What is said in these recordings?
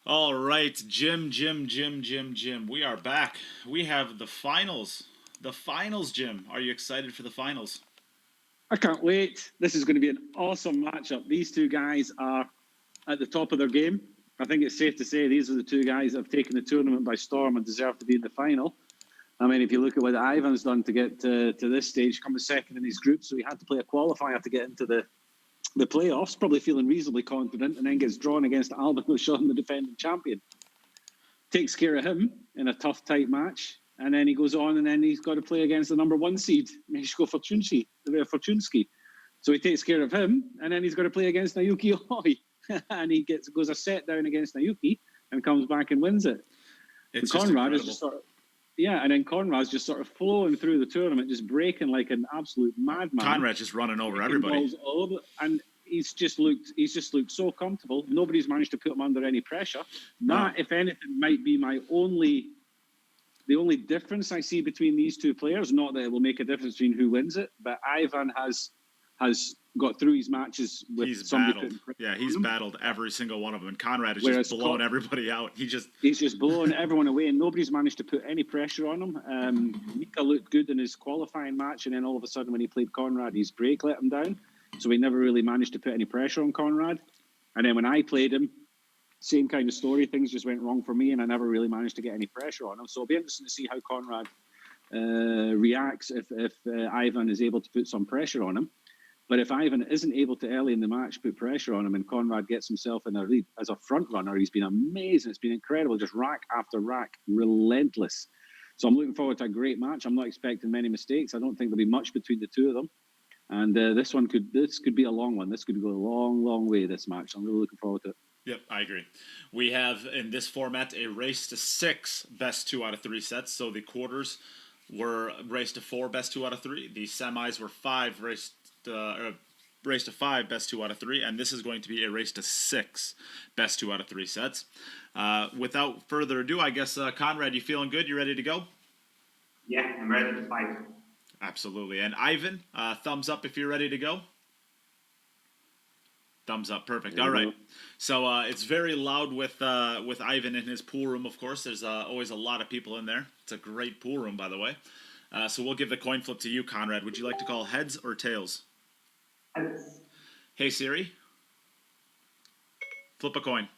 All right, Jim. We are back. We have the finals. The finals, Jim. Are you excited for the finals? I can't wait. This is going to be an awesome matchup. These two guys are at the top of their game. I think it's safe to say these are the two guys that have taken the tournament by storm and deserve to be in the final. I mean, if you look at what Aivhan's done to get to this stage, coming second in his group, so he had to play a qualifier to get into the playoffs, probably feeling reasonably confident, and then gets drawn against Albin O'Shawn, the defending champion. Takes care of him in a tough, tight match, and then he goes on, and then he's got to play against the number one seed, Mieszko Fortunski. So he takes care of him, and then he's got to play against Naoki Oi, and he goes a set down against Naoki and comes back and wins it. It's Konrad is just sort of, and then Konrad's just sort of flowing through the tournament, just breaking like an absolute madman. Konrad's just running over everybody, and he's just looked so comfortable. Nobody's managed to put him under any pressure. That, if anything, might be the only difference I see between these two players. Not that it will make a difference between who wins it, but Aivhan has got through his matches with somebody. He's battled every single one of them, and Konrad is just blowing everybody out. He's just blowing everyone away, and nobody's managed to put any pressure on him. Mika looked good in his qualifying match, and then all of a sudden, when he played Konrad, his break let him down. So he never really managed to put any pressure on Konrad. And then when I played him, same kind of story. Things just went wrong for me, and I never really managed to get any pressure on him. So it'll be interesting to see how Konrad reacts if Aivhan is able to put some pressure on him. But if Aivhan isn't able to early in the match put pressure on him, and Konrad gets himself in a lead as a front runner, he's been amazing. It's been incredible, just rack after rack, relentless. So I'm looking forward to a great match. I'm not expecting many mistakes. I don't think there'll be much between the two of them. And this could be a long one. This could go a long, long way, this match. I'm really looking forward to it. Yep, I agree. We have, in this format, a race to 6 best 2 out of 3 sets. So the quarters were race to 4 best 2 out of 3. The semis were 5 race to 5 best 2 out of 3. And this is going to be a race to 6 best 2 out of 3 sets. Without further ado, I guess, Konrad, you feeling good? You ready to go? Yeah, I'm ready to fight. Absolutely. And Aivhan, thumbs up if you're ready to go. Thumbs up. Perfect. All right. So it's very loud with Aivhan in his pool room, of course. There's always a lot of people in there. It's a great pool room, by the way. So we'll give the coin flip to you, Konrad. Would you like to call heads or tails? Heads. Hey, Siri. Flip a coin.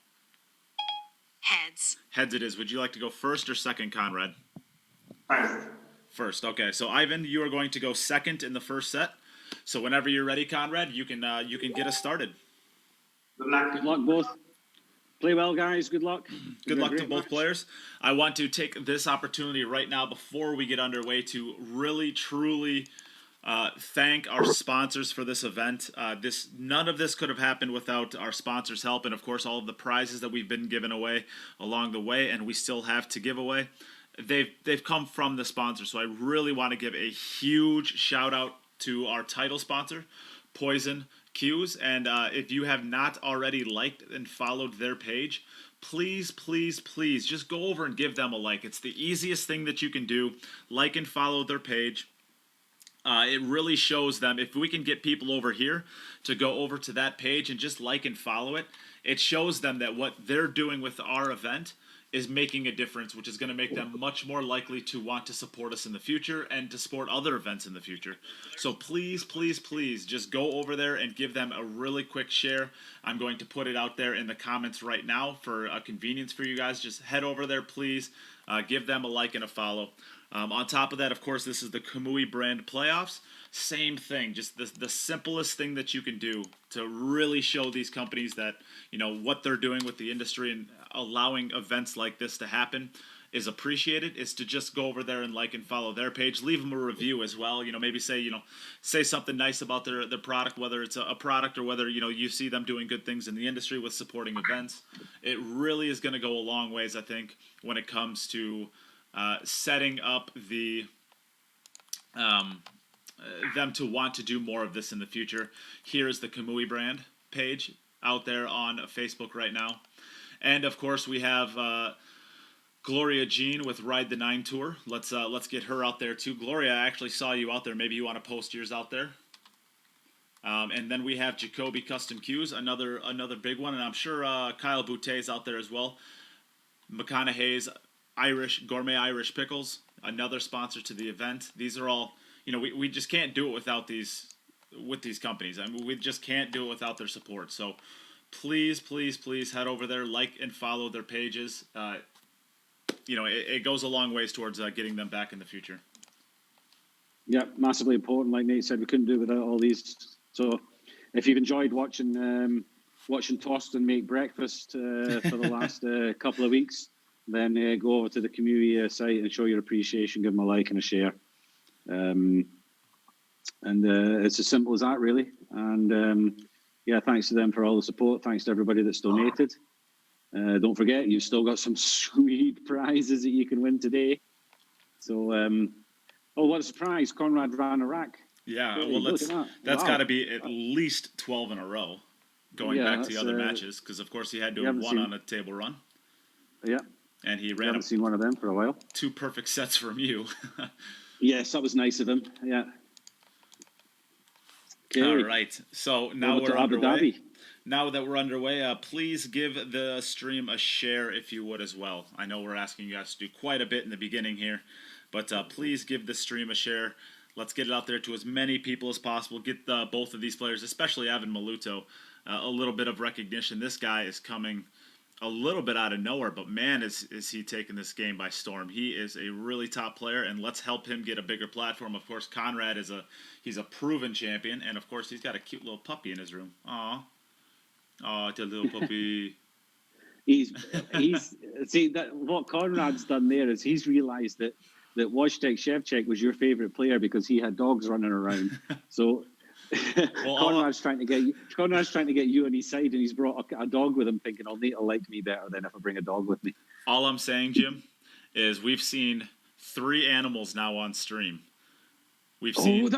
Heads. Heads it is. Would you like to go first or second, Konrad? First. First. Okay. So, Aivhan, you are going to go second in the first set. So whenever you're ready, Konrad, you can get us started. Good luck. Good luck, both. Play well, guys. Good luck. Good luck to both players. I want to take this opportunity right now before we get underway to really, truly thank our sponsors for this event. None of this could have happened without our sponsors' help, and of course all of the prizes that we've been giving away along the way, and we still have to give away. They've come from the sponsor, so I really want to give a huge shout out to our title sponsor, Poison Cues, and if you have not already liked and followed their page, please just go over and give them a like. It's the easiest thing that you can do. Like and follow their page. It really shows them, if we can get people over here to go over to that page and just like and follow it, it shows them that what they're doing with our event is making a difference, which is going to make them much more likely to want to support us in the future and to support other events in the future. So please just go over there and give them a really quick share. I'm going to put it out there in the comments right now for convenience for you guys. Just head over there, please. Give them a like and a follow. On top of that, of course, this is the Kamui Brand Playoffs. Same thing, just the simplest thing that you can do to really show these companies that, you know, what they're doing with the industry and allowing events like this to happen is appreciated, is to just go over there and like and follow their page. Leave them a review as well. You know, maybe say something nice about their product, whether it's a product or whether, you know, you see them doing good things in the industry with supporting events. It really is going to go a long ways, I think, when it comes to setting up them to want to do more of this in the future. Here's the Kamui Brand page out there on Facebook right now. And of course we have Gloria Jean with Ride the 9 Tour. Let's get her out there too. Gloria, I actually saw you out there. Maybe you want to post yours out there. And then we have Jacoby Custom Cues, another big one, and I'm sure Kyle Boutte is out there as well. McConaughey's Gourmet Irish Pickles, another sponsor to the event. These are all, we just can't do it without these companies. I mean, we just can't do it without their support. So please, please, please head over there, like and follow their pages. It goes a long ways towards getting them back in the future. Yeah, massively important. Like Nate said, we couldn't do it without all these. So if you've enjoyed watching Torsten make breakfast for the last couple of weeks, then go over to the Kamui site and show your appreciation. Give them a like and a share. And it's as simple as that, really. And thanks to them for all the support. Thanks to everybody that's donated. Don't forget, you've still got some sweet prizes that you can win today. So, what a surprise. Konrad ran a rack. Yeah, Hey, well, that's Wow. got to be at least 12 in a row going back to the other matches, because, of course, he had to have won on a table run. Yeah. And he I ran haven't seen one of them for a while. 2 perfect sets from you. Yes, that was nice of him. Yeah. Okay. All right, so now Over to we're Abu underway. Dhabi. Now that we're underway, please give the stream a share if you would as well. I know we're asking you guys to do quite a bit in the beginning here, but please give the stream a share. Let's get it out there to as many people as possible. Get both of these players, especially Aivhan Maluto, a little bit of recognition. This guy is coming a little bit out of nowhere, but man, is he taking this game by storm. He is a really top player, and let's help him get a bigger platform. Of course, Konrad he's a proven champion, and of course, he's got a cute little puppy in his room. Aww. Oh, it's a little puppy. He's see that what Konrad's done there is he's realised that Wojtek Szewczak was your favourite player because he had dogs running around. So Konrad's trying to get you on his side, and he's brought a dog with him, thinking, Nate will like me better than if I bring a dog with me. All I'm saying, Jim, is we've seen 3 animals now on stream. We've seen.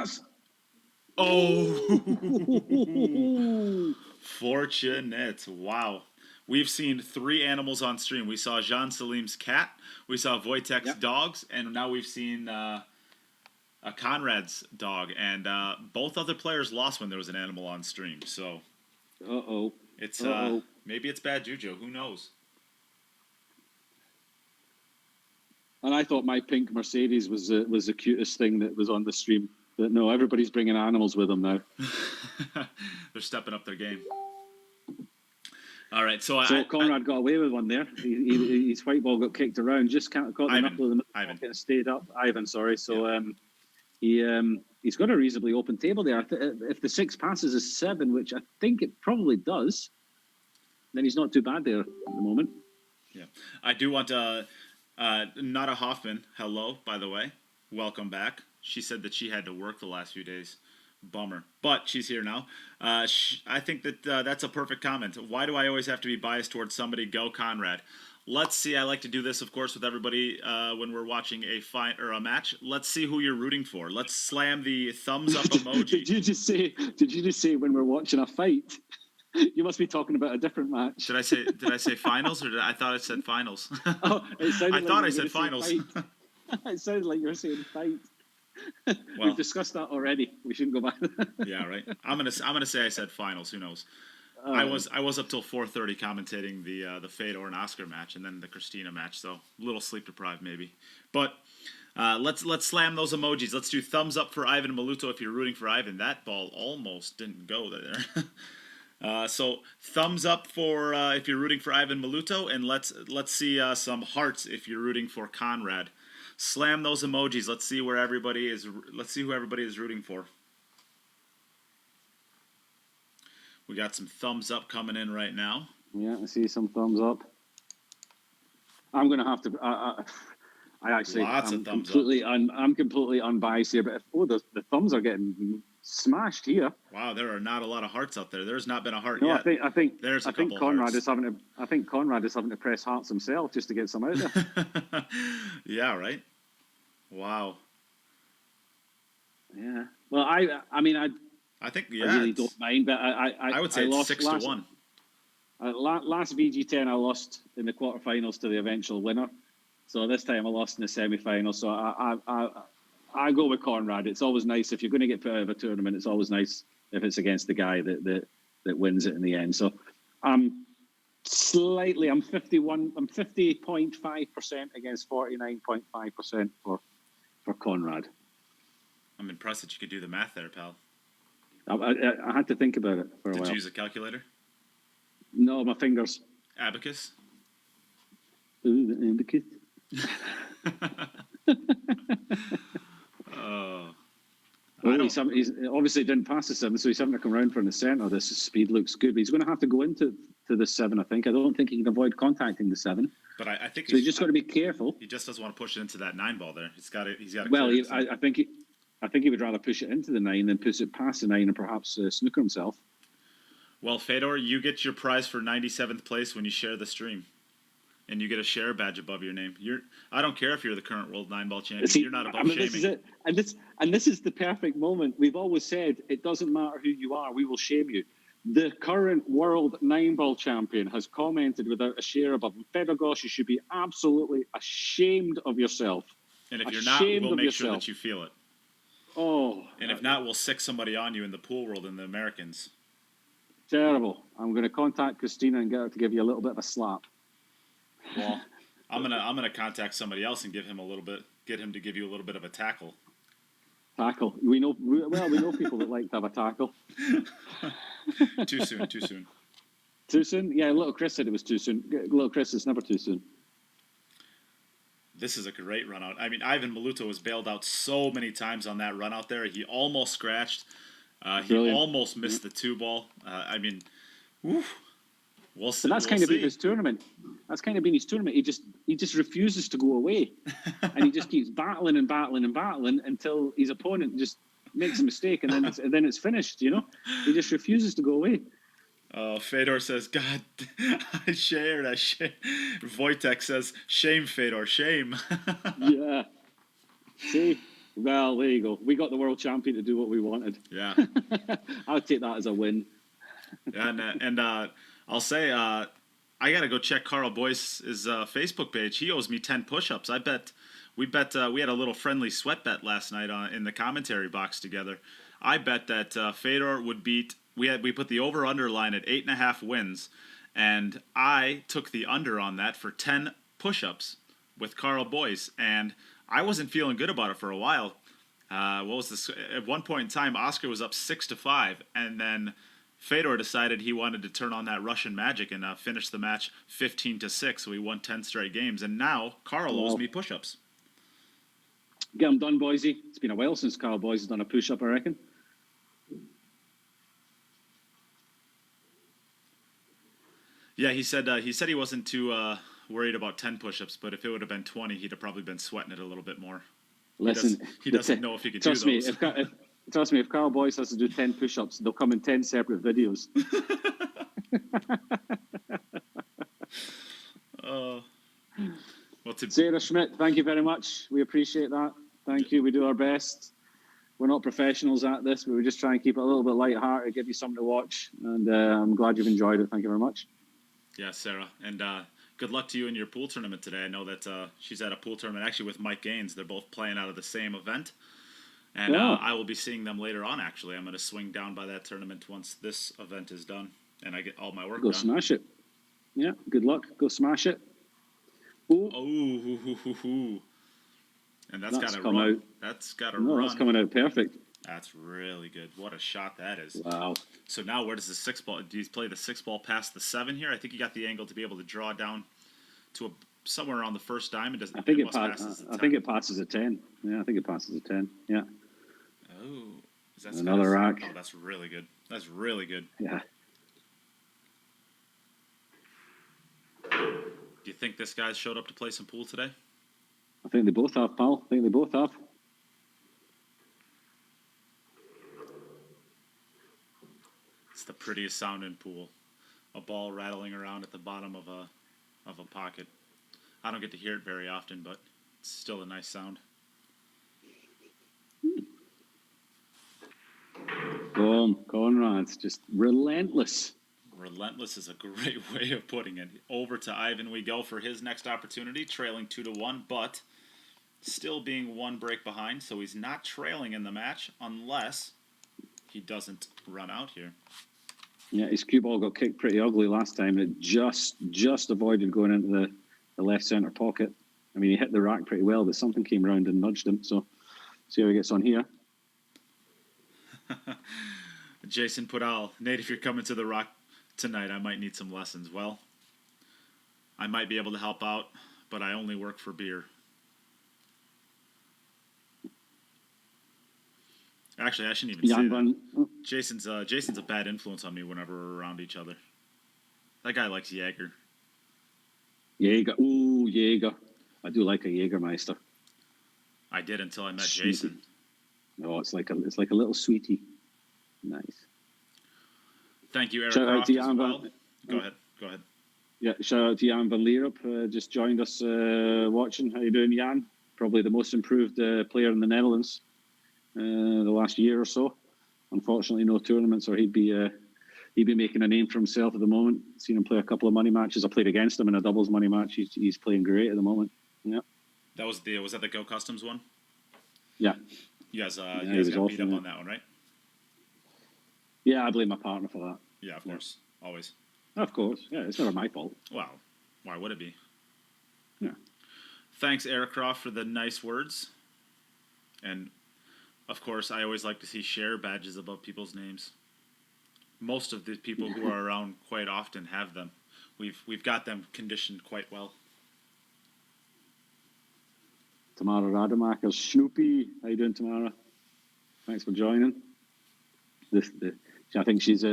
Fortunate. Wow. We've seen 3 animals on stream. We saw Jean Salim's cat, we saw Wojtek's dogs, and now we've seen Konrad's dog. And both other players lost when there was an animal on stream. So It's maybe it's bad juju. Who knows? And I thought my pink Mercedes was the cutest thing that was on the stream. But no, everybody's bringing animals with them now. They're stepping up their game. All right, so Konrad got away with one there. His white ball got kicked around, just caught the knuckle in the Ivan. and stayed up. Aivhan, sorry. So he's got a reasonably open table there. If the 6 passes is 7, which I think it probably does, then he's not too bad there at the moment. Yeah, I do want to. Nada Hoffman, hello, by the way. Welcome back. She said that she had to work the last few days. Bummer. But she's here now. I think that that's a perfect comment. Why do I always have to be biased towards somebody? Go Konrad. Let's see. I like to do this, of course, with everybody when we're watching a fight or a match. Let's see who you're rooting for. Let's slam the thumbs up emoji. Did you just say when we're watching a fight? You must be talking about a different match. Did I say finals, or I thought I said finals? I said finals. It sounded like you were saying fight. Well, we've discussed that already. We shouldn't go back. Yeah, right. I'm gonna say I said finals. Who knows? I was up till 4:30 commentating the Fedor and Oscar match, and then the Christina match. So a little sleep deprived maybe. But let's slam those emojis. Let's do thumbs up for Aivhan Maluto if you're rooting for Aivhan. That ball almost didn't go there. So thumbs up for if you're rooting for Aivhan Maluto, and let's see some hearts if you're rooting for Konrad. Slam those emojis. Let's see where everybody is. Let's see who everybody is rooting for. We got some thumbs up coming in right now. Yeah, I see some thumbs up. I'm going to have to. I actually. Lots I'm of thumbs completely up. I'm completely unbiased here, but the thumbs are getting smashed here. Wow, there are not a lot of hearts out there. There's not been a heart No, yet. I think there's a couple Konrad hearts. is having to. I think Konrad is having to press hearts himself just to get some out there. Yeah, right. Wow. Yeah. Well, I mean, I think I really don't mind, but I would say it's 6-1. Last VG10, I lost in the quarterfinals to the eventual winner. So this time I lost in the semi-final. So I go with Konrad. It's always nice if you're going to get put out of a tournament. It's always nice if it's against the guy that wins it in the end. So I'm Slightly. I'm 50.5% against 49.5% for Konrad. I'm impressed that you could do the math there, pal. I had to think about it for a Did while. you use a calculator? No, my fingers. Abacus? Ooh, the abacus. Oh. Well, he's obviously didn't pass the 7, so he's having to come round from the centre. This speed looks good, but he's going to have to go into the 7, I think. I don't think he can avoid contacting the 7. But I think so he's just got to be careful. He just doesn't want to push it into that 9 ball there. He's got to. Well, I think he would rather push it into the 9 than push it past the 9 and perhaps snooker himself. Well, Fedor, you get your prize for 97th place when you share the stream. And you get a share badge above your name. I don't care if you're the current world 9-ball champion. You're not above shaming. This is it. And this is the perfect moment. We've always said it doesn't matter who you are, we will shame you. The current world 9-ball champion has commented without a share above him. Fedor Gosh, you should be absolutely ashamed of yourself. And if you're not, we'll make sure that you feel it. Oh. And if not, we'll sick somebody on you in the pool world and the Americans. Terrible. I'm going to contact Christina and get her to give you a little bit of a slap. Well, I'm gonna contact somebody else and get him to give you a little bit of a tackle. Tackle. We know people that like to have a tackle. Too soon. Too soon? Yeah, little Chris said it was too soon. Little Chris, it's never too soon. This is a great run out. I mean, Aivhan Maluto was bailed out so many times on that run out there. He almost scratched. He almost missed the 2 ball. I mean, woof. We'll see. But that's kind of been his tournament. That's kind of been his tournament. He just refuses to go away, and he just keeps battling until his opponent just makes a mistake, and then it's finished. You know, he just refuses to go away. Fedor says, "God, I shared." Wojtek says, "Shame, Fedor, shame." Yeah. See, well, there you go. We got the world champion to do what we wanted. Yeah. I'll take that as a win. and I'll say, I got to go check Carl Boyce's Facebook page. He owes me 10 push-ups. We had a little friendly sweat bet last night in the commentary box together. I bet that Fedor would beat, we put the over-under line at 8.5 wins, and I took the under on that for 10 push-ups with Carl Boyce, and I wasn't feeling good about it for a while. What was this? At one point in time, Oscar was up 6-5, and then Fedor decided he wanted to turn on that Russian magic and finish the match 15-6. So he won 10 straight games, and now Carl owes me push-ups. Get them done, Boise. It's been a while since Carl Boyce has done a push-up, I reckon. Yeah, he said he wasn't too worried about 10 push-ups, but if it would have been 20, he'd have probably been sweating it a little bit more. Listen, he doesn't know if he can do those. Trust me, if Carl Boyce has to do 10 push-ups, they'll come in 10 separate videos. Sarah Schmidt, thank you very much. We appreciate that. Thank you. We do our best. We're not professionals at this, but we just try and keep it a little bit light-hearted, give you something to watch. And I'm glad you've enjoyed it. Thank you very much. Yeah, Sarah. And good luck to you in your pool tournament today. I know that she's at a pool tournament actually with Mike Gaines. They're both playing out of the same event. And I will be seeing them later on, actually. I'm going to swing down by that tournament once this event is done and I get all my work done. Go smash it. Yeah, good luck. Go smash it. Ooh. And that's got to run. Out. That's got to run. That's coming out perfect. That's really good. What a shot that is. Wow. So now where does the 6 ball... Do you play the 6 ball past the 7 here? I think you got the angle to be able to draw down to somewhere around the first diamond. I think it passes a 10. Yeah, I think it passes a 10. Yeah. Oh. Is that another rack? Oh, that's really good. That's really good. Yeah. Do you think this guy showed up to play some pool today? I think they both have, pal. I think they both have. It's the prettiest sound in pool. A ball rattling around at the bottom of a pocket. I don't get to hear it very often, but it's still a nice sound. Boom. Konrad's just relentless. Relentless is a great way of putting it. Over to Aivhan we go for his next opportunity, trailing 2-1, but still being 1 break behind, so he's not trailing in the match unless he doesn't run out here. Yeah, his cue ball got kicked pretty ugly last time. It just avoided going into the left centre pocket. I mean, he hit the rack pretty well, but something came around and nudged him. So, see how he gets on here. Jason Podal, Nate, if you're coming to the Rock tonight, I might need some lessons. Well, I might be able to help out, but I only work for beer. Actually, I shouldn't even say that. Jason's a bad influence on me whenever we're around each other. That guy likes Jaeger. Jaeger. Ooh, Jaeger. I do like a Jägermeister. I did until I met Jason. Oh, it's like a little sweetie. Nice. Thank you, Eric Shout out Croft, to as Jan well. Van- Go ahead. Yeah, shout out to Jan van Leerup. Just joined us watching. How you doing, Jan? Probably the most improved player in the Netherlands the last year or so. Unfortunately, no tournaments, or he'd be making a name for himself at the moment. Seen him play a couple of money matches. I played against him in a doubles money match. He's playing great at the moment. Yeah. Was that the Go Customs one? Yeah. You guys got awesome, beat up on that one, right? Yeah, I blame my partner for that. Yeah, of course. Always. Of course. Yeah, it's never my fault. Well, why would it be? Yeah. Thanks, Eric Croft, for the nice words. And, of course, I always like to see share badges above people's names. Most of the people who are around quite often have them. We've got them conditioned quite well. Tamara Rademacher, Snoopy. How you doing, Tamara? Thanks for joining. I think she's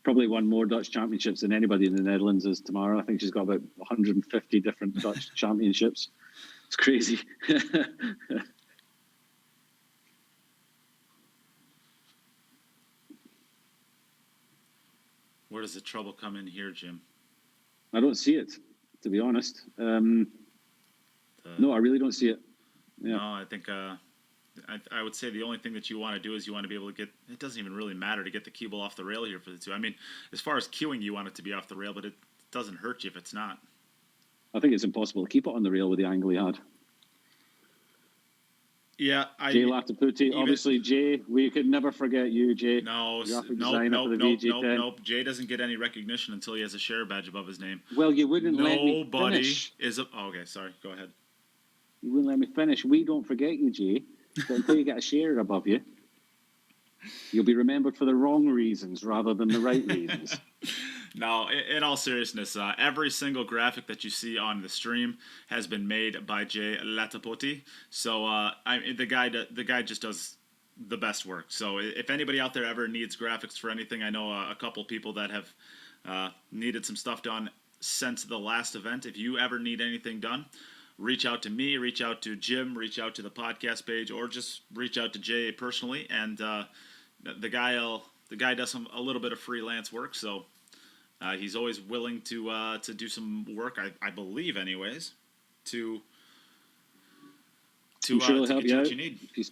probably won more Dutch championships than anybody in the Netherlands is Tamara. I think she's got about 150 different Dutch championships. It's crazy. Where does the trouble come in here, Jim? I don't see it, to be honest. No, I really don't see it. Yeah. No, I think I would say the only thing that you want to do is you want to be able to get. It doesn't even really matter to get the cue ball off the rail here for the two. I mean, as far as cueing, you want it to be off the rail, but it doesn't hurt you if it's not. I think it's impossible to keep it on the rail with the angle he had. Yeah, Jay Lataputi, obviously, Jay, we could never forget you, Jay. Nope. VG10. Jay doesn't get any recognition until he has a share badge above his name. Well, you wouldn't let me Nobody finish. okay, sorry. Go ahead. You wouldn't let me finish. We don't forget you, Jay. But until you get a share above you, you'll be remembered for the wrong reasons rather than the right reasons. No, in all seriousness, every single graphic that you see on the stream has been made by Jay Lataputi. So the guy just does the best work. So if anybody out there ever needs graphics for anything, I know a couple people that have needed some stuff done since the last event. If you ever need anything done, reach out to me, reach out to Jim, reach out to the podcast page, or just reach out to Jay personally. And the guy does a little bit of freelance work, so he's always willing to do some work. I believe, anyways, to I'm sure he'll help get you what out. you need. If you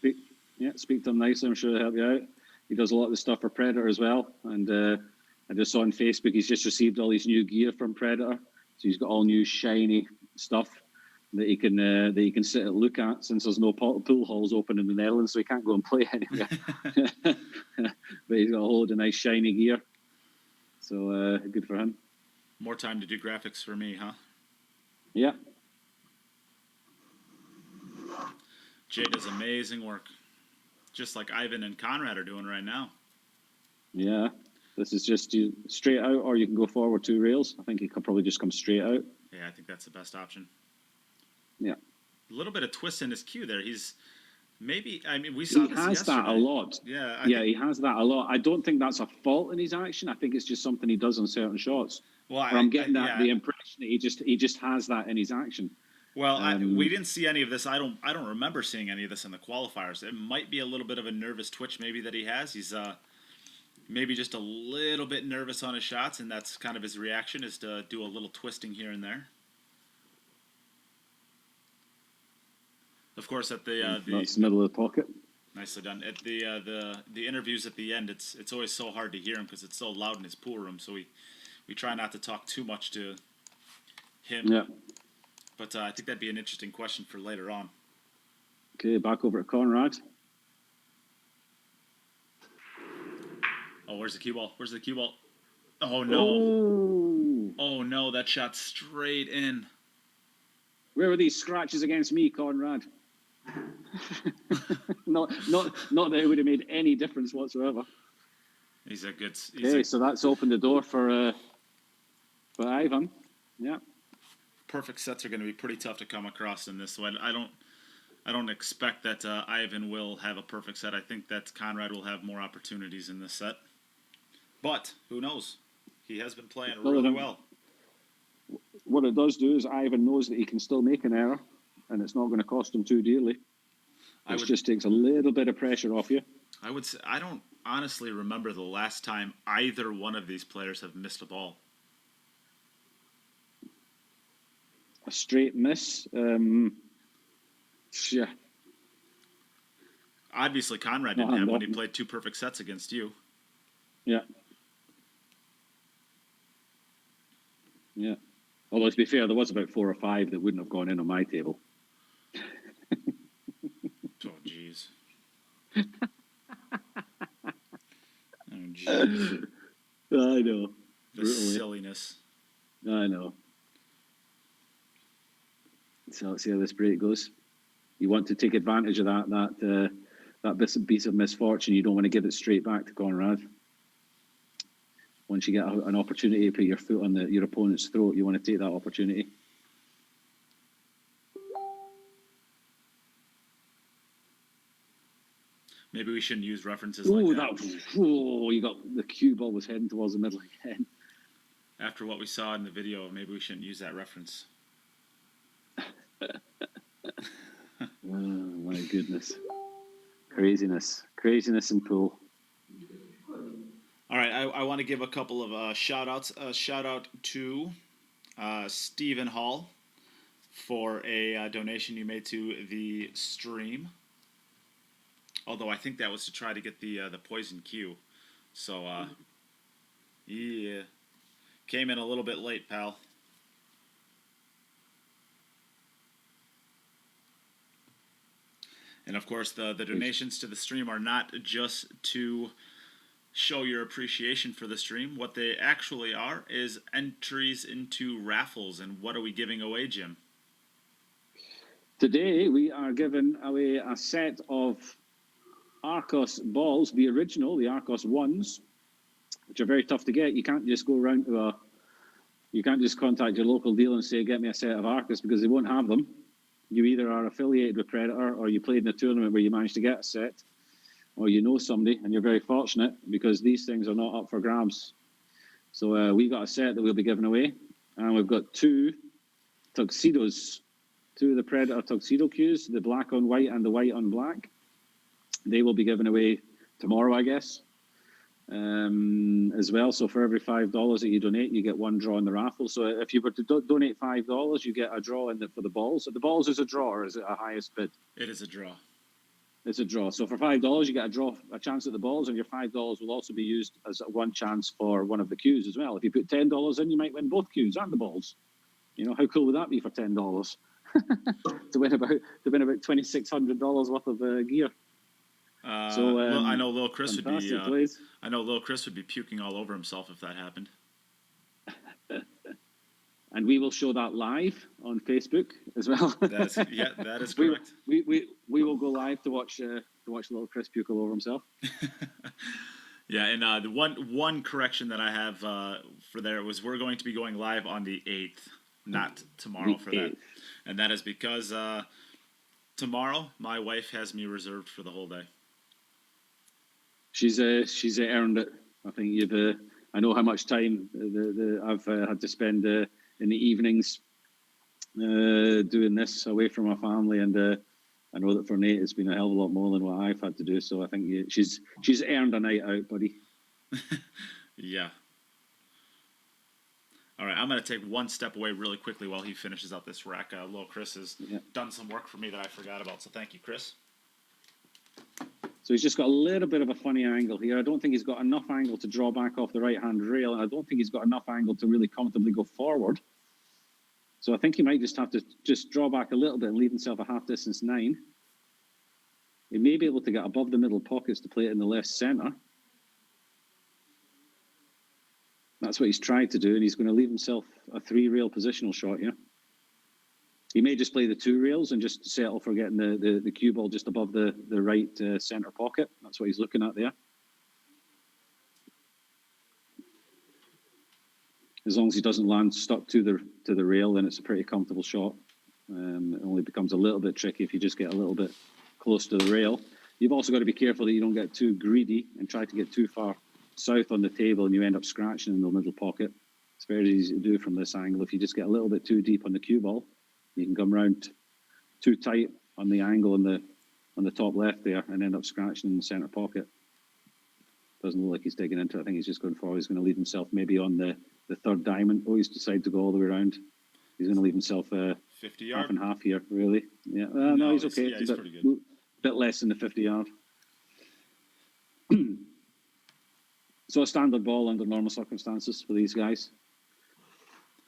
speak to him nicely, I'm sure he'll help you out. He does a lot of the stuff for Predator as well. And I just saw on Facebook he's just received all his new gear from Predator. So he's got all new shiny stuff that he can sit and look at, since there's no pool halls open in the Netherlands, so he can't go and play anywhere. But he's got a whole load of nice shiny gear, so good for him. More time to do graphics for me, huh? Yeah. Jay does amazing work, just like Aivhan and Konrad are doing right now. Yeah. This is just you straight out, or you can go forward 2 rails. I think he could probably just come straight out. Yeah, I think that's the best option. Yeah. A little bit of twist in his cue there. We saw He this has yesterday. that a lot. Yeah. He has that a lot. I don't think that's a fault in his action. I think it's just something he does on certain shots. Well, I'm getting the impression that he just has that in his action. Well, we didn't see any of this. I don't remember seeing any of this in the qualifiers. It might be a little bit of a nervous twitch maybe that he has. He's maybe just a little bit nervous on his shots, and that's kind of his reaction, is to do a little twisting here and there. Of course, at that's middle of the pocket. Nicely done. At the interviews at the end, it's always so hard to hear him because it's so loud in his pool room. So we try not to talk too much to him. Yeah. But I think that'd be an interesting question for later on. Okay, back over to Konrad. Oh, where's the cue ball? Where's the cue ball? Oh, no. Oh, Oh, no, that shot straight in. where were these scratches against me, Konrad? not that it would have made any difference whatsoever. He's a good... Okay, so that's opened the door for Aivhan. Yeah. Perfect sets are going to be pretty tough to come across in this one. I don't expect that Aivhan will have a perfect set. I think that Konrad will have more opportunities in this set. But who knows? He has been playing really well. What it does do is Aivhan knows that he can still make an error, and it's not going to cost him too dearly. It just takes a little bit of pressure off you. I would say I don't honestly remember the last time either one of these players have missed a ball. A straight miss. Yeah. Obviously, Konrad didn't have when he played 2 perfect sets against you. Yeah. Yeah. Although, to be fair, there was about 4 or 5 that wouldn't have gone in on my table. Oh, jeez. Oh, jeez. I know. The silliness. I know. So let's see how this break goes. You want to take advantage of that piece of misfortune. You don't want to give it straight back to Konrad. Once you get an opportunity to put your foot on your opponent's throat, you want to take that opportunity. Maybe we shouldn't use references like that. You got the cue ball was heading towards the middle again. After what we saw in the video, maybe we shouldn't use that reference. Oh my goodness. Craziness in pool. All right, I want to give a couple of shout outs. A shout out to Stephen Hall for a donation you made to the stream. Although I think that was to try to get the poison cue. So yeah, came in a little bit late, pal. And of course, the donations to the stream are not just to show your appreciation for the stream. What they actually are is entries into raffles. And what are we giving away, Jim? Today, we are giving away a set of Arcos balls, the original, the Arcos ones, which are very tough to get. You can't just go around to you can't just contact your local dealer and say, get me a set of Arcos, because they won't have them. You either are affiliated with Predator, or you played in a tournament where you managed to get a set, or you know somebody, and you're very fortunate, because these things are not up for grabs. So we got a set that we'll be giving away, and we've got 2 tuxedos, 2 of the Predator tuxedo cues, the black on white and the white on black. They will be given away tomorrow, I guess, as well. So for every $5 that you donate, you get 1 draw in the raffle. So if you were to donate $5, you get a draw for the balls. So the balls is a draw, or is it a highest bid? It is a draw. It's a draw. So for $5, you get a chance at the balls, and your $5 will also be used as 1 chance for one of the cues as well. If you put $10 in, you might win both cues and the balls. You know, how cool would that be for $10 to win about $2,600 worth of gear? I know Lil Chris would be. Plays. I know Lil Chris would be puking all over himself if that happened. And we will show that live on Facebook as well. That is correct. We will go live to watch Lil Chris puke all over himself. Yeah, and the one correction that I have for there was we're going to be going live on the 8th, not tomorrow for that, and that is because tomorrow my wife has me reserved for the whole day. She's earned it. I think I know how much time I've had to spend in the evenings doing this away from my family, and I know that for Nate it's been a hell of a lot more than what I've had to do. So I think she's earned a night out, buddy. Yeah. All right, I'm going to take one step away really quickly while he finishes out this rack. Little Chris has done some work for me that I forgot about, so thank you, Chris. So he's just got a little bit of a funny angle here. I don't think he's got enough angle to draw back off the right-hand rail, and I don't think he's got enough angle to really comfortably go forward. So I think he might just have to just draw back a little bit and leave himself a half-distance 9. He may be able to get above the middle pockets to play it in the left centre. That's what he's tried to do, and he's going to leave himself a 3-rail positional shot here. He may just play the 2 rails and just settle for getting the cue ball just above the right centre pocket. That's what he's looking at there. As long as he doesn't land stuck to the rail, then it's a pretty comfortable shot. It only becomes a little bit tricky if you just get a little bit close to the rail. You've also got to be careful that you don't get too greedy and try to get too far south on the table and you end up scratching in the middle pocket. It's very easy to do from this angle. If you just get a little bit too deep on the cue ball, you can come round too tight on the angle on the top left there and end up scratching in the centre pocket. Doesn't look like he's digging into it. I think he's just going forward. He's going to leave himself maybe on the 3rd diamond. Oh, he's decided to go all the way around. He's going to leave himself 50 yard. half and half here, really. Yeah, no, he's okay. Yeah, he's pretty good. Bit less than the 50 yard. So a standard ball under normal circumstances for these guys.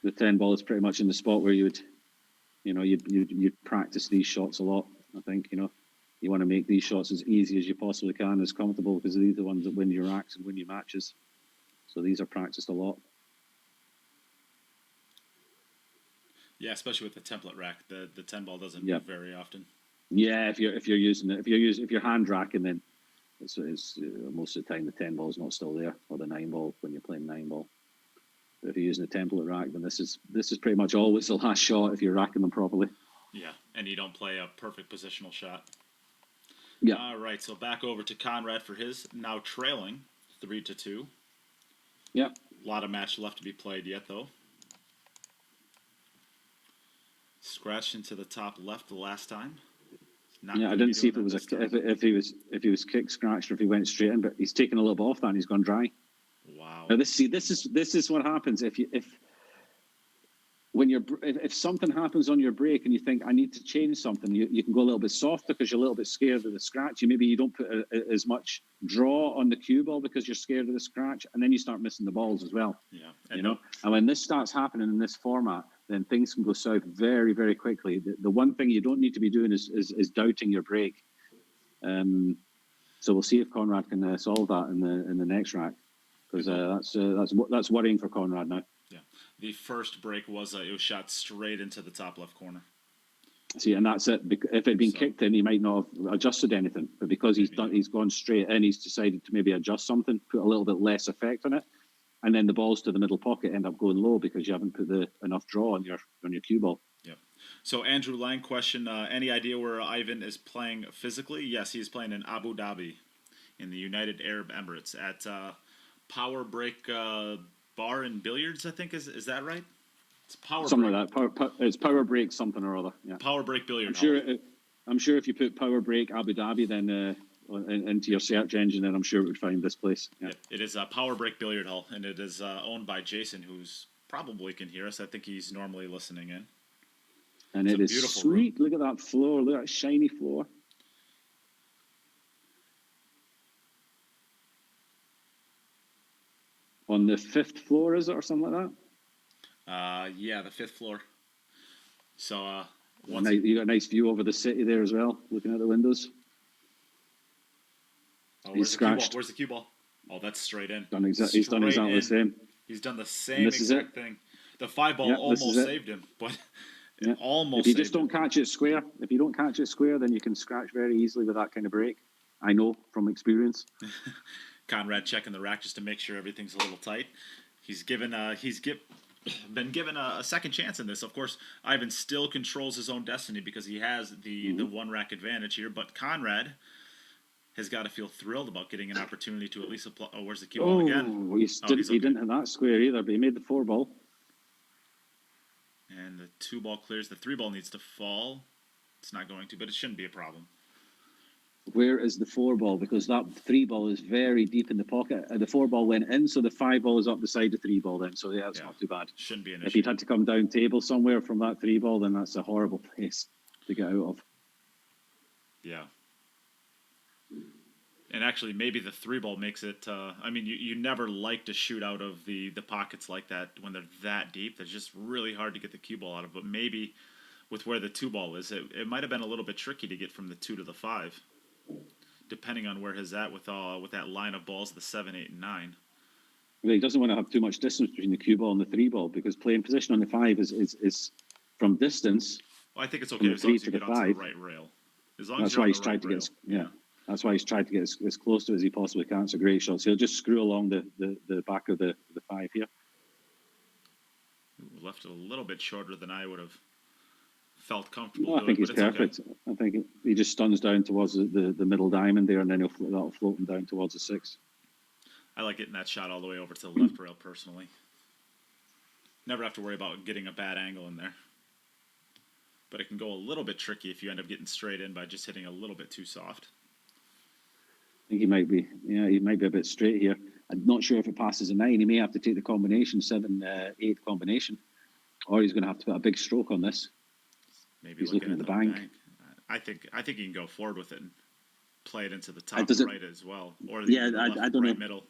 The 10 ball is pretty much in the spot where you'd practice these shots a lot. I think, you want to make these shots as easy as you possibly can, as comfortable, because these are the ones that win your racks and win your matches. So these are practiced a lot. Yeah, especially with the template rack, the 10 ball doesn't move very often. Yeah, if you're using it, if you're hand racking, then it's most of the time the 10 ball is not still there, or the 9 ball when you're playing 9 ball. But if you're using a template rack, then this is pretty much always the last shot if you're racking them properly. Yeah, and you don't play a perfect positional shot. Yeah. All right, so back over to Konrad for his now trailing 3-2. Yeah. A lot of match left to be played yet, though. Scratched into the top left the last time. I didn't see if it was if he was kick scratched or if he went straight in, but he's taken a little bit off that and he's gone dry. Wow. Now this is what happens if something happens on your break and you think I need to change something, you can go a little bit softer because you're a little bit scared of the scratch. Maybe you don't put as much draw on the cue ball because you're scared of the scratch, and then you start missing the balls as well. Yeah, and when this starts happening in this format, then things can go south very, very quickly. The one thing you don't need to be doing is doubting your break. So we'll see if Konrad can solve that in the next rack, because that's worrying for Konrad now. Yeah, the first break was it was shot straight into the top left corner. See, and that's it. If it had been kicked in, he might not have adjusted anything. But because he's gone straight in, he's decided to maybe adjust something, put a little bit less effect on it, and then the balls to the middle pocket end up going low because you haven't put enough draw on your cue ball. Yep. So Andrew Lang question: any idea where Aivhan is playing physically? Yes, he's playing in Abu Dhabi, in the United Arab Emirates at Power Break Bar and Billiards. I think is that right? It's something like that. It's Power Break something or other. Yeah. Power Break Billiard. I'm sure if you put Power Break Abu Dhabi then into your search engine, then I'm sure it would find this place. Yeah. It is a Power Break Billiard Hall, and it is owned by Jason, who's probably can hear us. I think he's normally listening in. And it is sweet. Room. Look at that floor. Look at that shiny floor. On the 5th floor, is it, or something like that? Yeah, the 5th floor. So you got a nice view over the city there as well, looking out the windows. Oh, he's scratched. Where's the cue ball? Oh, that's straight in. He's done exactly the same. He's done the same exact thing. The 5 ball almost saved him, but almost. If you just don't catch it square, then you can scratch very easily with that kind of break. I know from experience. Konrad checking the rack just to make sure everything's a little tight. He's been given a second chance in this. Of course, Aivhan still controls his own destiny because he has the one rack advantage here. But Konrad has got to feel thrilled about getting an opportunity to at least apply. Oh, where's the cue ball again? He didn't have that square either, but he made the 4 ball. And the 2 ball clears. The 3 ball needs to fall. It's not going to, but it shouldn't be a problem. Where is the 4 ball? Because that 3 ball is very deep in the pocket. The 4 ball went in, so the 5 ball is up beside the 3 ball then. So it's not too bad. Shouldn't be an issue. If he'd had to come down table somewhere from that 3 ball, then that's a horrible place to get out of. Yeah. And actually, maybe the 3 ball makes it. You never like to shoot out of the pockets like that when they're that deep. They're just really hard to get the cue ball out of. But maybe with where the 2 ball is, it might have been a little bit tricky to get from the 2 to the 5. Depending on where he's at with that line of balls, the 7, 8, and 9. Well, he doesn't want to have too much distance between the cue ball and the 3 ball, because playing position on the 5 is from distance. Well, I think it's From okay the as long 3 as you to get the onto the 5. right rail. As long as That's you're why on he's the tried right to rail. get That's why he's tried to get as close to it as he possibly can. It's a great shot. So he'll just screw along the back of the 5 here. Ooh, left it a little bit shorter than I would have felt comfortable No, I doing, think he's but it's okay. perfect. I think he just stuns down towards the middle diamond there, and then that'll float him down towards the 6. I like getting that shot all the way over to the left rail personally. Never have to worry about getting a bad angle in there. But it can go a little bit tricky if you end up getting straight in by just hitting a little bit too soft. I think he might be a bit straight here. I'm not sure if it passes a 9. He may have to take the combination 7-8 combination, or he's going to have to put a big stroke on this. Maybe He's looking looking at at the the bank. bank. I think he can go forward with it and play it into the top Does it- right as well, or Yeah, the I left, don't right know. middle.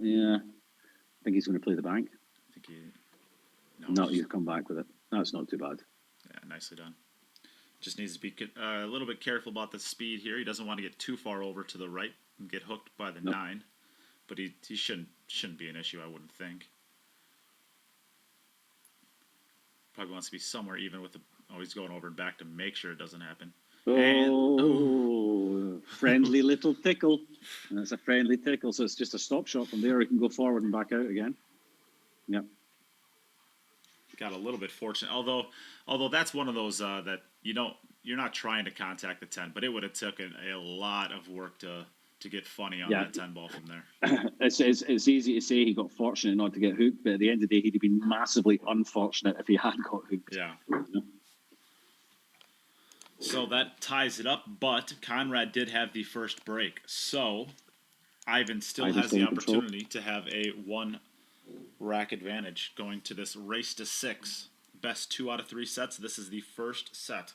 Yeah, I think he's going to play the bank. I think he. No, just- he's come back with it. That's not too bad. Yeah, nicely done. Just needs to be a little bit careful about the speed here. He doesn't want to get too far over to the right and get hooked by the 9, but he shouldn't be an issue, I wouldn't think. Probably wants to be somewhere even with the. Oh, he's going over and back to make sure it doesn't happen. Oh, friendly little tickle. And that's a friendly tickle, so it's just a stop shot from there. He can go forward and back out again. Yep. Got a little bit fortunate, although that's one of those that you're not trying to contact the 10, but it would have taken a lot of work to get funny on that 10 ball from there. It's easy to say he got fortunate not to get hooked, but at the end of the day, he'd have been massively unfortunate if he had got hooked. Yeah. So that ties it up, but Konrad did have the first break. So Aivhan still Ivan's has the still in control. opportunity to have a 1 rack advantage going to this race to 6. Best 2 out of 3 sets. This is the first set.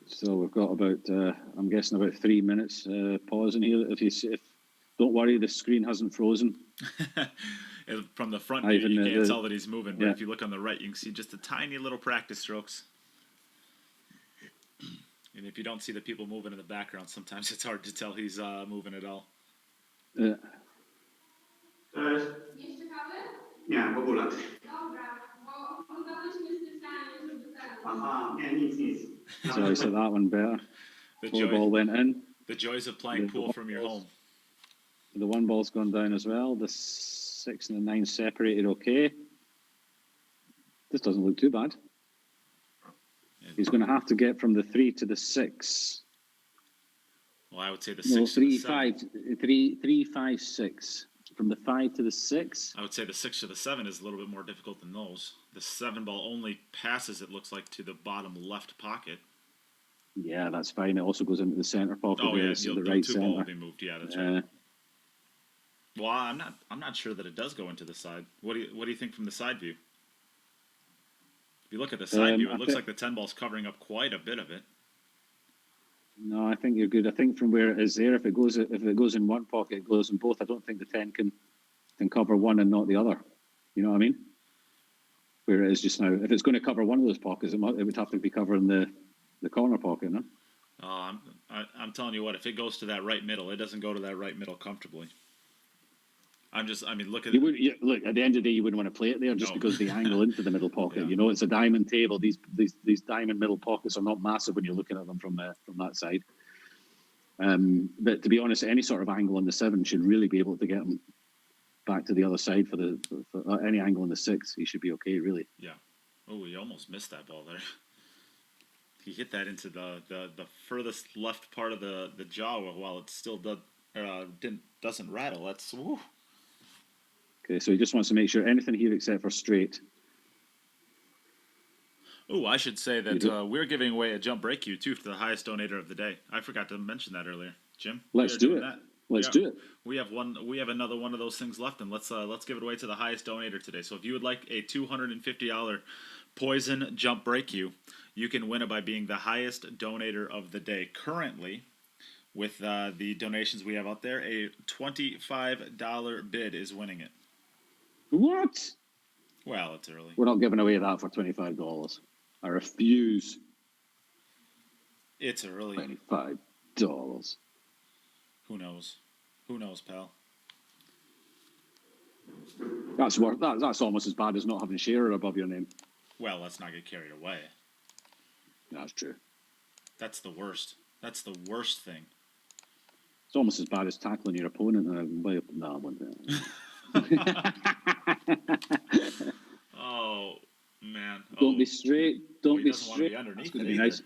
So we've got about, I'm guessing about 3 minutes pause in here. If don't worry, the screen hasn't frozen. From the front view, Aivhan, you can't tell that he's moving, but yeah. if you look on the right, you can see just a tiny little practice strokes. And if you don't see the people moving in the background, sometimes it's hard to tell he's moving at all. Jeszcze kawę? Nie, w ogóle. Dobra, bo oglądałyśmy specjalnie, żeby ten... Aha, nie, nic. So I said that one better. The, Four ball went in. the joys of playing pool from your home. The 1 ball's gone down as well. The 6 and the 9 separated okay. This doesn't look too bad. He's going to have to get from the 3 to the 6. Well, I would say the No, 6 to the 7. 3, 5, 6. From the 5 to the 6. I would say the 6 to the 7 is a little bit more difficult than those. The 7 ball only passes, it looks like, to the bottom left pocket. Yeah, that's fine. It also goes into the center pocket. Oh, there, yeah, so the the right 2 ball will center. be moved. Yeah, that's right. Well, I'm not sure that it does go into the side. What do you think from the side view? If you look at the side view, it looks like the 10 ball's covering up quite a bit of it. No, I think you're good. I think from where it is there, if it goes in one pocket, it goes in both. I don't think the 10 can cover one and not the other. You know what I mean? Where it is just now. If it's going to cover one of those pockets, it would have to be covering the corner pocket, no? I'm telling you what, if it goes to that right middle, it doesn't go to that right middle comfortably. Look at it. Look, at the end of the day, you wouldn't want to play it there just because of the angle into the middle pocket. Yeah. You know, it's a diamond table. These diamond middle pockets are not massive when you're looking at them from that side. But to be honest, any sort of angle on the 7 should really be able to get them back to the other side for any angle on the 6. He should be okay, really. Yeah. Oh, he almost missed that ball there. He hit that into the furthest left part of the jaw while it still doesn't rattle. That's woo. Okay, so he just wants to make sure anything here except for straight. Oh, I should say that we're giving away a jump break cue too for the highest donator of the day. I forgot to mention that earlier, Jim. Let's do it. Let's do it. We have another one of those things left, and let's give it away to the highest donator today. So if you would like a $250 Poison jump break cue, you can win it by being the highest donator of the day. Currently, with the donations we have out there, a $25 bid is winning it. What? Well, it's early. We're not giving away that for $25. I refuse. It's early. $25. Who knows? Who knows, pal? That's almost as bad as not having Shearer above your name. Well, let's not get carried away. That's true. That's the worst. That's the worst thing. It's almost as bad as tackling your opponent. Oh man! Don't be straight. Don't be doesn't want to straight. be underneath That's gonna it be either. nice.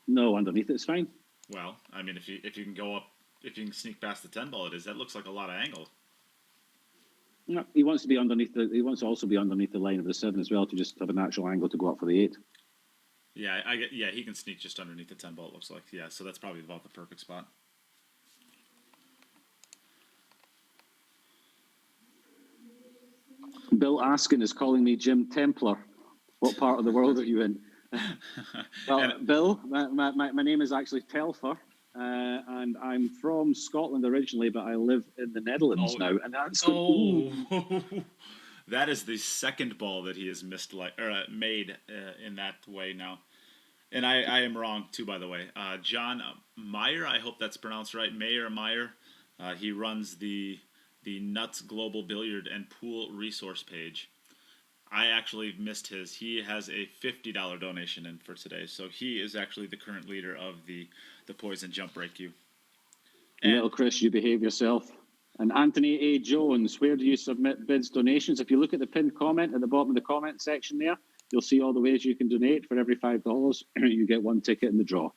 No, underneath it's fine. Well, I mean, if you can go up, if you can sneak past the 10 ball, that looks like a lot of angle. No, he wants to be underneath he wants to also be underneath the line of the 7 as well to just have a natural angle to go up for the 8. Yeah, yeah, he can sneak just underneath the 10 ball. It looks like, yeah. So that's probably about the perfect spot. Bill Askin is calling me Jim Templar. What part of the world are you in? Well, Bill, my name is actually Telfer, and I'm from Scotland originally, but I live in the Netherlands now. And that's that is the second ball that he has made in that way now. And I am wrong too, by the way. John Meyer, I hope that's pronounced right. Meyer. He runs the Nuts Global Billiard and Pool Resource page. I actually missed his. He has a $50 donation in for today, so he is actually the current leader of the Poison Jump Break Queue. Little Chris, you behave yourself. And Anthony A. Jones, where do you submit bids, donations? If you look at the pinned comment at the bottom of the comment section there, you'll see all the ways you can donate. For every $5, you get one ticket in the draw.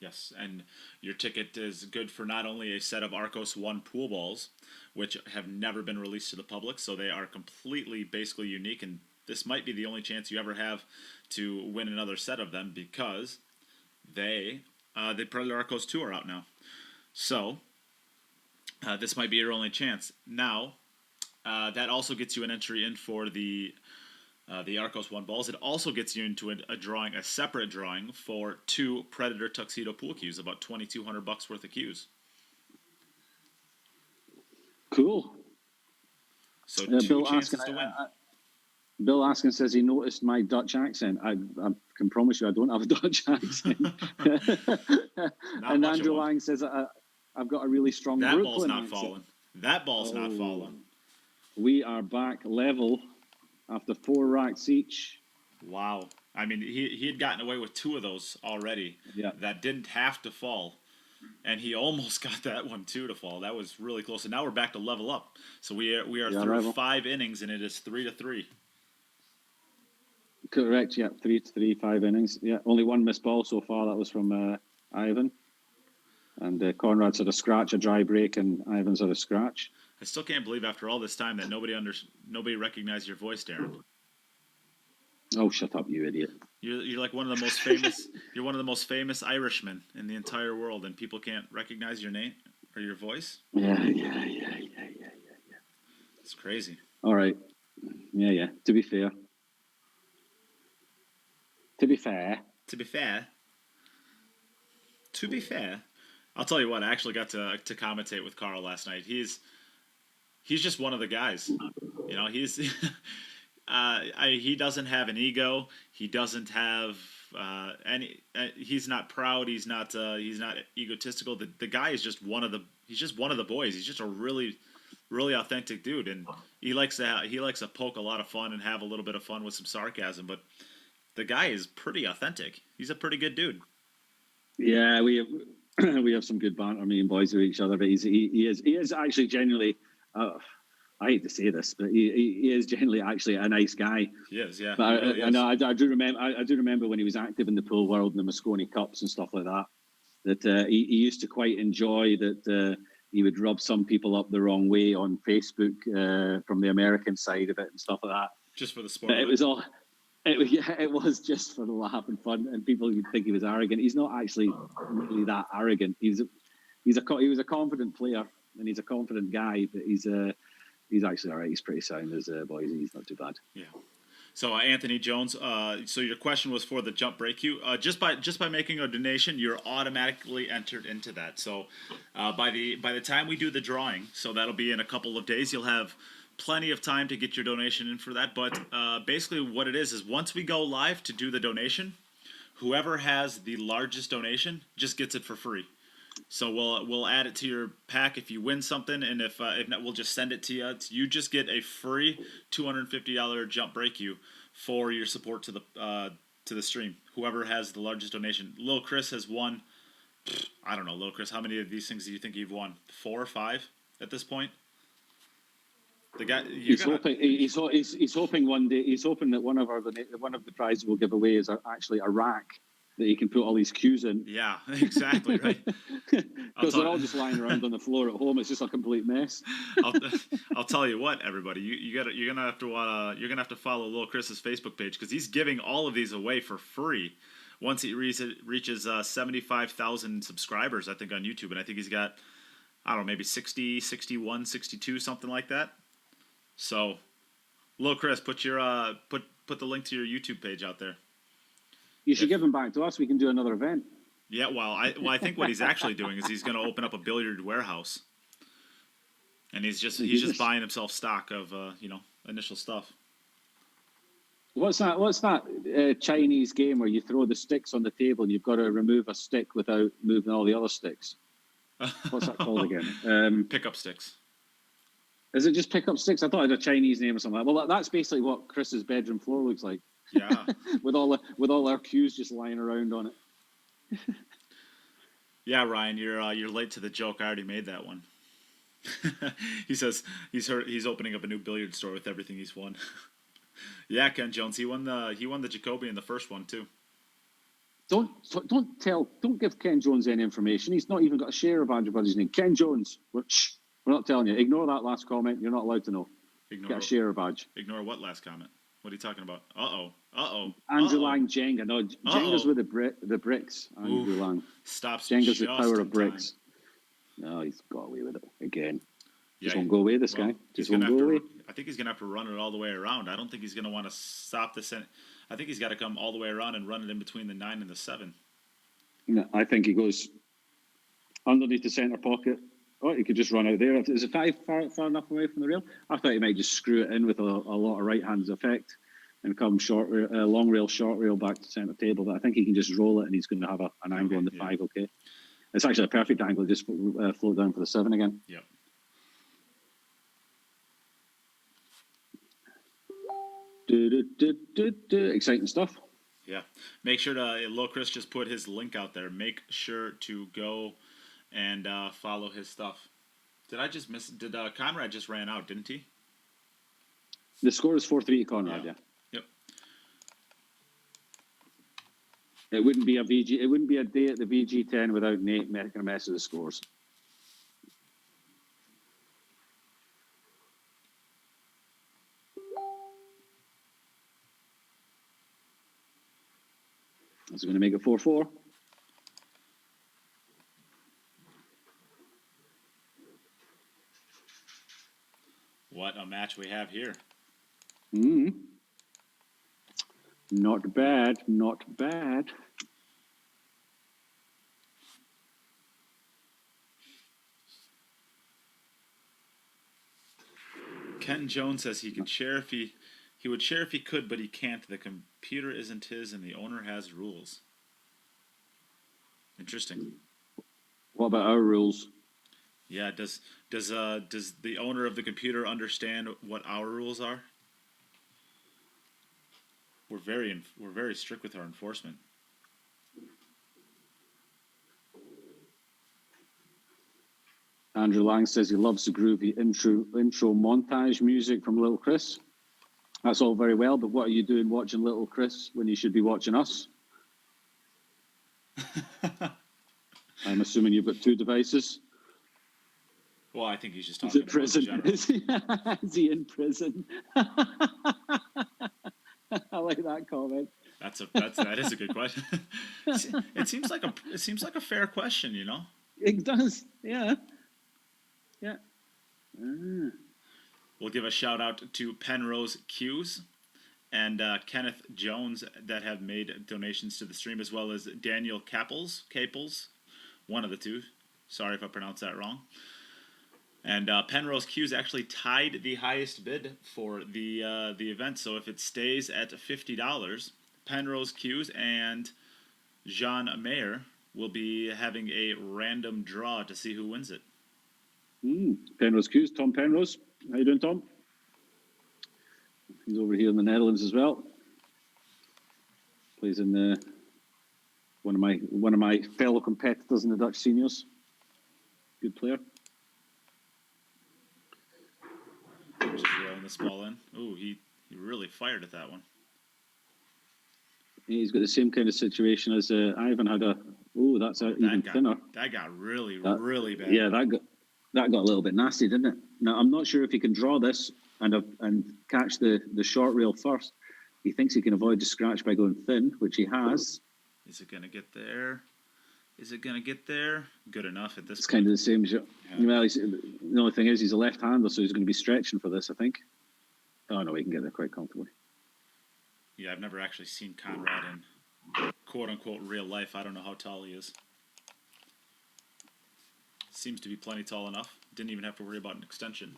Yes, and your ticket is good for not only a set of Arcos 1 pool balls, which have never been released to the public, so they are completely, basically unique, and this might be the only chance you ever have to win another set of them because the Predator Arcos 2 are out now. So, this might be your only chance. Now, that also gets you an entry in for the Arcos 1 balls. It also gets you into a separate drawing for 2 Predator Tuxedo pool cues, about $2,200 worth of cues. Cool. So two Bill chances Askin, to win. Bill Askin says he noticed my Dutch accent. I can promise you I don't have a Dutch accent. And Andrew Lang says I've got a really strong that Brooklyn ball's not accent. falling. That ball's not falling. We are back level after 4 racks each. Wow. I mean, he had gotten away with 2 of those already. Yeah. That didn't have to fall. And he almost got that one too to fall. That was really close. And now we're back to level up. So we are through rival. 5 innings, and it is 3-3. Correct, yeah. 3-3, 5 innings. Yeah, only 1 missed ball so far. That was from Aivhan. And Konrad's had a scratch, a dry break, and Ivan's had a scratch. I still can't believe after all this time that nobody recognized your voice, Darren. Oh, shut up, you idiot! You're like one of the most famous. You're one of the most famous Irishmen in the entire world, and people can't recognize your name or your voice. Yeah. It's crazy. All right. Yeah. To be fair, I'll tell you what. I actually got to commentate with Carl last night. He's just one of the guys. You know, he doesn't have an ego. He doesn't have any. He's not proud. He's not egotistical. The guy is just one of the. He's just one of the boys. He's just a really, really authentic dude, and he likes to poke a lot of fun and have a little bit of fun with some sarcasm. But the guy is pretty authentic. He's a pretty good dude. Yeah, we have some good banter, me and boys, with each other. But he is actually genuinely. I hate to say this, but he is generally actually a nice guy. He is, yeah. But really I do remember when he was active in the pool world and the Moscone Cups and stuff like that. That he used to quite enjoy that he would rub some people up the wrong way on Facebook from the American side of it and stuff like that. Just for the sport. But it was just for the laugh and fun, and people would think he was arrogant. He's not actually really that arrogant. He was a confident player, and he's a confident guy, but he's actually all right. He's pretty sound as boys. He's not too bad. Yeah. So Anthony Jones. So your question was for the jump break queue. Just by making a donation, you're automatically entered into that. So by the time we do the drawing, so that'll be in a couple of days, you'll have plenty of time to get your donation in for that. But basically, what it is once we go live to do the donation, whoever has the largest donation just gets it for free. So we'll add it to your pack if you win something, and if not, we'll just send it to you. You just get a free $250 jump break you for your support to the stream. Whoever has the largest donation. Lil Chris has won. I don't know, Lil Chris. How many of these things do you think you've won? 4 or 5 at this point. The guy. He's hoping one day. He's hoping that one of the prizes we'll give away is actually a rack that he can put all these cues in. Yeah, exactly right. Because they're all just lying around on the floor at home. It's just a complete mess. I'll tell you what, everybody, you're gonna have to follow Lil Chris's Facebook page because he's giving all of these away for free once he reaches 75,000 subscribers, I think, on YouTube, and I think he's got, I don't know, maybe 60, 61, 62, something like that. So, Lil Chris, put your put the link to your YouTube page out there. You should give them back to us. We can do another event. Yeah, well, I think what he's actually doing is he's going to open up a billiard warehouse, and he's just buying himself stock of initial stuff. What's that Chinese game where you throw the sticks on the table and you've got to remove a stick without moving all the other sticks? What's that called again? Pickup sticks. Is it just pickup sticks? I thought it had a Chinese name or something. Well, that's basically what Chris's bedroom floor looks like. Yeah. with all our cues just lying around on it. Yeah, Ryan, you're late to the joke. I already made that one. He says he's opening up a new billiard store with everything he's won. Yeah, Ken Jones, he won the Jacoby in the first one too. Don't give Ken Jones any information. He's not even got a share of Andrew Buddy's name. Ken Jones, we're not telling you. Ignore that last comment. You're not allowed to know. Get a share badge. Ignore what last comment? What are you talking about? Andrew Lang Jenga. No, Jenga's with the bricks. Andrew Lang. Stops. Jenga's the power of bricks. No, he's got away with it again. Yeah, just won't go away, this guy. Just won't go away. I think he's going to have to run it all the way around. I don't think he's going to want to stop the I think he's got to come all the way around and run it in between the 9 and the 7. No, I think he goes underneath the centre pocket. Oh, he could just run out there. Is it far enough away from the rail? I thought he might just screw it in with a lot of right hands effect and come long rail, short rail back to centre table. But I think he can just roll it and he's going to have an angle on the 5. Okay, it's actually a perfect angle. Just float down for the 7 again. Yep. Exciting stuff. Yeah. Make sure to, Lil Chris just put his link out there. Make sure to go and follow his stuff. Did I just miss? Did Konrad just ran out? Didn't he? The score is 4-3 to Konrad. Yeah. Yep. It wouldn't be a VG. It wouldn't be a day at the VG10 without Nate making a mess of the scores. Is it going to make it 4-4? What a match we have here. Not bad, not bad. Ken Jones says he could share if he would share if he could, but he can't. The computer isn't his, and the owner has rules. Interesting. What about our rules? Yeah, does the owner of the computer understand what our rules are? We're very strict with our enforcement. Andrew Lang says he loves the groovy intro montage music from Little Chris. That's all very well, but what are you doing watching Little Chris when you should be watching us? I'm assuming you've got 2 devices. Well, I think he's just talking about prison. Is he in prison? I like that comment. That is a good question. It seems like a fair question, you know. It does, yeah. We'll give a shout out to Penrose Q's and Kenneth Jones that have made donations to the stream, as well as Daniel Caples, one of the 2. Sorry if I pronounced that wrong. And Penrose Q's actually tied the highest bid for the event. So if it stays at $50, Penrose Q's and Jean Mayer will be having a random draw to see who wins it. Penrose Q's, Tom Penrose. How you doing, Tom? He's over here in the Netherlands as well. Plays in one of my fellow competitors in the Dutch seniors. Good player. Just rolling this ball in. Oh, he really fired at that one. He's got the same kind of situation as Aivhan had that's even thinner. That got really bad. Yeah, that got a little bit nasty, didn't it? Now, I'm not sure if he can draw this and catch the short rail first. He thinks he can avoid the scratch by going thin, which he has. Is it going to get there? Is it going to get there? Good enough at this It's point. kind of the same. Yeah. Well, the only thing is he's a left-hander, so he's going to be stretching for this, I think. Oh, no, he can get there quite comfortably. Yeah, I've never actually seen Konrad in quote-unquote real life. I don't know how tall he is. Seems to be plenty tall enough. Didn't even have to worry about an extension.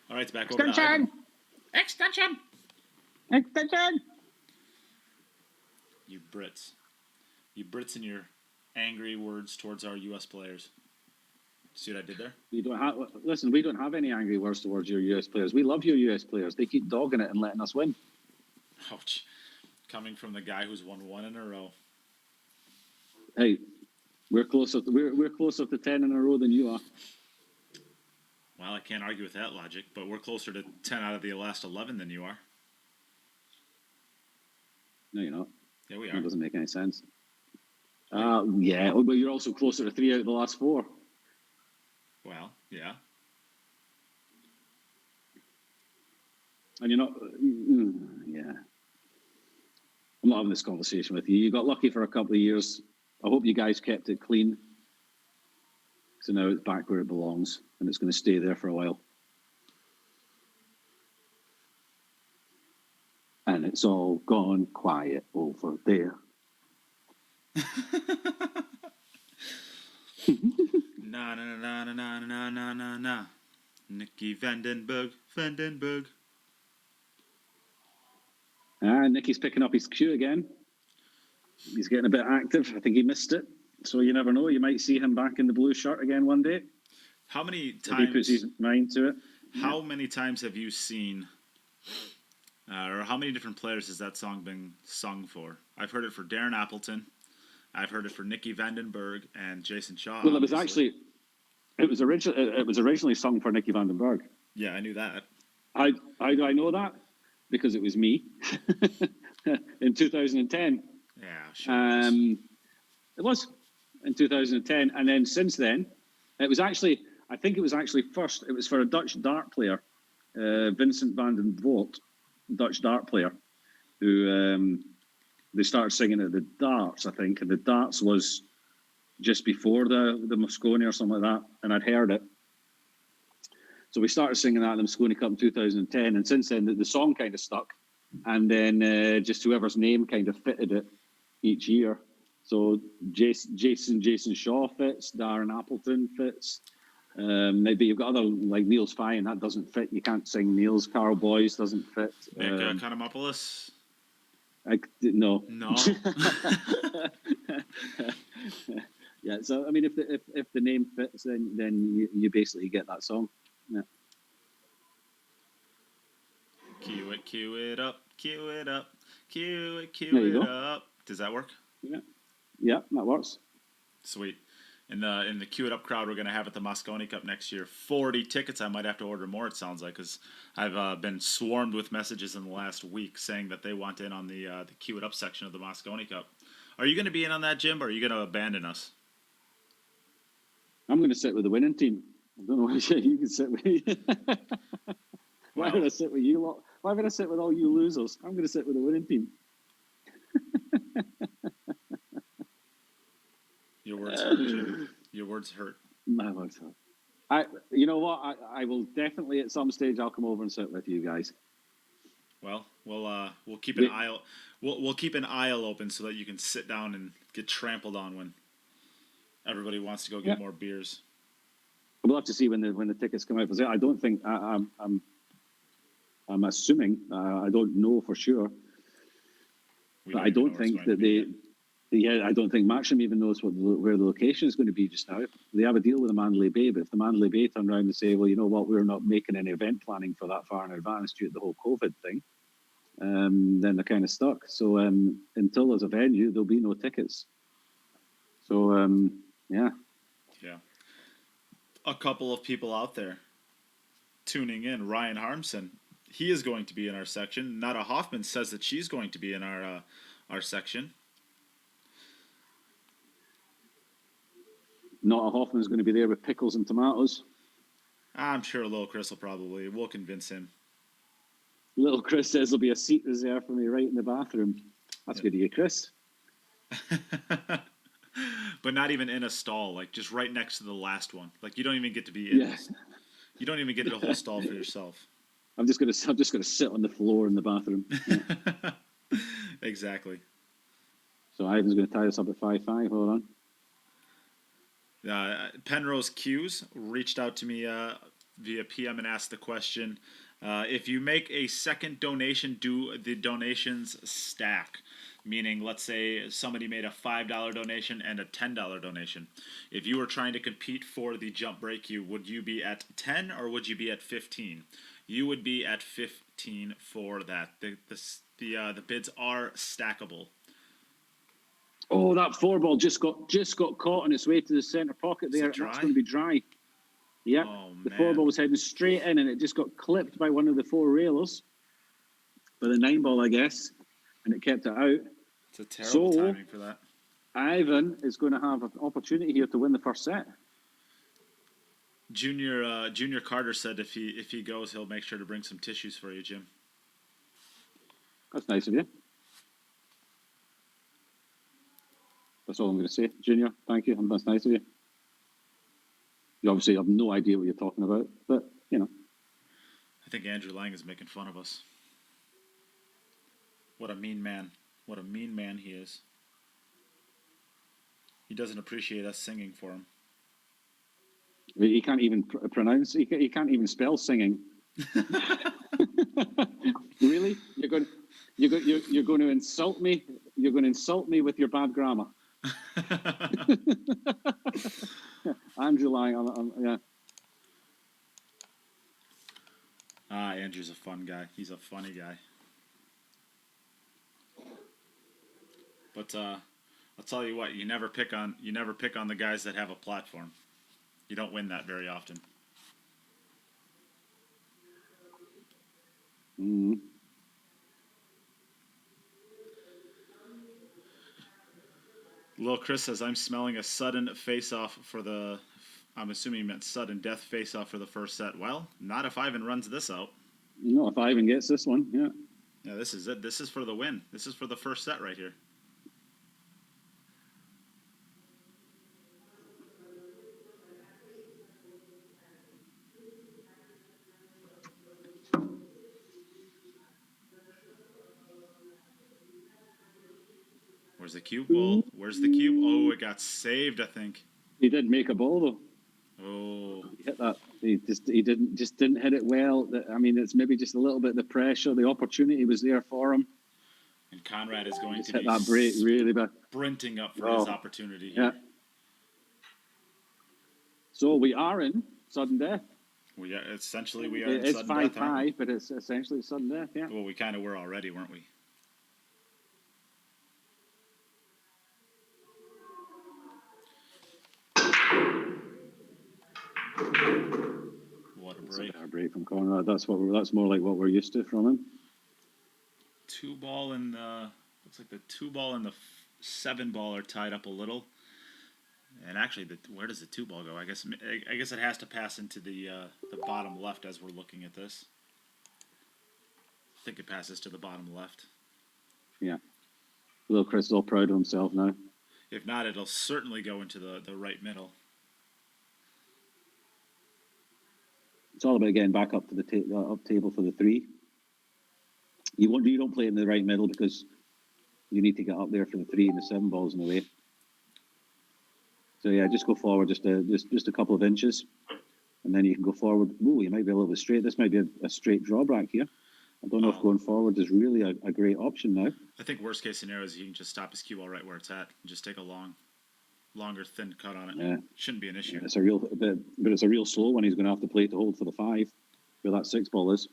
All right, it's back over to Aivhan. Extension! You Brits. You Brits and your angry words towards our U.S. players. See what I did there? We don't have any angry words towards your US players. We love your US players. They keep dogging it and letting us win. Ouch. Coming from the guy who's won 1 in a row. Hey, we're closer to 10 in a row than you are. Well, I can't argue with that logic, but we're closer to 10 out of the last 11 than you are. No, you're not. Yeah, we are. That doesn't make any sense. Yeah, but you're also closer to 3 out of the last 4. Well, yeah. And you're not... yeah. I'm not having this conversation with you. You got lucky for a couple of years. I hope you guys kept it clean. So now it's back where it belongs, and it's going to stay there for a while. And it's all gone quiet over there. Na na na na na na na na na. Nicky Vandenberg. Nicky's picking up his cue again. He's getting a bit active. I think he missed it. So you never know. You might see him back in the blue shirt again one day. How many If times? he puts his mind to it. How many times have you seen, or how many different players has that song been sung for? I've heard it for Darren Appleton. I've heard it for Nicky Vandenberg and Jason Shaw. Well, it was originally sung for Nicky Vandenberg. Yeah, I knew that. How do I know that? Because it was me in 2010. Yeah, sure. It was in 2010, and then since then, it was actually first. It was for a Dutch dart player, Vincent van den Voort, Dutch dart player, who they started singing at the darts, I think, and the darts was just before the Moscone or something like that, and I'd heard it. So we started singing that at the Moscone Cup in 2010, and since then the song kind of stuck, and then just whoever's name kind of fitted it each year. So Jason Shaw fits, Darren Appleton fits. Maybe you've got other like Niels Fine, that doesn't fit. You can't sing Niels. Carl Boyce doesn't fit. Nick Kanamopoulos? No. No. Yeah. So I mean, if the name fits, then you basically get that song. Yeah. Cue it up, cue it up, cue There you it go. up. Does that work? Yeah, that works. Sweet. In the Cue It Up crowd we're going to have at the Moscone Cup next year, 40 tickets. I might have to order more, it sounds like, because I've been swarmed with messages in the last week saying that they want in on the Cue It Up section of the Moscone Cup. Are you going to be in on that, Jim, or are you going to abandon us? I'm going to sit with the winning team. I don't know why you can sit with me. Why would I sit with you lot? Why would I sit with all you losers? I'm going to sit with the winning team. Your words hurt, Jim. Your words hurt. My words hurt. You know what? I will definitely at some stage I'll come over and sit with you guys. Well, we'll keep an aisle. We'll keep an aisle open so that you can sit down and get trampled on when everybody wants to go get more beers. We'll have to see when the tickets come out. I don't think I'm assuming. I don't know for sure. But I don't think that Yeah, I don't think Matchroom even knows where the location is going to be just now. They have a deal with the Mandalay Bay, but if the Mandalay Bay turn around and say, well, you know what, we're not making any event planning for that far in advance due to the whole COVID thing, then they're kind of stuck. So until there's a venue, there'll be no tickets. So, yeah. Yeah. A couple of people out there tuning in. Ryan Harmson, he is going to be in our section. Nada Hoffman says that she's going to be in our section. Not a Hoffman's going to be there with pickles and tomatoes. I'm sure Little Chris we'll convince him. Little Chris says there'll be a seat reserved for me right in the bathroom. That's good of you, Chris. But not even in a stall, like just right next to the last one. Like you don't even get to be in. Yeah. You don't even get a whole stall for yourself. I'm just gonna sit on the floor in the bathroom. Yeah. Exactly. So Ivan's going to tie us up at 5-5. Hold on. Penrose Q's reached out to me via PM and asked the question, if you make a second donation, do the donations stack? Meaning, let's say somebody made a $5 donation and a $10 donation. If you were trying to compete for the jump break queue, would you be at 10 or would you be at 15? You would be at 15 for that. The bids are stackable. Oh, that 4-ball just got caught on its way to the centre pocket there. That's going to be dry. Yep. Oh, the man. 4-ball was heading straight in and it just got clipped by one of the 4 railers. By the 9-ball, I guess. And it kept it out. It's a terrible So, timing for that. Ivan is going to have an opportunity here to win the first set. Junior Carter said if he goes, he'll make sure to bring some tissues for you, Jim. That's nice of you. That's all I'm going to say. Junior, thank you. That's nice of you. You obviously have no idea what you're talking about, but, you know. I think Andrew Lang is making fun of us. What a mean man. What a mean man he is. He doesn't appreciate us singing for him. He can't even pronounce. He can't even spell singing. Really? You're going to insult me? You're going to insult me with your bad grammar? Andrew Lang, yeah. Andrew's a fun guy. He's a funny guy. But I'll tell you what, you never pick on the guys that have a platform. You don't win that very often. Mm-hmm. Lil Chris says, I'm smelling a sudden face-off for the... I'm assuming he meant sudden death face-off for the first set. Well, not if Ivan runs this out. No, if Ivan gets this one, yeah. Yeah, this is it. This is for the win. This is for the first set right here. Where's the cube ball? Where's the cube? Oh, it got saved, I think. He did make a ball though. Oh, He hit that. He didn't hit it well. I mean, it's maybe just a little bit the pressure. The opportunity was there for him. and Konrad is going to Hit be that break really bad. sprinting up for his opportunity Yeah. here. So we are in sudden death. We are, essentially we are in It's sudden death, aren't we? 5-5, but it's essentially sudden death. Yeah. Well, we kind of were already, weren't we? What a It's break. a break from Konrad. That's more like what we're used to from him. Two ball and the looks like the 2-ball and the 7-ball are tied up a little. And actually, where does the 2-ball go? I guess it has to pass into the bottom left as we're looking at this. I think it passes to the bottom left. Yeah. Little Chris is all proud of himself now. If not, it'll certainly go into the right middle. It's all about getting back up to the up table for the 3. You don't play in the right middle because you need to get up there for the 3 and the 7 balls in the way. So yeah, just go forward just a couple of inches, and then you can go forward. Ooh, you might be a little bit straight. This might be a straight drawback here. I don't know if going forward is really a great option now. I think worst case scenario is he can just stop his cue ball right where it's at and just take a longer thin cut on it. Yeah. Shouldn't be an issue. It's a real bit, but it's a real slow one. He's going to have to play to hold for the 5, where that 6 ball is.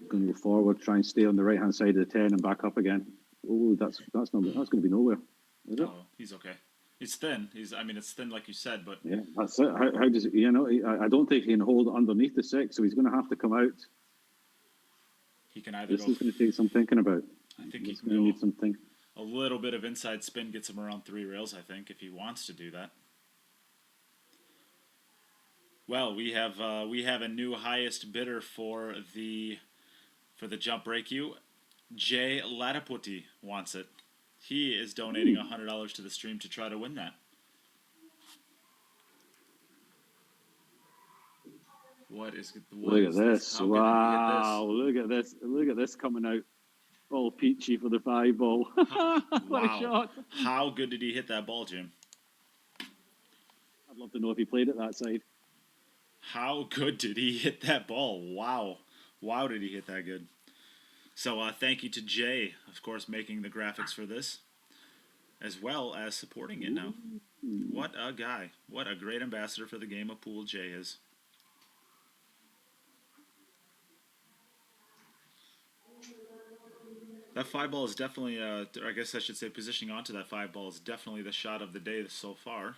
Going to go forward, try and stay on the right hand side of the 10 and back up again. Oh, that's going to be nowhere. Is it? Oh, he's okay. He's thin. It's thin like you said, but Yeah, that's it. How does it? I don't think he can hold underneath the 6, so he's going to have to come out. he can either This go. is going to take some thinking about. I think he He's can going to go need some thinking. a little bit of inside spin, gets him around 3 rails. I think if he wants to do that. Well, we have a new highest bidder for the jump break you. Jay Lataputi wants it. He is donating $100 to the stream to try to win that. Look Look at this! Wow! Look at this! Look at this coming out all peachy for the 5 ball. What a shot! How good did he hit that ball, Jim? I'd love to know if he played it that side. How good did he hit that ball? Wow, did he hit that good? So thank you to Jay, of course, making the graphics for this, as well as supporting it now. What a guy. What a great ambassador for the game of pool Jay is. That 5 ball is definitely, I guess I should say positioning onto that 5 ball is definitely the shot of the day so far.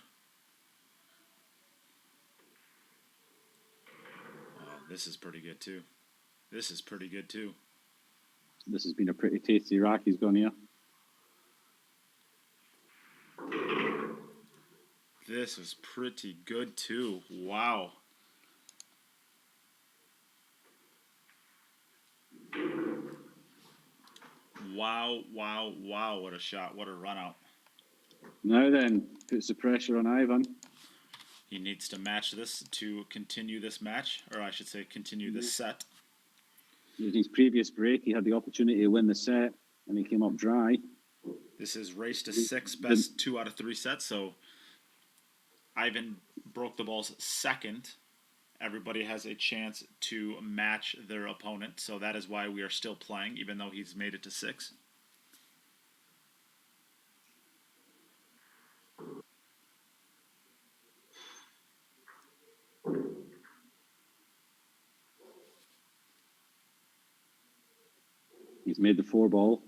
Oh, this is pretty good too. This has been a pretty tasty rack he's gone here. This is pretty good too. Wow. Wow. What a shot. What a run out. Now then, puts the pressure on Aivhan. He needs to match this to continue this match, or I should say continue this set. In his previous break, he had the opportunity to win the set, and he came up dry. This is race to 6, best 2 out of 3 sets, so Aivhan broke the balls second. Everybody has a chance to match their opponent, so that is why we are still playing, even though he's made it to 6. He's made the 4 ball.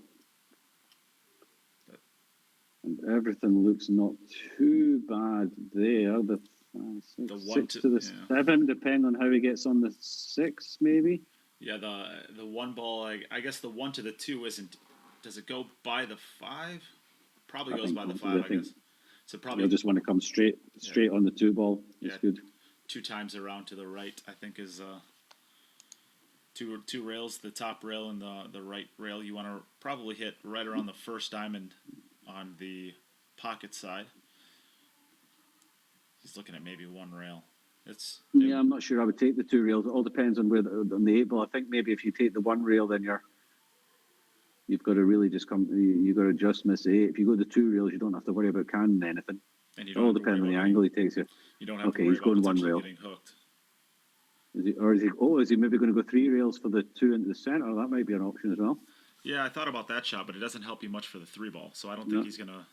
And everything looks not too bad there. The 6 to the 7, depending on how he gets on the 6, maybe. Yeah, the 1 ball, I guess the 1 to the 2 isn't. Does it go by the 5? Probably goes by the 5, I guess. So probably you'll just want to come straight on the 2 ball. It's good. 2 times around to the right, I think, is two rails, the top rail and the right rail. You want to probably hit right around the first diamond on the pocket side. He's looking at maybe 1 rail. I'm not sure I would take the 2 rails. It all depends on on the 8 ball. I think maybe if you take the 1 rail, then you've got to really just you've got to just miss the 8. If you go the 2 rails, you don't have to worry about canning anything. And you it all depends on the angle he takes you. You don't have to worry he's going about 1 rail. getting hooked. Is he maybe going to go 3 rails for the 2 into the center? That might be an option as well. Yeah, I thought about that shot, but it doesn't help you much for the 3 ball, so I don't think he's going to...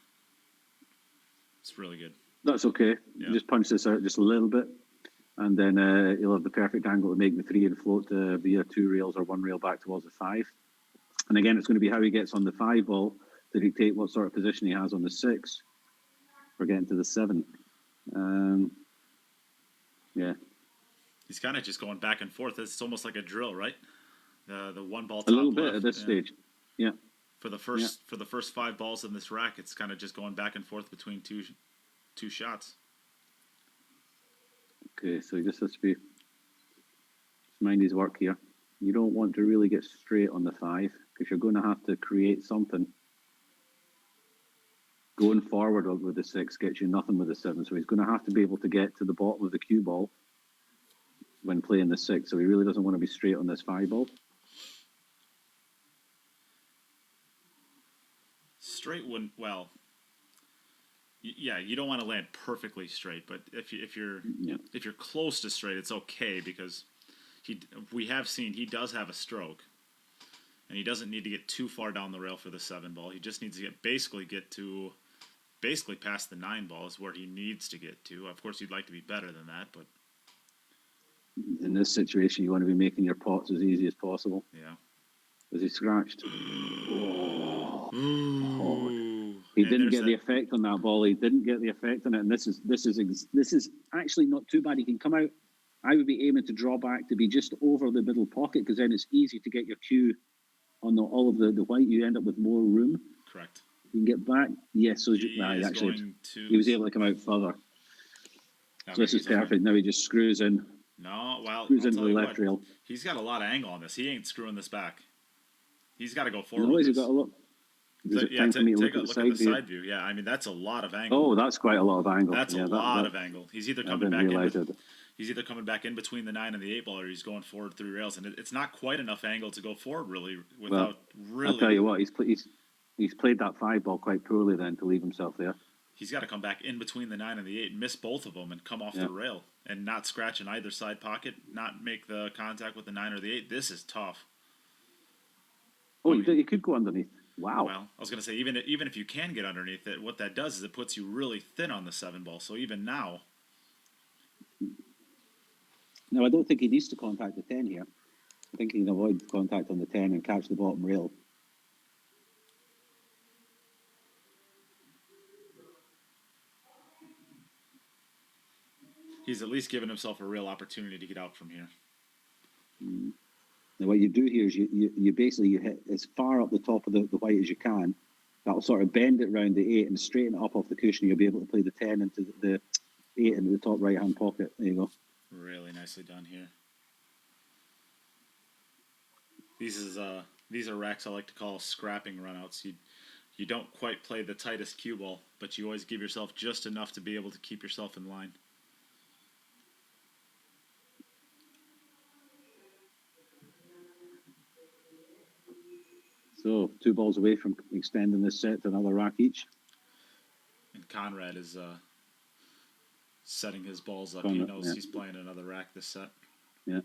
It's really good. That's okay. Yeah. Just punch this out just a little bit, and then he'll have the perfect angle to make the 3 and float via 2 rails or 1 rail back towards the 5. And again, it's going to be how he gets on the 5 ball to dictate what sort of position he has on the 6 for getting to the 7. He's kind of just going back and forth. It's almost like a drill, right? The 1 ball top a little bit left, at this stage. Yeah. For the first 5 balls in this rack, it's kind of just going back and forth between two shots. Okay, so he just has to be mind his work here. You don't want to really get straight on the 5 because you're going to have to create something. Going forward with the 6 gets you nothing with the 7, so he's going to have to be able to get to the bottom of the cue ball when playing the 6, so he really doesn't want to be straight on this 5 ball. Straight wouldn't, well, Yeah, you don't want to land perfectly straight, but if you're close to straight, it's okay because we have seen he does have a stroke, and he doesn't need to get too far down the rail for the 7 ball. He just needs to basically past the 9 ball is where he needs to get to. Of course, you'd like to be better than that, but in this situation, you want to be making your pots as easy as possible. yeah. Was he scratched? Ooh. He didn't get the effect on that ball. He didn't get the effect on it, and this is actually not too bad. He can come out. I would be aiming to draw back to be just over the middle pocket because then it's easy to get your cue on all of the white. You end up with more room. Correct. You can get back. Yes, so he was able to come out further. So this is perfect. Now he just screws in. No, well, screws into the left rail. He's got a lot of angle on this. He ain't screwing this back. He's got to go forward. No, he's got a look. Take a look at the side view. Yeah, I mean that's a lot of angle. Oh, that's quite a lot of angle. That's a lot of angle. He's either coming back in. He's either coming back in between the 9 and the 8 ball, or he's going forward 3 rails, and it's not quite enough angle to go forward really. Without really, I'll tell you what, he's played that 5 ball quite poorly then to leave himself there. He's got to come back in between the 9 and the 8, miss both of them, and come off the rail, and not scratch in either side pocket, not make the contact with the 9 or the 8. This is tough. Oh, you could go underneath. Wow. Well, I was going to say, even if you can get underneath it, what that does is it puts you really thin on the 7 ball. So even now. No, I don't think he needs to contact the 10 here. I think he can avoid contact on the 10 and catch the bottom rail. He's at least given himself a real opportunity to get out from here. Now, what you do here is you basically hit as far up the top of the white as you can. That'll sort of bend it round the 8 and straighten it up off the cushion. You'll be able to play the 10 into the 8 into the top right-hand pocket. There you go. Really nicely done here. These are racks I like to call scrapping runouts. You don't quite play the tightest cue ball, but you always give yourself just enough to be able to keep yourself in line. So 2 balls away from extending this set to another rack each. And Konrad is setting his balls up. He knows he's playing another rack this set. Yeah.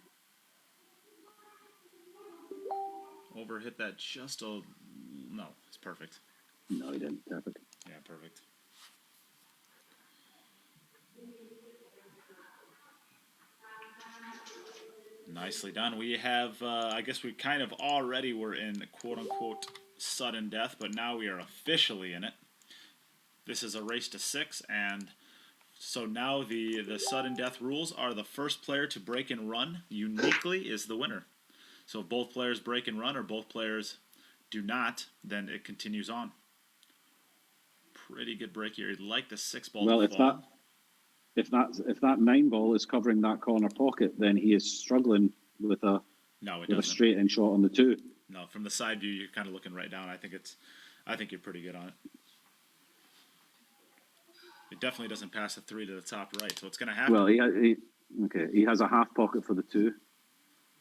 Overhit that just a... No, it's perfect. No, he didn't. Perfect. Yeah, perfect. Nicely done. We have, I guess we kind of already were in quote-unquote sudden death, but now we are officially in it. This is a race to 6, and so now the sudden death rules are the first player to break and run uniquely is the winner. So if both players break and run or both players do not, then it continues on. Pretty good break here. You'd like the 6 ball to fall. If that 9 ball is covering that corner pocket, then he is struggling with a straight in shot on the 2. No, from the side view, you're kind of looking right down. I think you're pretty good on it. It definitely doesn't pass the 3 to the top right, so it's going to happen. Well, he has a half pocket for the 2,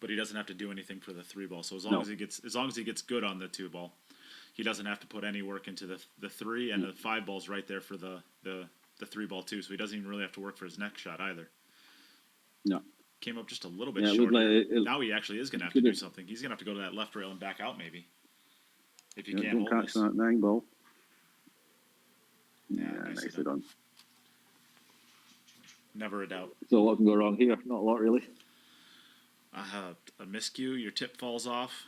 but he doesn't have to do anything for the 3 ball. So as long as he gets good on the 2 ball, he doesn't have to put any work into the 3, and the 5 ball's right there for the 3 ball too. So he doesn't even really have to work for his next shot either. No. Came up just a little bit short. Now he actually is going to have to do something. He's going to have to go to that left rail and back out maybe. If you can't hold catch that 9 ball. Yeah, nicely done. Never a doubt. So what can go wrong here? Not a lot, really. A miscue, your tip falls off,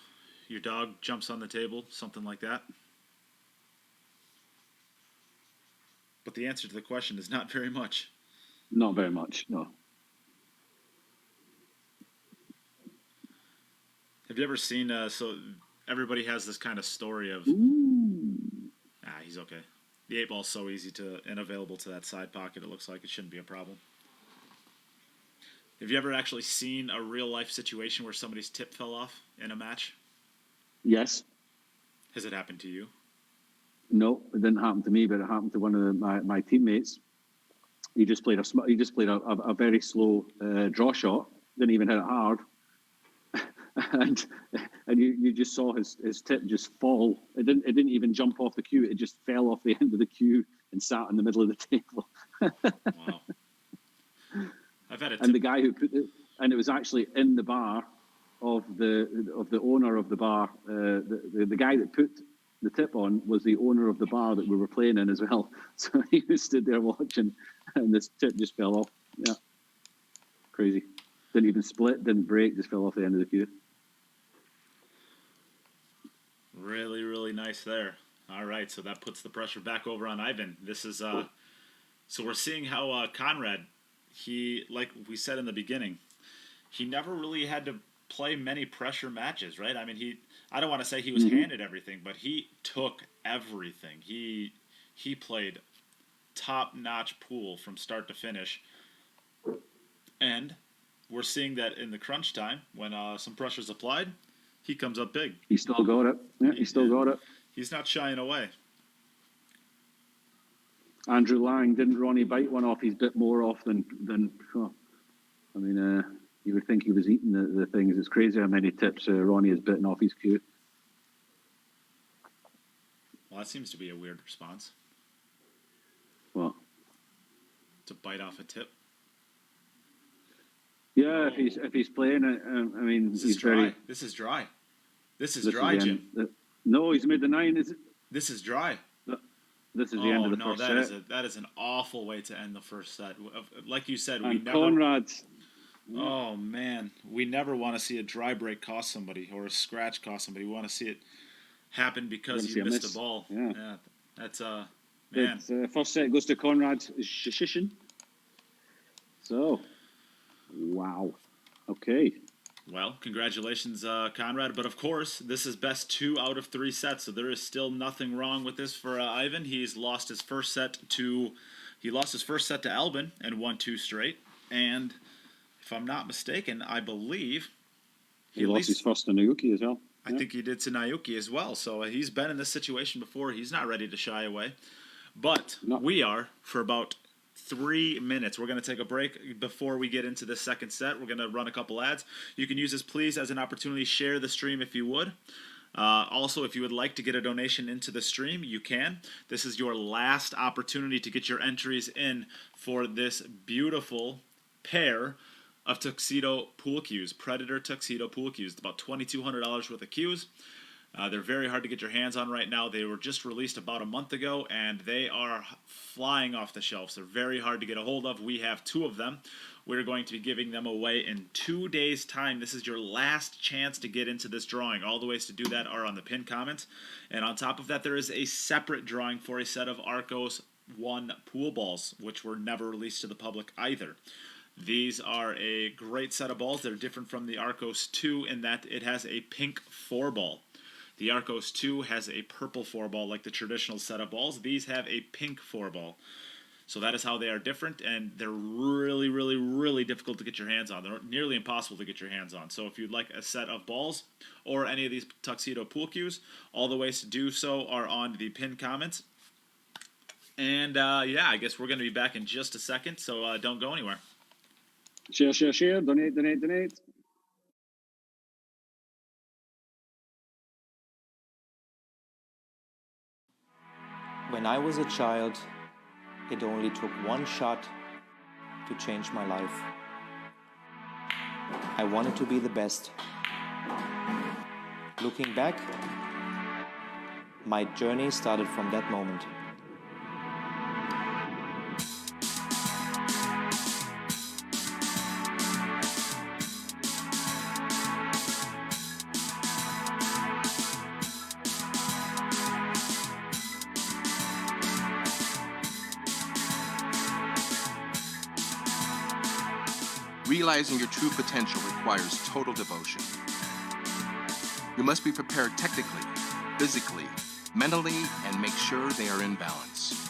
your dog jumps on the table, something like that. But the answer to the question is not very much. Not very much, no. Have you ever seen, so everybody has this kind of story of, he's okay. The 8 ball's so easy and available to that side pocket, it looks like it shouldn't be a problem. Have you ever actually seen a real life situation where somebody's tip fell off in a match? Yes. Has it happened to you? No, it didn't happen to me, but it happened to one of my teammates. He just played a very slow draw shot. Didn't even hit it hard, and you just saw his tip just fall. It didn't even jump off the cue. It just fell off the end of the cue and sat in the middle of the table. Wow. I've had a tip. And the guy who put it, and it was actually in the bar of the owner of the bar. The guy that put the tip on was the owner of the bar that we were playing in as well. So he was stood there watching, and this tip just fell off. Yeah, crazy. Didn't even split, didn't break, just fell off the end of the cue. Really, really nice there. All right, so that puts the pressure back over on Aivhan. This is so we're seeing how Konrad, he, like we said in the beginning, he never really had to play many pressure matches, right? I mean, I don't want to say he was handed everything, but he took everything. He played top-notch pool from start to finish. And we're seeing that in the crunch time, when some pressure's applied, he comes up big. He still got it. Yeah, he still got it. He's not shying away. Andrew Lang, didn't Ronnie bite one off? He's bit more off than I mean, you would think he was eating the things. It's crazy how many tips Ronnie has bitten off his cue. Well, that seems to be a weird response. What? To bite off a tip. Yeah, if he's playing it, I mean, This he's is dry. very. This is dry. This is This dry, is the Jim. end. No, he's made the 9. Is it? This is dry. This is the end of the no, first set. that is an awful way to end the first set. Like you said, we And never. Konrad. Oh man, we never want to see a dry break cost somebody or a scratch cost somebody. We want to see it happen because you missed a ball. Yeah. That's man. It's, first set goes to Konrad Juszczyszyn. So, wow. Okay. Well, congratulations, Konrad. But of course, this is best 2 out of 3 sets, so there is still nothing wrong with this for Aivhan. He's lost his first set to Albin and won 2 straight. And if I'm not mistaken, I believe He lost his first to Naoki as well. I think he did to Naoki as well. So he's been in this situation before. He's not ready to shy away. But we are for about 3 minutes. We're going to take a break before we get into the second set. We're going to run a couple ads. You can use this, please, as an opportunity. Share the stream if you would. Also, if you would like to get a donation into the stream, you can. This is your last opportunity to get your entries in for this beautiful pair of tuxedo pool cues, Predator tuxedo pool cues. It's about $2,200 worth of cues. They're very hard to get your hands on right now. They were just released about a month ago, and they are flying off the shelves. They're very hard to get a hold of. We have 2 of them. We're going to be giving them away in 2 days' time. This is your last chance to get into this drawing. All the ways to do that are on the pinned comments. And on top of that, there is a separate drawing for a set of Arcos 1 pool balls, which were never released to the public either. These are a great set of balls. They're different from the Arcos 2 in that it has a pink 4-ball. The Arcos 2 has a purple 4-ball like the traditional set of balls. These have a pink 4-ball. So that is how they are different, and they're really, really, really difficult to get your hands on. They're nearly impossible to get your hands on. So if you'd like a set of balls or any of these tuxedo pool cues, all the ways to do so are on the pinned comments. And yeah, I guess we're going to be back in just a second, so don't go anywhere. Share, share, share. Donate, donate, donate. When I was a child, it only took one shot to change my life. I wanted to be the best. Looking back, my journey started from that moment. Realizing your true potential requires total devotion. You must be prepared technically, physically, mentally, and make sure they are in balance.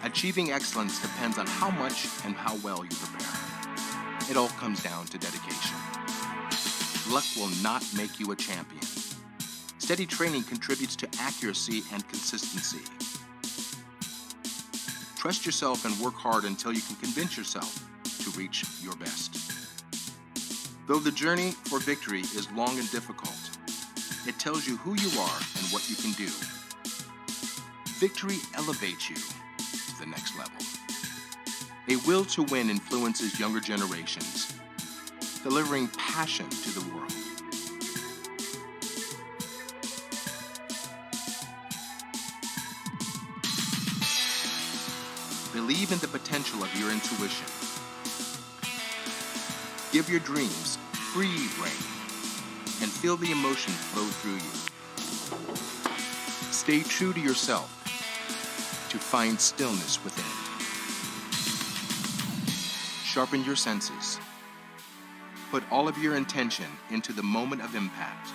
Achieving excellence depends on how much and how well you prepare. It all comes down to dedication. Luck will not make you a champion. Steady training contributes to accuracy and consistency. Trust yourself and work hard until you can convince yourself to reach your best. Though the journey for victory is long and difficult, it tells you who you are and what you can do. Victory elevates you to the next level. A will to win influences younger generations, delivering passion to the world. Believe in the potential of your intuition. Give your dreams free rein and feel the emotion flow through you. Stay true to yourself to find stillness within. Sharpen your senses. Put all of your intention into the moment of impact.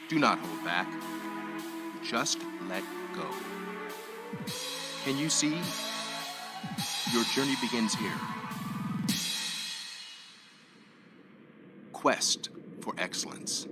Do not hold back. Just let go. Can you see? Your journey begins here. Quest for excellence.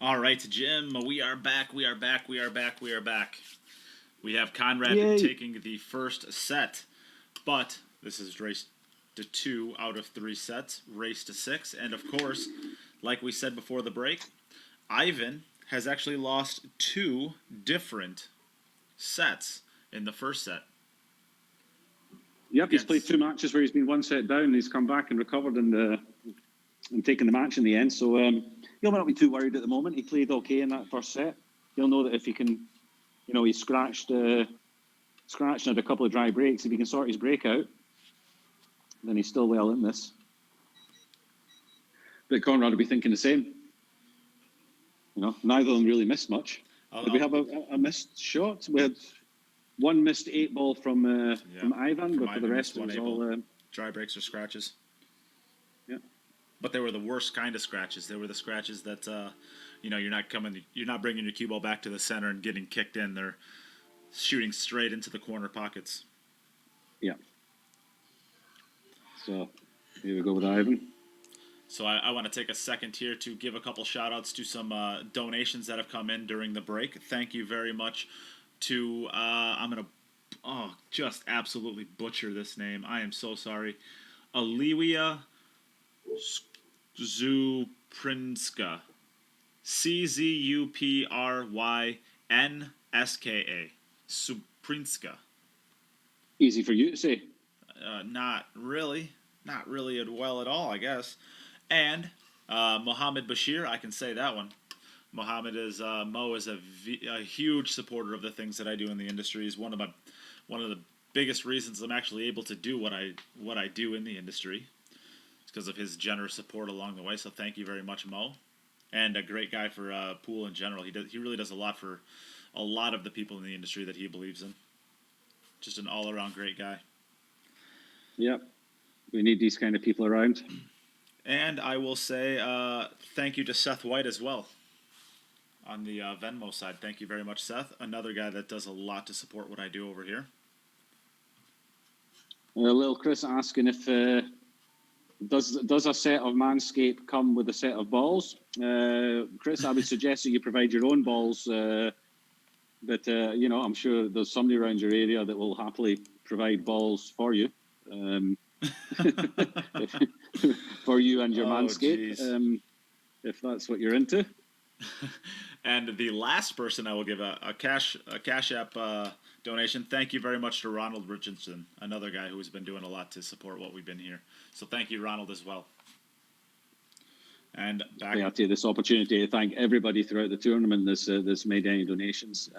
All right, Jim, we are back. We have Konrad Yay. taking the first set, but this is race to 2 out of 3 sets, race to 6, and of course, like we said before the break, Aivhan has actually lost 2 different sets in the first set. Yep, he's played 2 matches where he's been 1 set down. He's come back and recovered and taken the match in the end. So he'll not be too worried at the moment. He played okay in that first set. He'll know that if he can, he scratched and had a couple of dry breaks. If he can sort his break out, then he's still well in this. But Konrad will be thinking the same. Neither of them really missed much. Did we have a missed shot? We had one missed 8 ball from Aivhan, but for the rest it was all dry breaks or scratches. Yeah. But they were the worst kind of scratches. They were the scratches that you're not bringing your cue ball back to the center and getting kicked in. They're shooting straight into the corner pockets. Yeah. So here we go with Aivhan. So I want to take a second here to give a couple shout-outs to some donations that have come in during the break. Thank you very much to, I'm going to just absolutely butcher this name. I am so sorry. Aliwia Zuprinska. Czuprynska. Suprinska. Easy for you to say. Not really. Not really well at all, I guess. And Mohammed Bashir, I can say that one. Mohammed is Mo is a huge supporter of the things that I do in the industry. He's one of the biggest reasons I'm actually able to do what I do in the industry. It's because of his generous support along the way. So thank you very much, Mo. And a great guy for pool in general. He really does a lot for a lot of the people in the industry that he believes in. Just an all around great guy. Yep. We need these kind of people around. And I will say thank you to Seth White as well on the Venmo side. Thank you very much, Seth. Another guy that does a lot to support what I do over here. Little Chris asking if does a set of Manscaped come with a set of balls? Chris, I would suggest that you provide your own balls. But I'm sure there's somebody around your area that will happily provide balls for you. For you and your Manscaped, if that's what you're into. And the last person I will give a cash app donation. Thank you very much to Ronald Richardson, another guy who has been doing a lot to support what we've been here. So thank you, Ronald, as well. And back. I'll take this opportunity to thank everybody throughout the tournament that's made any donations.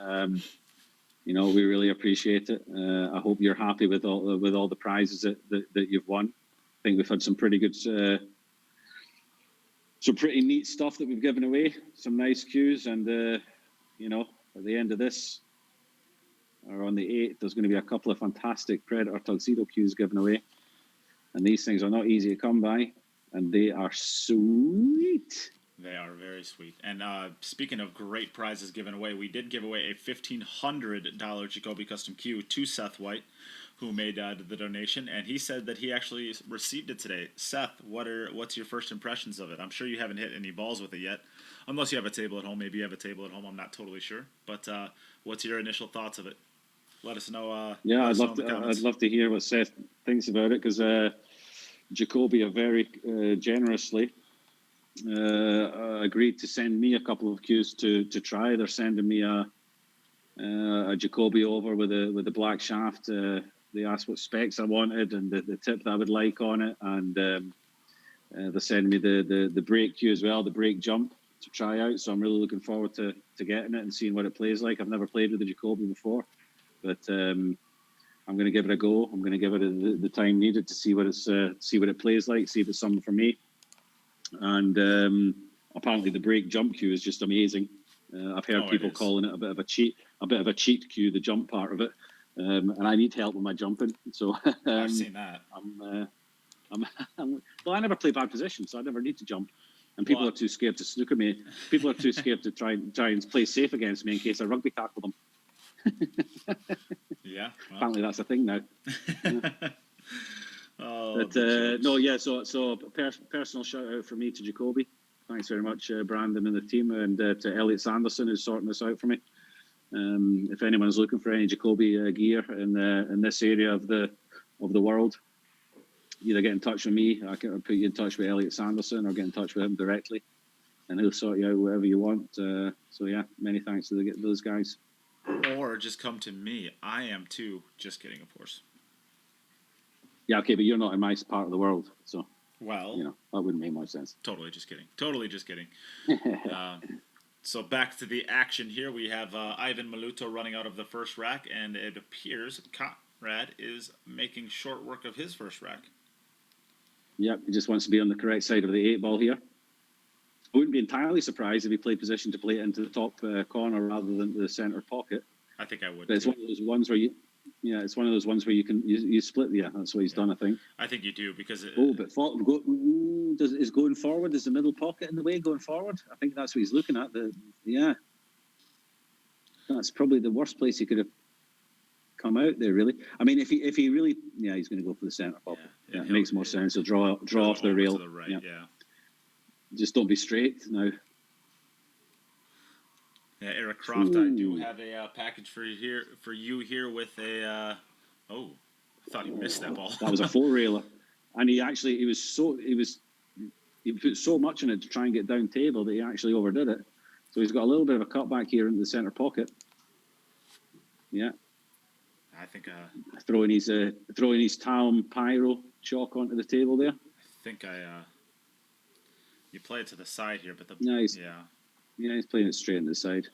We really appreciate it. I hope you're happy with all the prizes that you've won. I think we've had some pretty good, some pretty neat stuff that we've given away. Some nice cues, and at the end of this, or on the 8th, there's going to be a couple of fantastic Predator Tuxedo cues given away, and these things are not easy to come by, and they are sweet. They are very sweet. And speaking of great prizes given away, we did give away a $1,500 Jacoby Custom Q to Seth White, who made the donation, and he said that he actually received it today. Seth, what's your first impressions of it? I'm sure you haven't hit any balls with it yet, unless you have a table at home. Maybe you have a table at home. I'm not totally sure. But what's your initial thoughts of it? Let us know. I'd love to hear what Seth thinks about it, because Jacoby have very generously agreed to send me a couple of cues to try. They're sending me a Jacoby over with a black shaft. They asked what specs I wanted and the tip that I would like on it, and they're sending me the brake cue as well, the brake jump to try out. So I'm really looking forward to getting it and seeing what it plays like. I've never played with the Jacoby before, but I'm going to give it a go. I'm going to give it the time needed to see what it plays like, see if it's something for me. And apparently the brake jump cue is just amazing. I've heard people calling it a bit of a cheat cue, the jump part of it. And I need help with my jumping, so I've seen that. Well, I never play bad position, so I never need to jump. And people are too scared to snooker me. People are too scared to try and play safe against me in case I rugby tackle them. Yeah. Well. Apparently that's a thing now. So personal shout out from me to Jacoby. Thanks very much, Brandon and the team, and to Elliot Sanderson, who's sorting this out for me. If anyone's looking for any Jacoby gear in this area of the world, either get in touch with me. I can put you in touch with Elliot Sanderson, or get in touch with him directly, and he'll sort you out whatever you want. Many thanks to those guys. Or just come to me. I am too. Just kidding, of course. Yeah, okay, but you're not in my part of the world, so well, that wouldn't make much sense. Totally just kidding. So back to the action here. We have Aivhan Maluto running out of the first rack, and it appears Konrad is making short work of his first rack. Yep, he just wants to be on the correct side of the 8 ball here. I wouldn't be entirely surprised if he played position to play it into the top corner rather than the centre pocket. I think I would. But it's one of those ones where you can split. Yeah, that's what he's done, I think. I think you do, because is going forward? Is the middle pocket in the way going forward? I think that's what he's looking at. That's probably the worst place he could have come out there. Really, I mean, if he really, he's going to go for the centre pocket. Yeah, it makes more sense. He'll draw off the rail. To the right, yeah. Just don't be straight now. Yeah, Eric Croft, I do have a package for you here with a. I thought he missed that ball. That was a 4-railer, and he put so much in it to try and get down table that he actually overdid it. So he's got a little bit of a cutback here in the centre pocket. Yeah, I think throwing his Talm Pyro chalk onto the table there. I think you play it to the side here, but he's playing it straight in the side.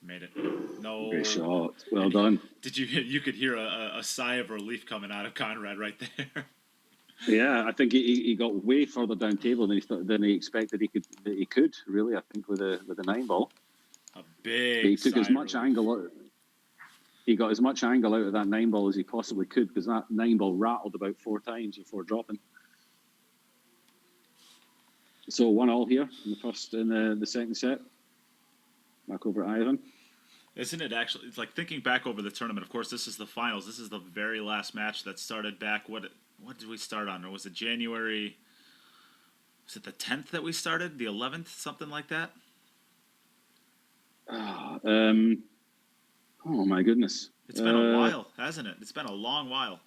Made it. No. Great shot. Well done. Did you could hear a sigh of relief coming out of Konrad right there. Yeah, I think he got way further down table than he expected he could really. I think with a 9 ball. A big. He took as much angle out. He got as much angle out of that 9 ball as he possibly could, because that 9 ball rattled about 4 times before dropping. So 1-1 here in the second set. Back over at Aivhan. Isn't it actually? It's like thinking back over the tournament. Of course, this is the finals. This is the very last match that started back. What did we start on? Or was it January? Was it the 10th that we started? The 11th, something like that. Oh my goodness! It's been a while, hasn't it? It's been a long while.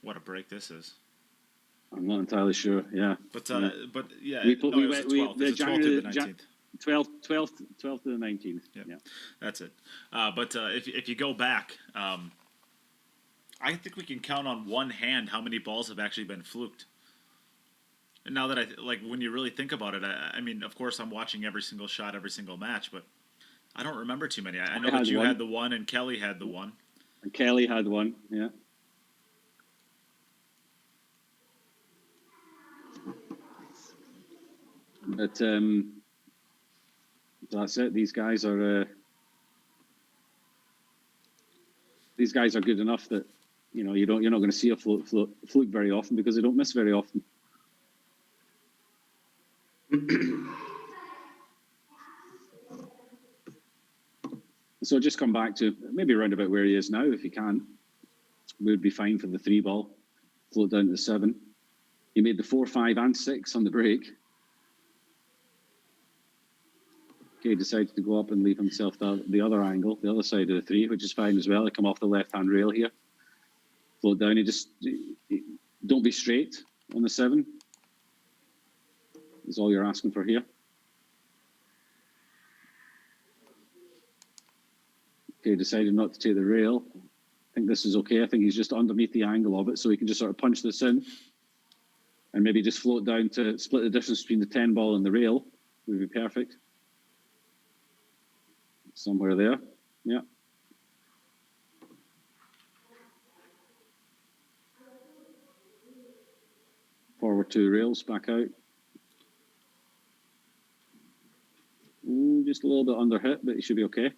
What a break this is. I'm not entirely sure. Yeah, but yeah, it was the 12th. It's the 12th to the 19th. 12th to the 19th. Yeah, that's it. But if you go back, I think we can count on one hand how many balls have actually been fluked. And now that when you really think about it, I mean, of course, I'm watching every single shot, every single match, but I don't remember too many. I know that you had the one and Kelly had the one. And Kelly had one, yeah. But that's it. These guys are good enough that you're not going to see a fluke very often because they don't miss very often. So just come back to maybe around about where he is now if you can. We would be fine for the 3-ball. Float down to the 7. He made the 4, 5, and 6 on the break. Okay, decided to go up and leave himself the other angle, the other side of the 3, which is fine as well. He come off the left-hand rail here. Float down. Don't be straight on the 7. Is all you're asking for here. Okay, decided not to take the rail. I think this is okay. I think he's just underneath the angle of it, so he can just sort of punch this in and maybe just float down to split the difference between the 10 ball and the rail. Would be perfect. Somewhere there. Yeah. Forward 2 rails, back out. Ooh, just a little bit under hit, but he should be okay.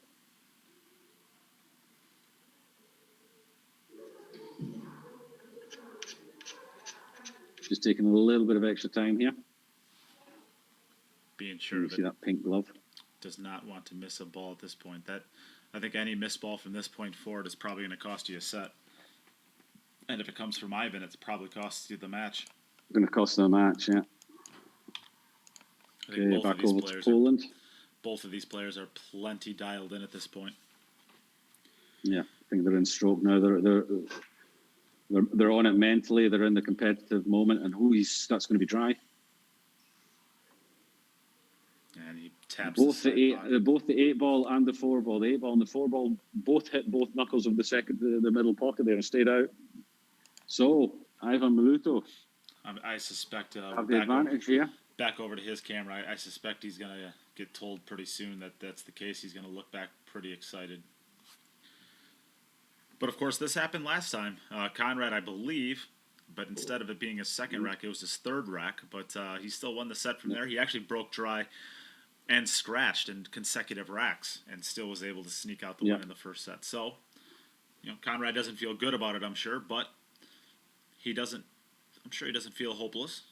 Just taking a little bit of extra time here. Being sure of it. See that pink glove. Does not want to miss a ball at this point. I think any missed ball from this point forward is probably going to cost you a set. And if it comes from Aivhan, it's probably costs you the match. Going to cost them a match, yeah. Okay, back over to Poland. Both of these players are plenty dialed in at this point. Yeah, I think they're in stroke now. They're on it mentally. They're in the competitive moment, and that's going to be dry. And he taps both the 8-ball and the 4-ball. The 8-ball and the 4-ball both hit both knuckles of the middle pocket there and stayed out. So Aivhan Maluto, I suspect have the advantage here. Back over to his camera. I suspect he's going to get told pretty soon that that's the case. He's going to look back pretty excited. But of course, this happened last time. Konrad, I believe, but instead of it being his second rack, it was his third rack. But he still won the set from there. He actually broke dry and scratched in consecutive racks and still was able to sneak out the win in the first set. So, Konrad doesn't feel good about it, I'm sure, but I'm sure he doesn't feel hopeless.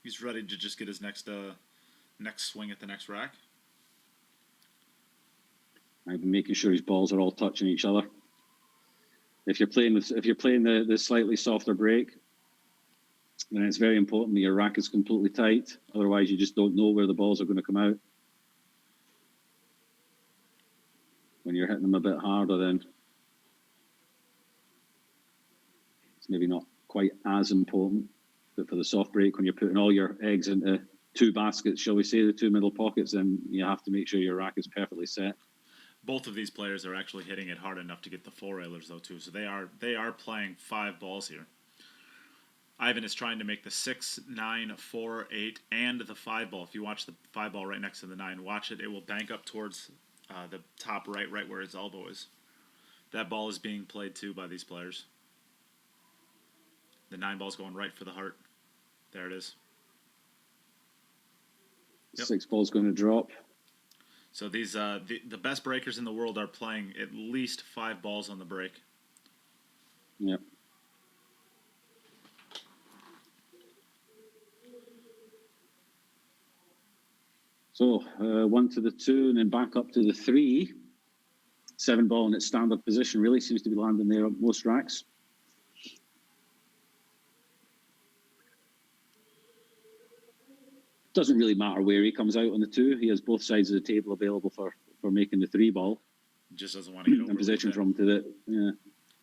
He's ready to just get his next swing at the next rack. I've been making sure his balls are all touching each other. If you're playing the slightly softer break, then it's very important that your rack is completely tight. Otherwise, you just don't know where the balls are going to come out. When you're hitting them a bit harder, then it's maybe not quite as important. But for the soft break, when you're putting all your eggs into 2 baskets, shall we say, the 2 middle pockets, then you have to make sure your rack is perfectly set. Both of these players are actually hitting it hard enough to get the 4-railers, though, too. So they are playing 5 balls here. Aivhan is trying to make the 6, 9, 4, 8, and the 5 ball. If you watch the 5 ball right next to the 9, watch it. It will bank up towards the top right where his elbow is. That ball is being played, too, by these players. The 9 ball's going right for the heart. There it is. Yep. 6 ball's going to drop. So these the best breakers in the world are playing at least 5 balls on the break. Yep. So 1 to the 2 and then back up to the 3. 7 ball in its standard position really seems to be landing there on most racks. Doesn't really matter where he comes out on the 2. He has both sides of the table available for making the 3 ball. Just doesn't want to get over In position from to the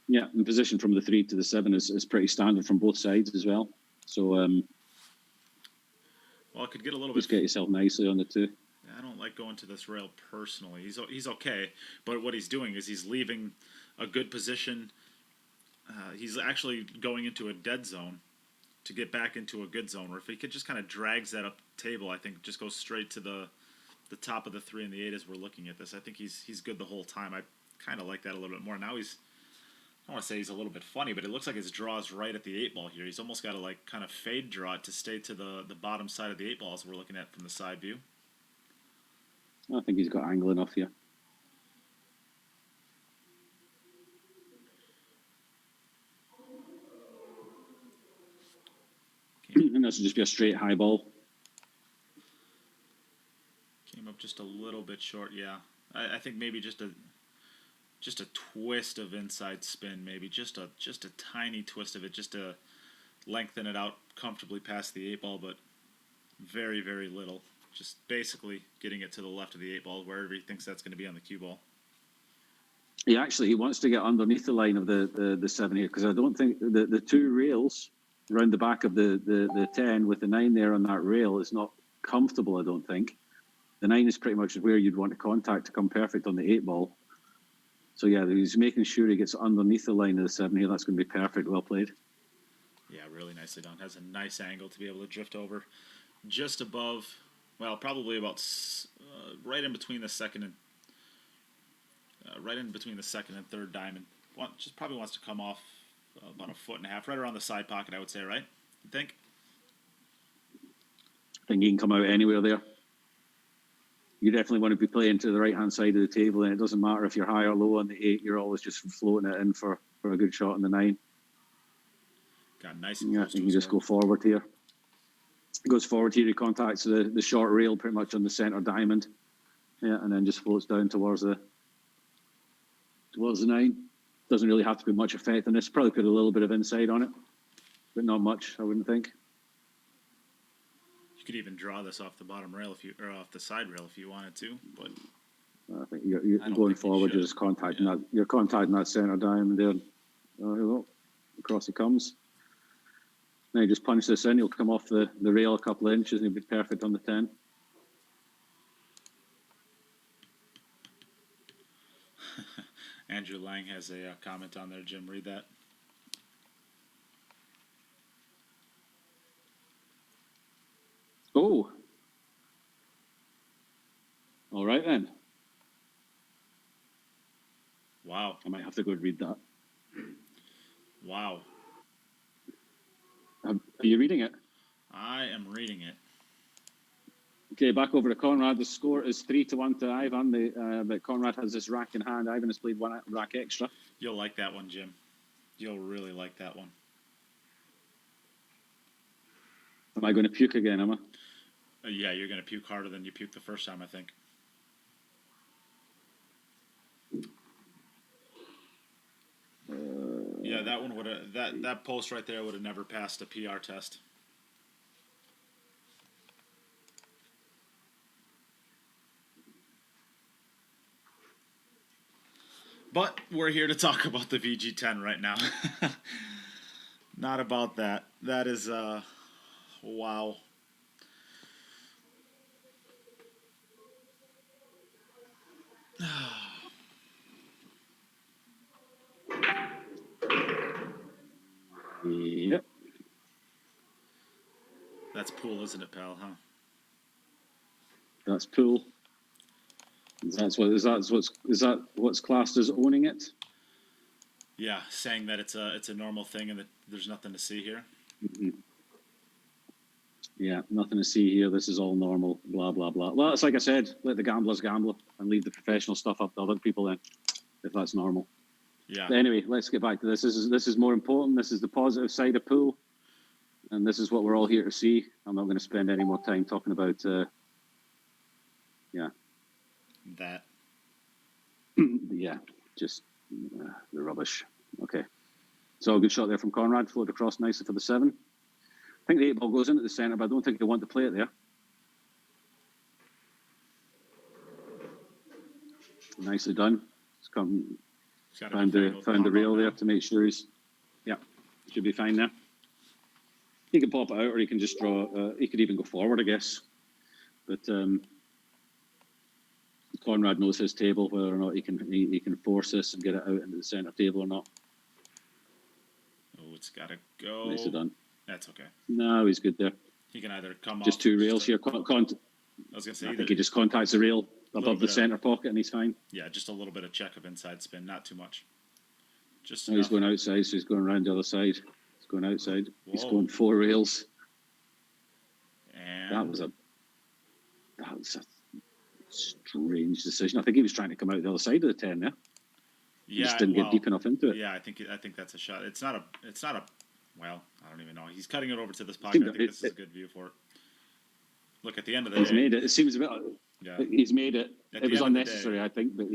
in position from the 3 to the 7 is pretty standard from both sides as well. So well, it could get a little just bit. get yourself nicely on the 2. I don't like going to this rail personally. He's okay, but what he's doing is he's leaving a good position. He's actually going into a dead zone to get back into a good zone. Or if he could just kind of drags that up the table, I think just goes straight to the top of the 3 and the 8 as we're looking at this. I think he's good the whole time. I kind of like that a little bit more. Now he's, I don't want to say he's a little bit funny, but it looks like his draw is right at the 8 ball here. He's almost got to like kind of fade draw it to stay to the bottom side of the 8 ball as we're looking at from the side view. I think he's got angle enough here. And this will just be a straight high ball. Came up just a little bit short, yeah. I think maybe just a twist of inside spin, maybe just a tiny twist of it, just to lengthen it out comfortably past the 8 ball, but very, very little. Just basically getting it to the left of the 8 ball, wherever he thinks that's going to be on the cue ball. He wants to get underneath the line of the 7 here, because I don't think the 2 rails around the back of the 10 with the 9 there on that rail is not comfortable, I don't think. The 9 is pretty much where you'd want to contact to come perfect on the 8 ball. So yeah, he's making sure he gets underneath the line of the 7 here. That's going to be perfect. Well played. Yeah, really nicely done. Has a nice angle to be able to drift over just above, well, probably about right in between the second and third diamond. Just probably wants to come off about 1.5 feet, right around the side pocket, I would say, right? You think? I think he can come out anywhere there. You definitely want to be playing to the right-hand side of the table, and it doesn't matter if you're high or low on the 8. You're always just floating it in for a good shot on the 9. Got nice. Yeah, you can just go forward here. He goes forward here. He contacts the short rail pretty much on the center diamond. Yeah, and then just floats down towards the 9. Doesn't really have to be much effect on this. Probably put a little bit of inside on it, but not much, I wouldn't think. You could even draw this off the bottom rail or off the side rail if you wanted to, but I think you're going forward. You're just contacting that. You're contacting that center diamond there. There you go. Across he comes. Now you just punch this in. He'll come off the rail a couple of inches and he'll be perfect on the 10. Andrew Lang has a comment on there. Jim, read that. Oh. All right then. Wow. I might have to go and read that. Wow. Are you reading it? I am reading it. Okay, back over to Konrad. The score is 3-1 to Aivhan. But Konrad has this rack in hand. Aivhan has played 1 rack extra. You'll like that one, Jim. You'll really like that one. Am I going to puke again, am I? Yeah, you're going to puke harder than you puked the first time, I think. Yeah, that one would have that post right there would have never passed a PR test. But we're here to talk about the VG10 right now. Not about that. That is wow. Yep. That's pool, isn't it, pal? Huh? That's pool. Is that what's classed as owning it? Yeah, saying that it's a normal thing and that there's nothing to see here. Mm-hmm. Yeah, nothing to see here. This is all normal. Blah blah blah. Well, it's like I said, let the gamblers gamble and leave the professional stuff up to other people then, if that's normal. Yeah. But anyway, let's get back to this. This is more important. This is the positive side of pool, and this is what we're all here to see. I'm not going to spend any more time talking about Yeah. That. Yeah, just the rubbish. Okay. So a good shot there from Konrad, floated across nicely for the 7. I think the 8 ball goes into the centre, but I don't think they want to play it there. Nicely done. It's come, found the rail there to make sure he's, yeah, should be fine there. He can pop it out, or he can just draw. He could even go forward, I guess. But Konrad knows his table, whether or not he can force this and get it out into the centre table or not. Oh, it's got to go. Nicely done. That's okay. No, he's good there. He can either come just off 2 rails here. I was gonna say. I think he just contacts the rail above the centre pocket, and he's fine. Yeah, just a little bit of check of inside spin, not too much. Just. No, he's going outside, so he's going around the other side. He's going outside. Whoa. He's going 4 rails. And that was a strange decision. I think he was trying to come out the other side of the 10 there. He just didn't get deep enough into it. Yeah, I think that's a shot. It's not a. Well, I don't even know. He's cutting it over to this pocket. I think this is a good view for it. Look, at the end of the day, he's made it. It seems a bit. Yeah. He's made it. It was unnecessary, I think. But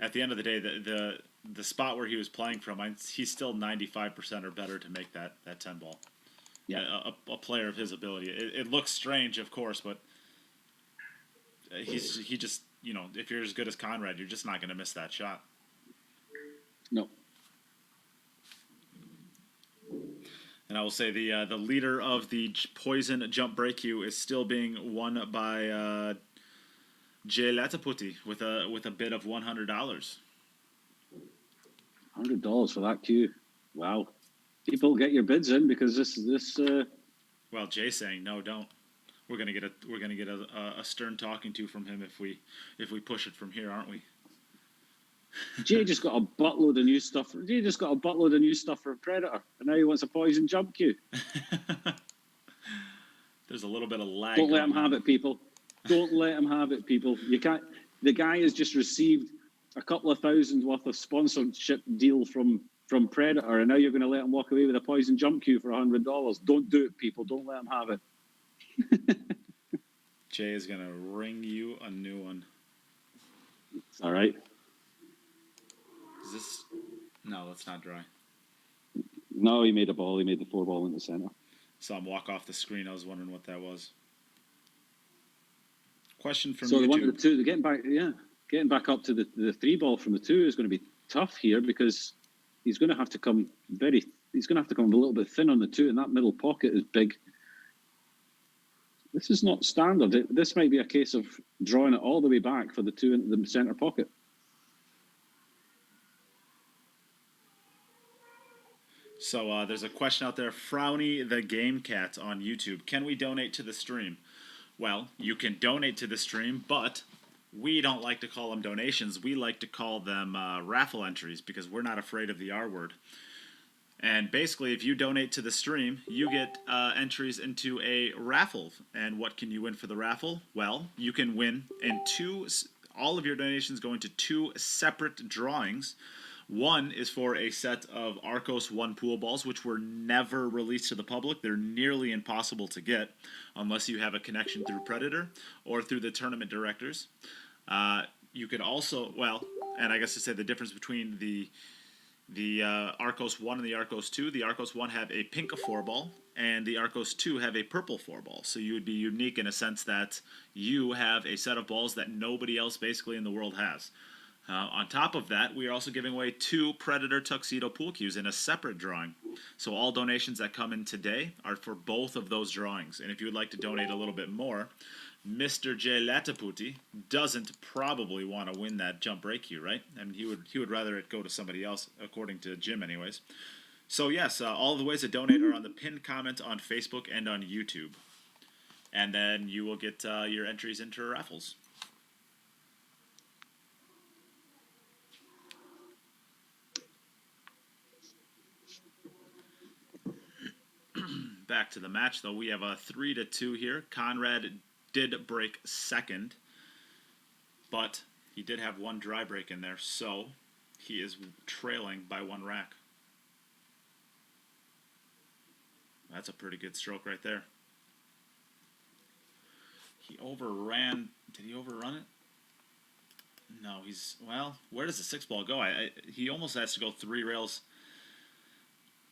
at the end of the day, the spot where he was playing from, he's still 95% or better to make that 10 ball. Yeah, a player of his ability. It looks strange, of course, but he just, if you're as good as Konrad, you're just not going to miss that shot. No. And I will say the leader of the poison jump break queue is still being won by Jay Lataputi with a bid of $100. $100 for that queue. Wow. People, get your bids in, because this. Well, Jay's saying no, don't. We're gonna get a stern talking to from him if we push it from here, aren't we? Jay just got a buttload of new stuff. Jay just got a buttload of new stuff for Predator, and now he wants a poison jump queue. There's a little bit of lag. Don't let him have it, people. Don't let him have it, people. You can't. The guy has just received a couple of $1,000 worth of sponsorship deal from Predator, and now you're going to let him walk away with a poison jump queue for $100. Don't do it, people. Don't let him have it. Jay is going to ring you a new one. All right. Is this? No, that's not dry. No, he made a ball. He made the 4 ball in the center. Saw him walk off the screen. I was wondering what that was. Question from so YouTube. The one of the 2, getting back up to the 3 ball from the 2 is going to be tough here, because he's going to have to come he's going to have to come a little bit thin on the 2, and that middle pocket is big. This is not standard. This might be a case of drawing it all the way back for the 2 into the center pocket. So there's a question out there. Frowny the Game Cat on YouTube. Can we donate to the stream? Well, you can donate to the stream, but we don't like to call them donations. We like to call them raffle entries, because we're not afraid of the R word. And basically, if you donate to the stream, you get entries into a raffle. And what can you win for the raffle? Well, you can win in all of your donations go into 2 separate drawings. One is for a set of Arcos 1 pool balls, which were never released to the public. They're nearly impossible to get unless you have a connection through Predator or through the tournament directors. You could also, and I guess to say the difference between the Arcos 1 and the Arcos 2, the Arcos 1 have a pink 4 ball, and the Arcos 2 have a purple 4 ball. So you would be unique in a sense that you have a set of balls that nobody else basically in the world has. On top of that, we are also giving away 2 Predator Tuxedo pool cues in a separate drawing. So all donations that come in today are for both of those drawings. And if you would like to donate a little bit more, Mr. J. Lataputi doesn't probably want to win that jump break cue, right? I mean, he would rather it go to somebody else, according to Jim anyways. So yes, all of the ways to donate are on the pinned comment on Facebook and on YouTube. And then you will get your entries into raffles. Back to the match, though. We have a 3-2 here. Konrad did break second, but he did have 1 dry break in there, so he is trailing by 1 rack. That's a pretty good stroke right there. He overran. Did he overrun it? No, where does the 6 ball go? He almost has to go 3 rails.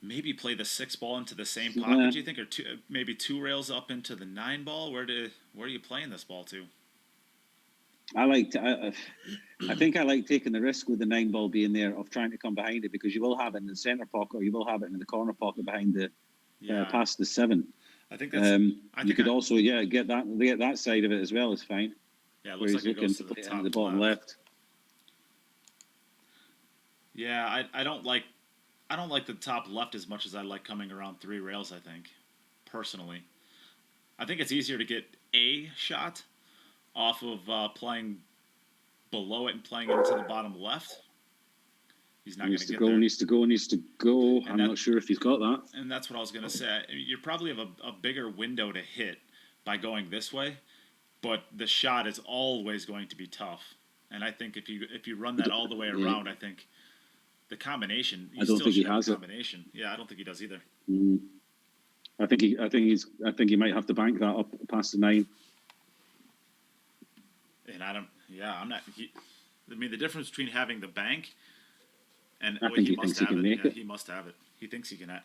Maybe play the 6 ball into the same pocket, do you think? Or maybe 2 rails up into the 9 ball? Where are you playing this ball to? I think I like taking the risk with the 9 ball being there of trying to come behind it, because you will have it in the centre pocket, or you will have it in the corner pocket behind the past the 7. I think that's. You could also get that side of it as well is fine. Yeah, it looks like it goes to the bottom left. Yeah, I don't like the top left as much as I like coming around 3 rails. I think, personally, I think it's easier to get a shot off of playing below it and playing into the bottom left. He's not going to get there. Needs to go. I'm not sure if he's got that. And that's what I was going to say. You probably have a bigger window to hit by going this way, but the shot is always going to be tough. And I think if you run that all the way around, I think the combination. I don't think he has it. Yeah, I don't think he does either. I think he might have to bank that up past the 9. And I'm not. The difference between having the bank and I think he thinks he can make it. He must have it. He thinks he can. I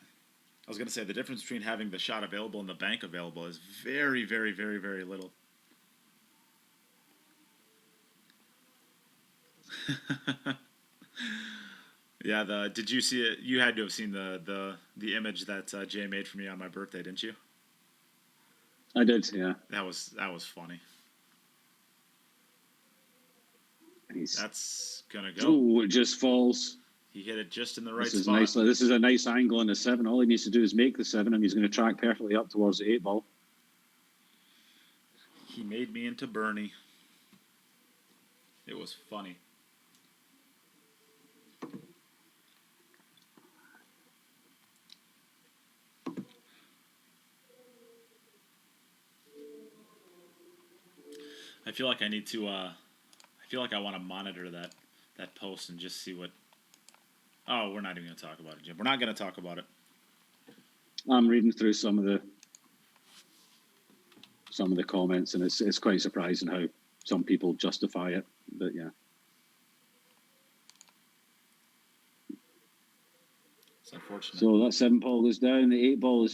was going to say the difference between having the shot available and the bank available is very, very, very, very little. Yeah. Did you see it? You had to have seen the image that Jay made for me on my birthday, didn't you? I did. Yeah. That was funny. That's gonna go. Oh, it just falls. He hit it just in the right spot. spot. This is a nice angle on the 7. All he needs to do is make the 7, and he's going to track perfectly up towards the 8 ball. He made me into Bernie. It was funny. I feel like I need to. I feel like I want to monitor that post and just see what. Oh, we're not even going to talk about it, Jim. We're not going to talk about it. I'm reading through some of the comments, and it's quite surprising how some people justify it. But yeah, it's unfortunate. So that 7 ball goes down. The 8 ball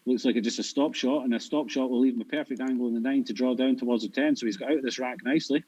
looks like it's just a stop shot, and a stop shot will leave him a perfect angle in the 9 to draw down towards the 10. So he's got out of this rack nicely.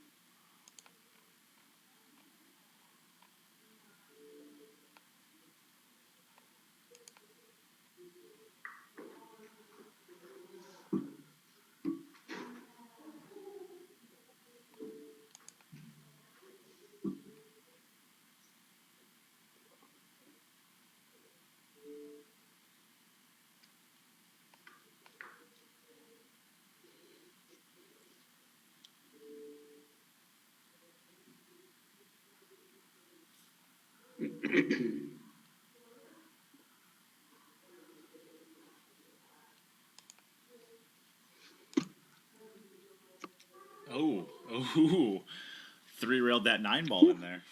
Oh, 3-railed that 9 ball in there.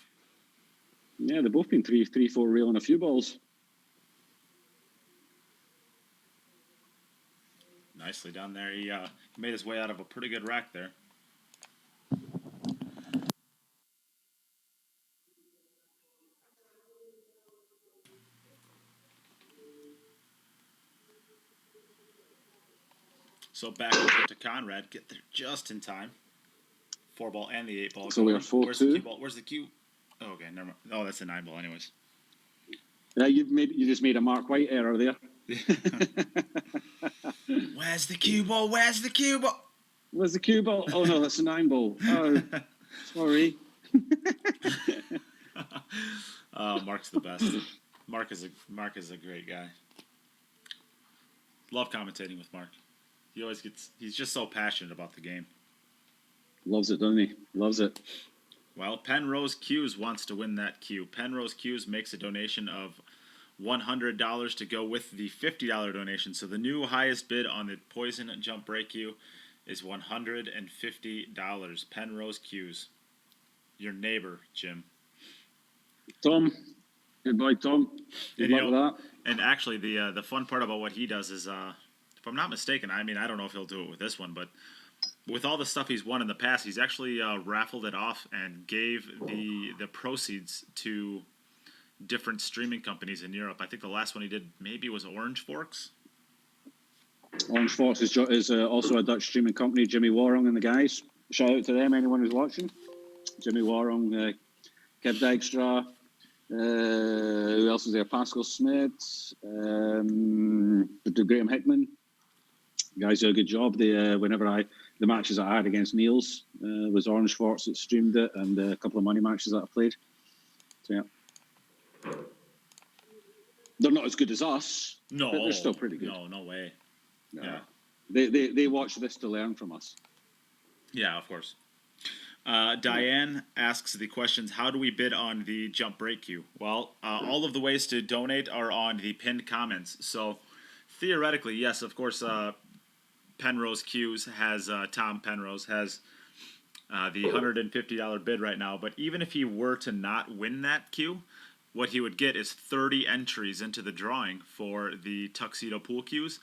Yeah, they've both been 3-4 railing a few balls. Nicely done there. He made his way out of a pretty good rack there. So back over to Konrad. Get there just in time. 4 ball and the 8 ball. So we are 4-2. Where's the cue ball? Where's the cue? Oh, okay, never mind. Oh, that's the 9 ball anyways. Yeah, you just made a Mark White error there. Where's the cue ball? Where's the cue ball? Where's the cue ball? Oh no, that's a 9 ball. Oh, sorry. Oh, Mark's the best. Mark is a great guy. Love commentating with Mark. He's just so passionate about the game. Loves it, doesn't he? Loves it. Well, Penrose Q's wants to win that cue. Penrose Q's makes a donation of $100 to go with the $50 donation. So the new highest bid on the Poison Jump Break cue is $150. Penrose Q's. Your neighbor, Jim. Tom. Good boy, Tom. Good luck with that. And actually, the fun part about what he does is if I'm not mistaken, I mean, I don't know if he'll do it with this one, but with all the stuff he's won in the past, he's actually raffled it off and gave the proceeds to different streaming companies in Europe. I think the last one he did maybe was Orange Forks. Orange Fox is also a Dutch streaming company. Jimmy Warong and the guys. Shout out to them, anyone who's watching. Jimmy Warong, Kev Dykstra. Who else is there? Pascal Smith. Graham Hickman. Guys do a good job. They the matches I had against Niels was Orange Fox that streamed it, and a couple of money matches that I played. So yeah, they're not as good as us. No, but they're still pretty good. No way. Yeah, they watch this to learn from us. Yeah, of course. Diane asks the questions, how do we bid on the jump break queue? Well, all of the ways to donate are on the pinned comments. So theoretically, yes, of course, Penrose Q's has, Tom Penrose has the $150 bid right now. But even if he were to not win that queue, what he would get is 30 entries into the drawing for the Tuxedo pool cues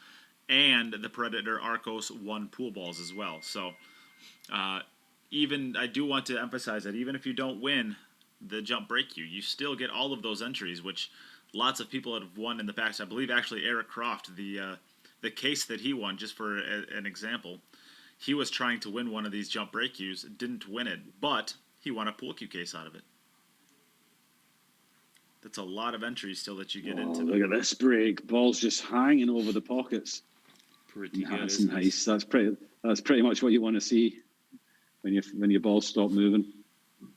and the Predator Arcos 1 pool balls as well. So even I do want to emphasize that even if you don't win the jump break queue, you still get all of those entries, which lots of people have won in the past. I believe actually Eric Croft, the case that he won, just for an example, he was trying to win one of these jump break queues, didn't win it, but he won a pool cue case out of it. That's a lot of entries still that you get into. Look at this break. Ball's just hanging over the pockets. Pretty good. That's nice. That's pretty much what you want to see when your balls stop moving.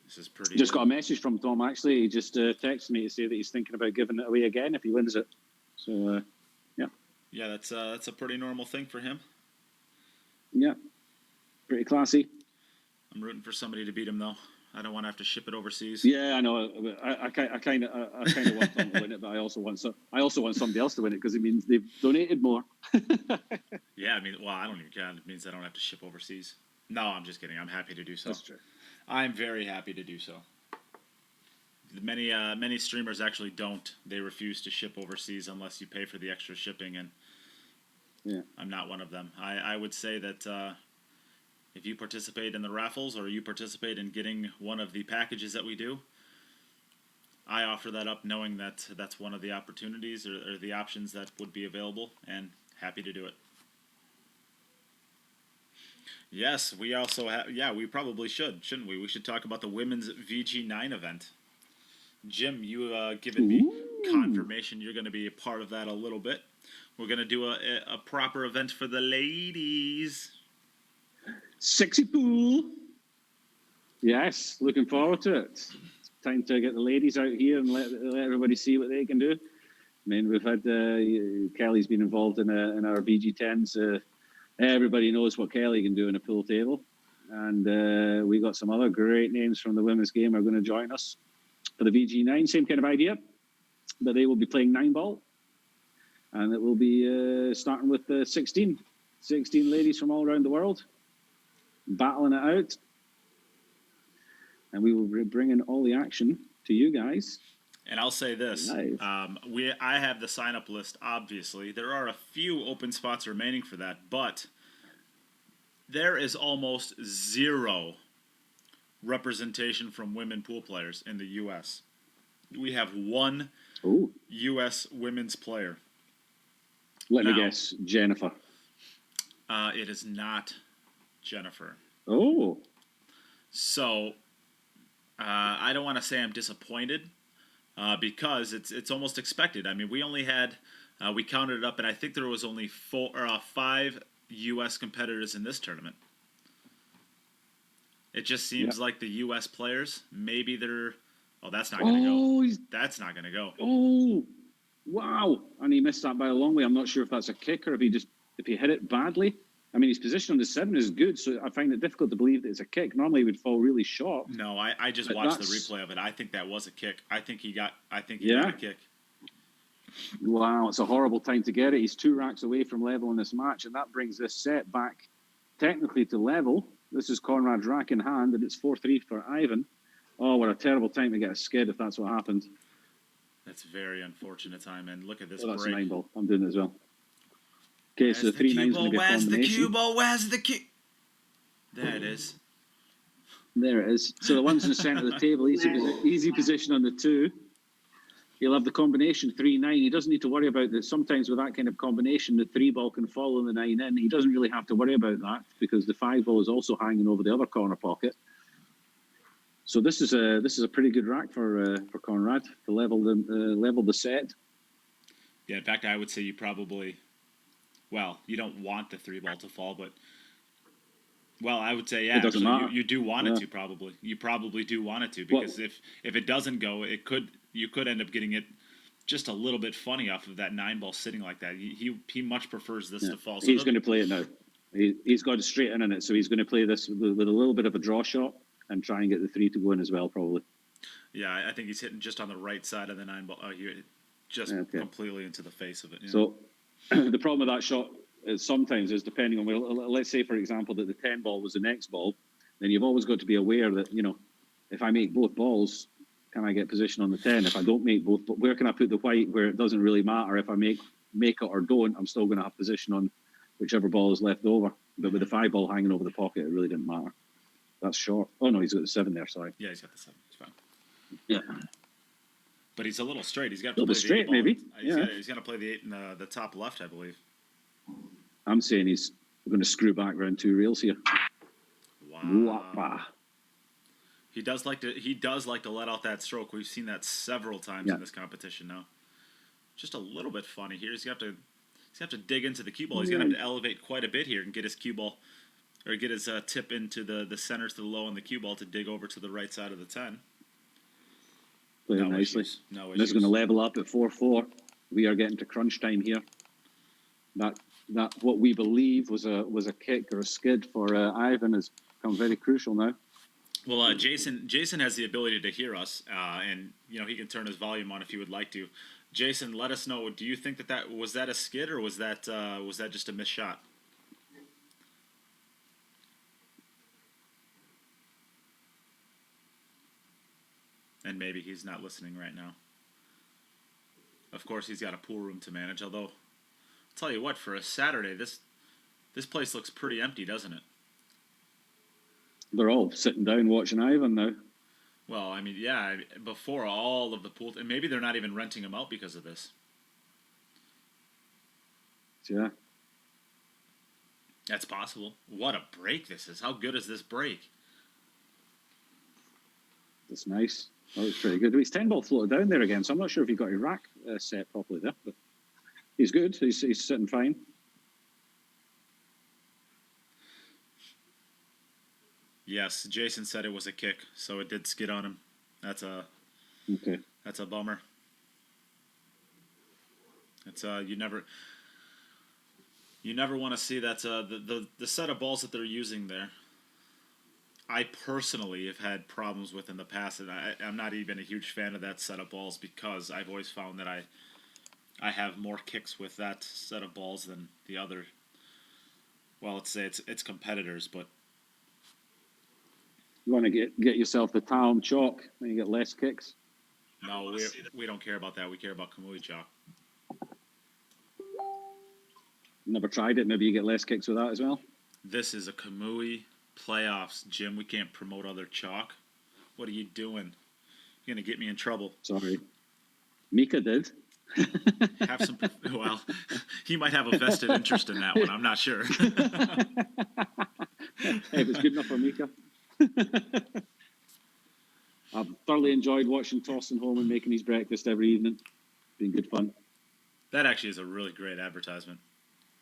This is pretty. Just got a message from Tom. Actually, he just texted me to say that he's thinking about giving it away again if he wins it. So yeah. Yeah, that's a pretty normal thing for him. Yeah, pretty classy. I'm rooting for somebody to beat him though. I don't want to have to ship it overseas. Yeah, I know. I kind of want Tom to win it, but I also want somebody else to win it because it means they've donated more. Yeah, I mean, well, I don't even care. It means I don't have to ship overseas. No, I'm just kidding. I'm happy to do so. That's true. I'm very happy to do so. Many streamers actually don't. They refuse to ship overseas unless you pay for the extra shipping, and yeah, I'm not one of them. I would say that if you participate in the raffles or you participate in getting one of the packages that we do, I offer that up knowing that that's one of the opportunities or the options that would be available, and happy to do it. Yes, we also have. Yeah, we probably should, shouldn't we? We should talk about the women's VG9 event. Jim, you given me confirmation you're going to be a part of that a little bit. We're going to do a proper event for the ladies. Sexy pool. Yes, looking forward to it. It's time to get the ladies out here and let everybody see what they can do. I mean, we've had Kelly's been involved in our VG10s. Everybody knows what Kelly can do in a pool table. And we got some other great names from the women's game are going to join us for the VG9. Same kind of idea, but they will be playing 9-ball. And it will be starting with 16 ladies from all around the world, battling it out. And we will be bringing all the action to you guys. And I'll say this, Nice. I have the sign-up list, obviously. There are a few open spots remaining for that, but there is almost zero representation from women pool players in the U.S. We have one U.S. women's player. Let me guess, Jennifer. It is not Jennifer. Oh. So, I don't want to say I'm disappointed. Because it's almost expected. I mean, we only had we counted it up, and I think there was only 5 U.S. competitors in this tournament. It just seems like the U.S. players, maybe they're. Oh, that's not going to go. That's not going to go. Oh, wow! And he missed that by a long way. I'm not sure if that's a kick or if he hit it badly. I mean, his position on the 7 is good, so I find it difficult to believe that it's a kick. Normally, he would fall really short. No, I just watched the replay of it. I think that was a kick. I think he got a kick. Wow, it's a horrible time to get it. He's 2 racks away from level in this match, and that brings this set back technically to level. This is Konrad's rack in hand, and it's 4-3 for Aivhan. Oh, what a terrible time to get a skid if that's what happened. That's a very unfortunate time, and look at this That's break. a 9-ball. I'm doing it as well. Okay, so the 3-9 is going to be a Where's the combination. cue ball? Where's the cue? There it is. There it is. So the one's in the centre of the table, easy position on the 2. He'll have the combination 3-9. He doesn't need to worry about that. Sometimes with that kind of combination, the 3 ball can follow the 9 in. He doesn't really have to worry about that because the 5 ball is also hanging over the other corner pocket. So this is a pretty good rack for Konrad to level the set. Yeah, in fact, I would say you probably, well, you don't want the 3 ball to fall, but, well, I would say, yeah, It doesn't actually, matter. you do want it to probably. You probably do want it to because if it doesn't go, you could end up getting it just a little bit funny off of that 9 ball sitting like that. He much prefers this to fall. So He's going to play it now. He's got it straight in it, so he's going to play this with a little bit of a draw shot and try and get the 3 to go in as well, probably. Yeah, I think he's hitting just on the right side of the 9 ball. Oh, he just completely into the face of it. Yeah. So the problem with that shot is sometimes depending on where, let's say, for example, that the 10 ball was the next ball, then you've always got to be aware that, if I make both balls, can I get position on the 10? If I don't make both, but where can I put the white where it doesn't really matter? If I make it or don't, I'm still going to have position on whichever ball is left over. But with the 5 ball hanging over the pocket, it really didn't matter. That's short. Oh, no, he's got the 7 there, sorry. Yeah, he's got the 7. It's fine. Yeah. But he's a little straight. He's got to A play little the straight, 8 ball. maybe. He's got to play the 8 in the top left, I believe. I'm saying he's going to screw back around 2 reels here. Wow. Wah. He does like to let out that stroke. We've seen that several times in this competition now. Just a little bit funny here. He's got to dig into the cue ball. He's going to have to elevate quite a bit here and get his cue ball, or get his tip into the center to the low on the cue ball to dig over to the right side of the 10. Playing nicely. No This is going to level up at 4-4. We are getting to crunch time here. That what we believe was a kick or a skid for Aivhan has become very crucial now. Well, Jason has the ability to hear us, and he can turn his volume on if he would like to. Jason, let us know. Do you think that was a skid or was that just a missed shot? And maybe he's not listening right now. Of course, he's got a pool room to manage. Although, I'll tell you what, for a Saturday, this place looks pretty empty, doesn't it? They're all sitting down watching Aivhan now. Well, I mean, yeah, before all of the pool, and maybe they're not even renting them out because of this. Yeah. That's possible. What a break this is. How good is this break? That's nice. That was pretty good. His 10 ball floated down there again, so I'm not sure if he got his rack set properly there, but he's good. He's sitting fine. Yes, Jason said it was a kick, so it did skid on him. That's a bummer. It's you never want to see that the set of balls that they're using there. I personally have had problems with in the past, and I'm not even a huge fan of that set of balls because I've always found that I have more kicks with that set of balls than the other. Well, let's say it's competitors, but You want to get yourself the Talon chalk, then you get less kicks. no, we don't care about that. We care about Kamui chalk. Never tried it. Maybe you get less kicks with that as well. This is a Kamui Playoffs, Jim. We can't promote other chalk. What are you doing? You're going to get me in trouble. Sorry. Mika did. Have some. Well, he might have a vested interest in that one. I'm not sure. Hey, if it's good enough for Mika. I've thoroughly enjoyed watching Torsten Holman making his breakfast every evening. Been good fun. That actually is a really great advertisement.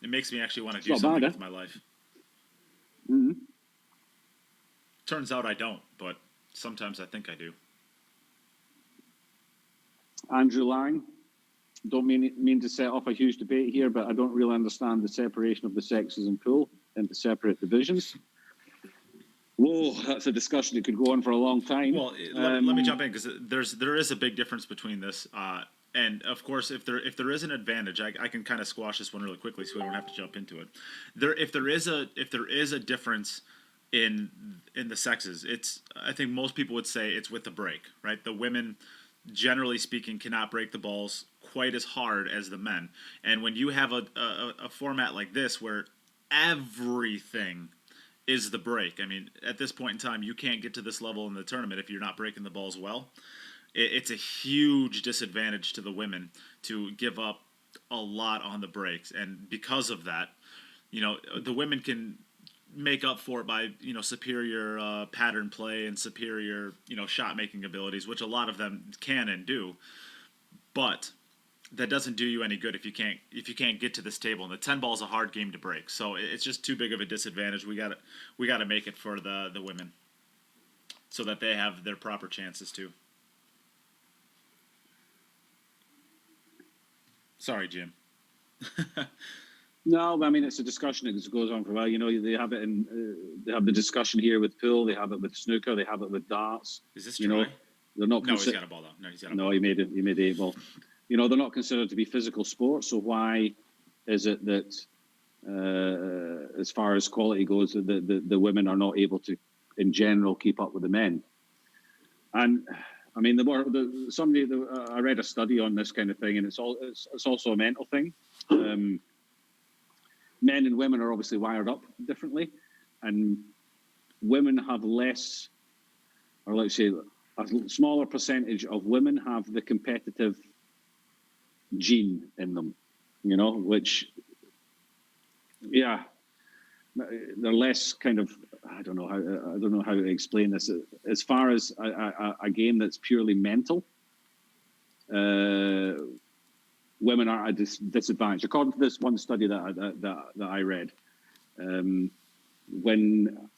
It makes me actually want to do not something bad, with my life. Mm-hmm. Turns out I don't, but sometimes I think I do. Andrew Lang. Don't mean to set off a huge debate here, but I don't really understand the separation of the sexes in pool into separate divisions. Whoa, that's a discussion that could go on for a long time. Well, let me jump in because there is a big difference between this, and of course, if there is an advantage, I can kind of squash this one really quickly, so we don't have to jump into it. If there is a difference in the sexes, I think most people would say it's with the break, right? The women, generally speaking, cannot break the balls quite as hard as the men. And when you have a format like this where everything is the break, I mean, at this point in time, you can't get to this level in the tournament if you're not breaking the balls well. It's a huge disadvantage to the women to give up a lot on the breaks. And because of that, the women can make up for it by superior pattern play and superior shot making abilities, which a lot of them can and do. But that doesn't do you any good if you can't get to this table. And the 10 ball is a hard game to break, so it's just too big of a disadvantage. We got to make it for the women so that they have their proper chances too. Sorry, Jim. No, I mean, it's a discussion that goes on for a while. They have it they have the discussion here with pool, they have it with snooker, they have it with darts. Is this Troy? They're not. No, he's got a ball though. No, he's got a ball. No, he made the 8 ball. They're not considered to be physical sports. So why is it that, as far as quality goes, the women are not able to, in general, keep up with the men? And I mean, I read a study on this kind of thing, and it's also a mental thing. Men and women are obviously wired up differently, and women have less, or let's say, a smaller percentage of women have the competitive gene in them, which, yeah, they're less kind of, I don't know how to explain this. As far as a game that's purely mental, women are at a disadvantage. According to this one study that I read, when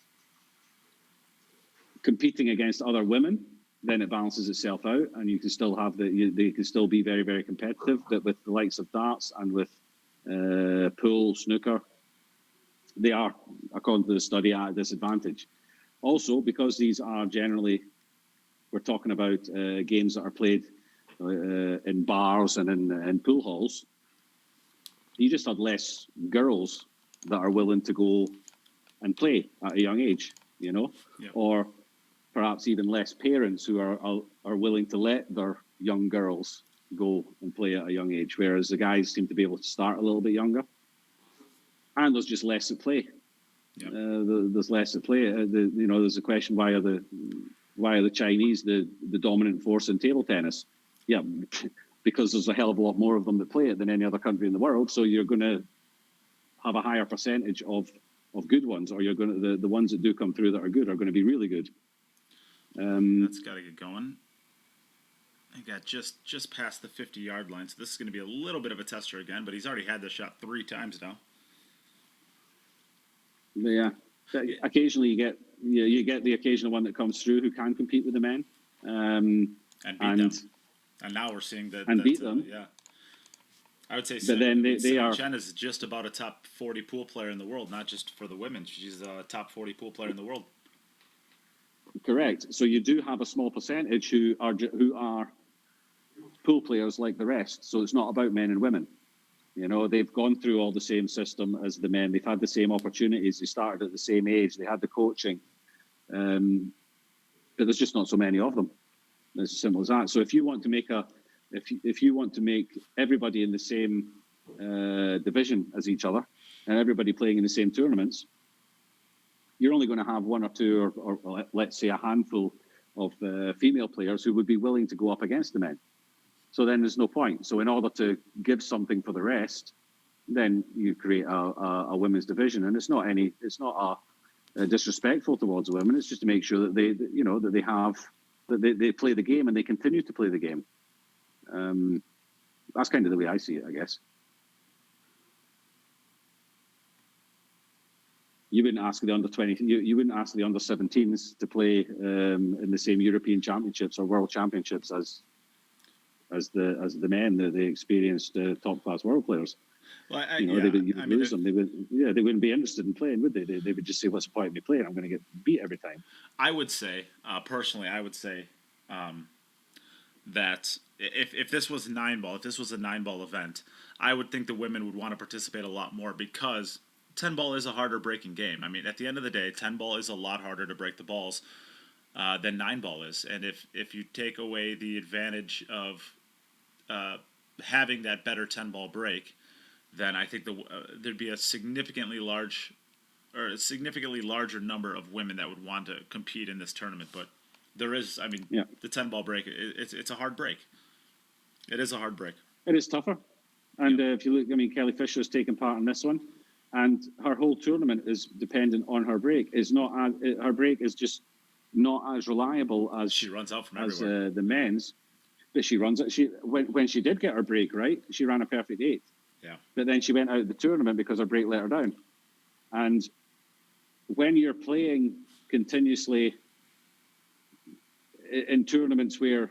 competing against other women, then it balances itself out, and you can still have they can still be very, very competitive. But with the likes of darts and with pool, snooker, they are, according to the study, at a disadvantage. Also, because these are generally, we're talking about games that are played in bars and in pool halls, you just have less girls that are willing to go and play at a young age, Yeah. Or perhaps even less parents who are willing to let their young girls go and play at a young age, whereas the guys seem to be able to start a little bit younger. And there's just less at play. Yep. There's less at play. There's a question: why are the Chinese the dominant force in table tennis? Yeah, because there's a hell of a lot more of them that play it than any other country in the world. So you're going to have a higher percentage of good ones, or you're going to the ones that do come through that are good are going to be really good. That's got to get going. I got just past the 50-yard line, so this is going to be a little bit of a tester again. But he's already had this shot 3 times now. Yeah, occasionally you get the occasional one that comes through who can compete with the men, and beat them. And now we're seeing that beat them. Yeah, I would say. But then they are. Chen is just about a top 40 pool player in the world, not just for the women. She's a top 40 pool player in the world. Correct. So you do have a small percentage who are pool players like the rest. So it's not about men and women. They've gone through all the same system as the men. They've had the same opportunities. They started at the same age. They had the coaching. But there's just not so many of them. It's as simple as that. So if you want to make if you want to make everybody in the same division as each other and everybody playing in the same tournaments, you're only going to have 1 or 2 or let's say a handful of female players who would be willing to go up against the men. So then there's no point. So in order to give something for the rest, then you create a women's division, and it's not a disrespectful towards women. It's just to make sure that they play the game and they continue to play the game. That's kind of the way I see it, I guess. You wouldn't ask the under 20. You wouldn't ask the under 17s to play in the same European Championships or World Championships as the men, the experienced top class world players. Well, they would lose them. They wouldn't be interested in playing, would they? They would just say, "What's the point of me playing? I'm going to get beat every time." I would say, personally, that if this was 9-ball, if this was a 9-ball event, I would think the women would want to participate a lot more because 10-ball is a harder breaking game. I mean, at the end of the day, 10-ball is a lot harder to break the balls than 9-ball is. And if you take away the advantage of having that better 10-ball break, then I think there'd be a significantly larger number of women that would want to compete in this tournament. But there is, I mean, the 10-ball break, it's a hard break. It is a hard break. It is tougher. And if you look, I mean, Kelly Fisher has taken part in this one, and her whole tournament is dependent on her break. Her break is just not as reliable as she runs out from everywhere. The men's. But she runs it. When she did get her break right, she ran a perfect 8. Yeah. But then she went out of the tournament because her break let her down. And when you're playing continuously in tournaments where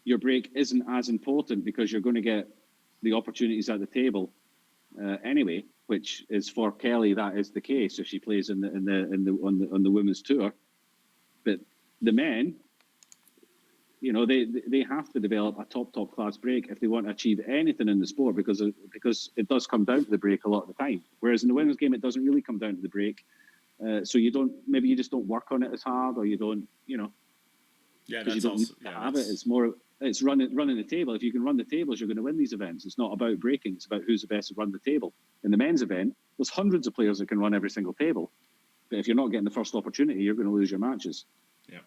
your break isn't as important because you're going to get the opportunities at the table anyway, which is for Kelly, that is the case if she plays on the women's tour. But the men, you know, they have to develop a top class break if they want to achieve anything in the sport, because it does come down to the break a lot of the time. Whereas in the women's game, it doesn't really come down to the break. So you just don't work on it as hard, or you don't, you know. Yeah, that's you don't also have it. It's running the table. If you can run the tables, you're going to win these events. It's not about breaking. It's about who's the best to run the table. In the men's event, there's hundreds of players that can run every single table. But if you're not getting the first opportunity, you're going to lose your matches. Yeah,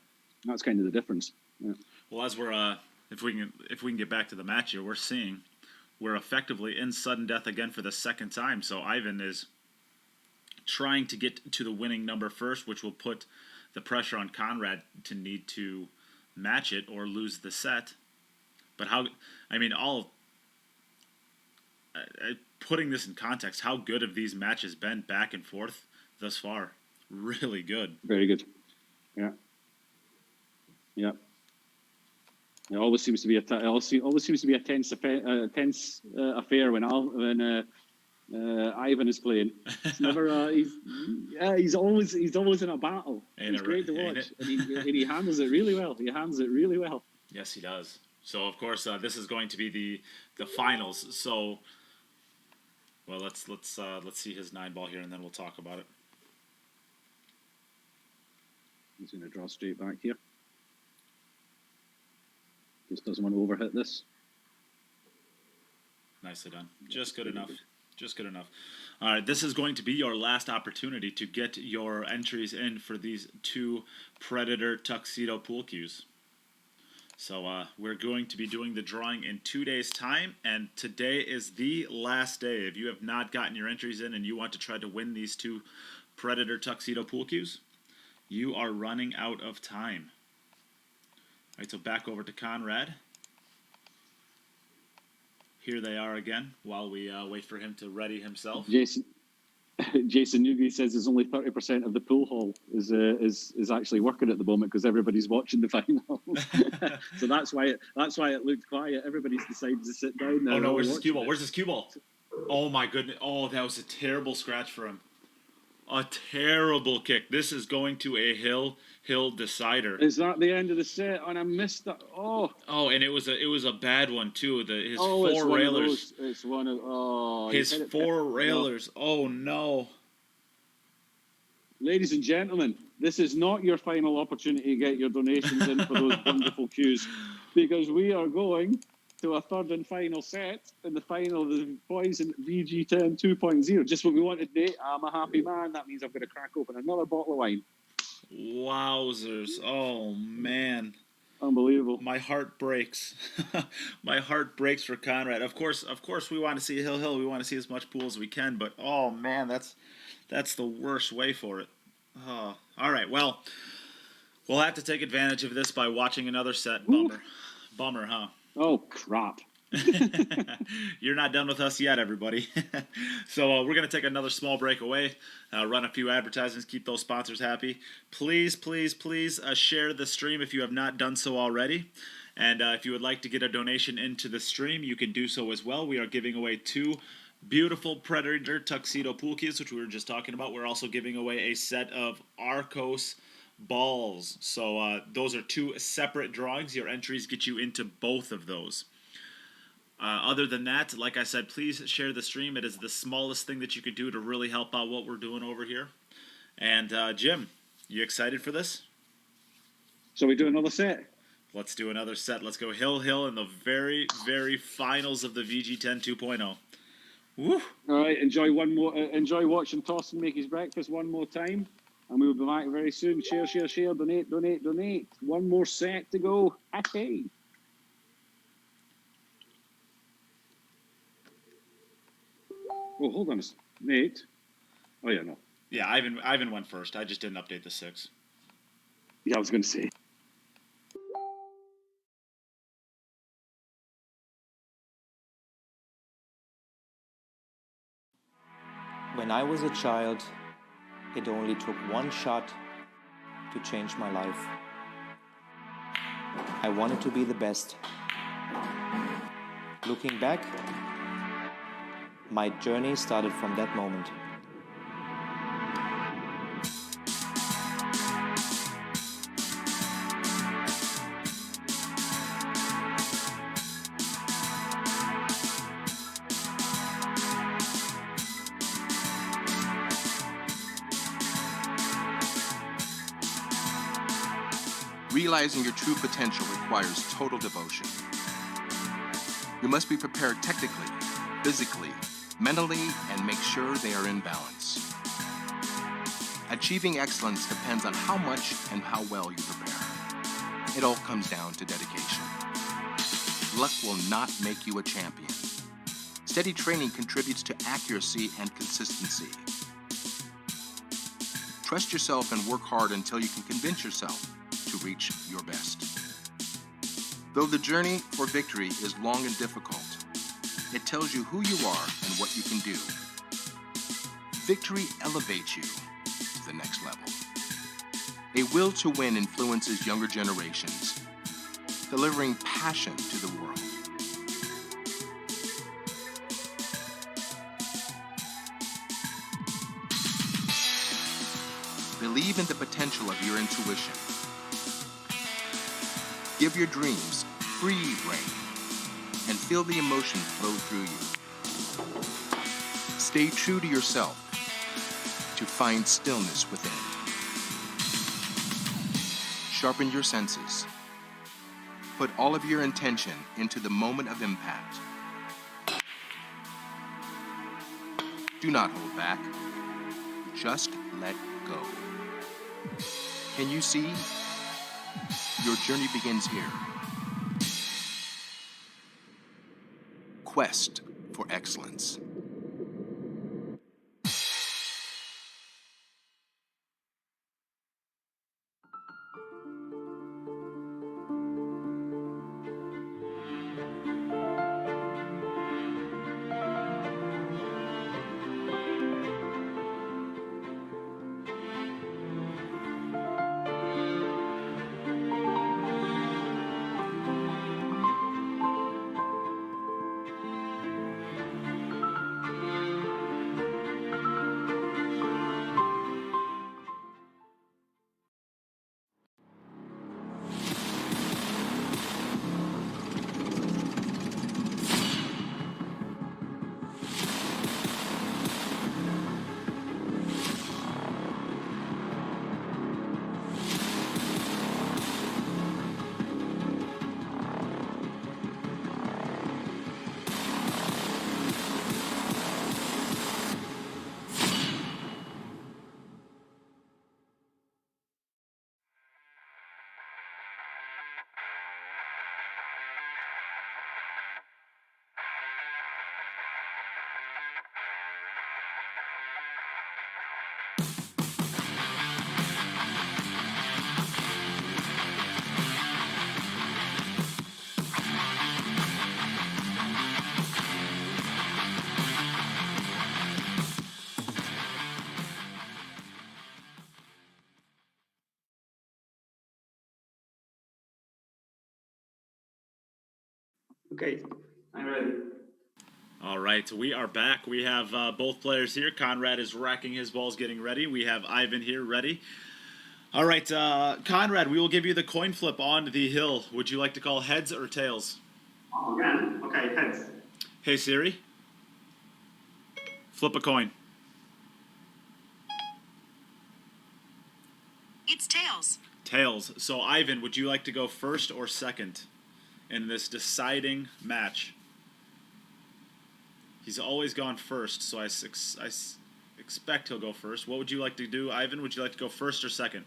that's kind of the difference. Yeah. Well, as we're if we can get back to the match here, we're effectively in sudden death again for the second time. So Aivhan is trying to get to the winning number first, which will put the pressure on Konrad to need to match it or lose the set. But putting this in context, how good have these matches been back and forth thus far? Really good. Very good. Yeah. Yeah. It always seems to be a tense affair when Aivhan is playing. It's never. He's always in a battle. It's great to watch, and he handles it really well. Yes, he does. So of course, this is going to be the finals. So, well, let's see his 9-ball here, and then we'll talk about it. He's going to draw straight back here. Just doesn't want to overhit this. Nicely done. Just good enough. All right, this is going to be your last opportunity to get your entries in for these 2 Predator Tuxedo pool cues. So we're going to be doing the drawing in 2 days' time, and today is the last day. If you have not gotten your entries in and you want to try to win these 2 Predator Tuxedo pool cues, you are running out of time. All right, so back over to Konrad. Here they are again while we wait for him to ready himself. Jason Newby says there's only 30% of the pool hall is actually working at the moment because everybody's watching the finals. So that's why it looked quiet. Everybody's decided to sit down now. Oh no, where's his cue ball? Where's his cue ball? Oh my goodness. Oh, that was a terrible scratch for him. A terrible kick. This is going to a hill decider. Is that the end of the set? And I missed that. Oh, and it was a bad one too. His 4 railers. It's one of his 4 railers. Oh no. Ladies and gentlemen, this is not your final opportunity to get your donations in for those wonderful cues, because we are going to a third and final set in the final of the boys in VG10 2.0. Just what we wanted, Nate. I'm a happy man. That means I'm going to crack open another bottle of wine. Wowzers. Oh, man. Unbelievable. My heart breaks. My heart breaks for Konrad. Of course, we want to see Hill. We want to see as much pool as we can, but oh, man, that's the worst way for it. Oh. All right, well, we'll have to take advantage of this by watching another set. Bummer, huh? Oh, crap. You're not done with us yet, everybody. So we're going to take another small break away, run a few advertisements, keep those sponsors happy. Please share the stream if you have not done so already. And if you would like to get a donation into the stream, you can do so as well. We are giving away 2 beautiful Predator Tuxedo pool cues, which we were just talking about. We're also giving away a set of Arcos balls. So those are 2 separate drawings. Your entries get you into both of those. Other than that, like I said, please share the stream. It is the smallest thing that you could do to really help out what we're doing over here. And Jim, you excited for this? So we do another set? Let's do another set. Let's go hill in the very, very finals of the VG10 2.0. Woo! All right, enjoy watching Thorsten make his breakfast one more time. And we will be back very soon. Share, donate. One more set to go. Hey. Oh, hold on a second. Nate. Oh, yeah, no. Yeah, Ivan went first. I just didn't update the 6. Yeah, I was going to say. When I was a child, it only took one shot to change my life. I wanted to be the best. Looking back, my journey started from that moment. Realizing your true potential requires total devotion. You must be prepared technically, physically, mentally, and make sure they are in balance. Achieving excellence depends on how much and how well you prepare. It all comes down to dedication. Luck will not make you a champion. Steady training contributes to accuracy and consistency. Trust yourself and work hard until you can convince yourself to reach your best. Though the journey for victory is long and difficult, it tells you who you are and what you can do. Victory elevates you to the next level. A will to win influences younger generations, delivering passion to the world. Believe in the potential of your intuition. Give your dreams free rein and feel the emotion flow through you. Stay true to yourself to find stillness within. Sharpen your senses. Put all of your intention into the moment of impact. Do not hold back. Just let go. Can you see? Your journey begins here. Quest for excellence. Okay, I'm ready. All right, we are back. We have both players here. Konrad is racking his balls, getting ready. We have Ivan here, ready. All right, Konrad, we will give you the coin flip on the hill. Would you like to call heads or tails? Oh, again? Okay, heads. Hey, Siri. Flip a coin. It's tails. Tails. So, Aivhan, would you like to go first or second in this deciding match? He's always gone first, so I expect he'll go first. What would you like to do, Aivhan? Would you like to go first or second?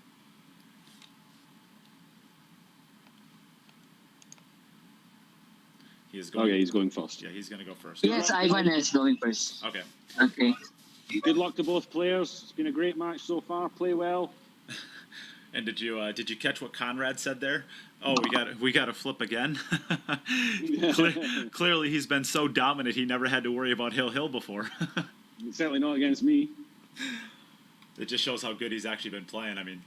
He is going. Okay, he's going first. Yeah, he's going to go first. Yes, Aivhan is going first. Okay. Okay. Good luck to both players. It's been a great match so far. Play well. And did you catch what Konrad said there? Oh, we got to flip again. Clearly, he's been so dominant he never had to worry about Hill before. Certainly not against me. It just shows how good he's actually been playing. I mean,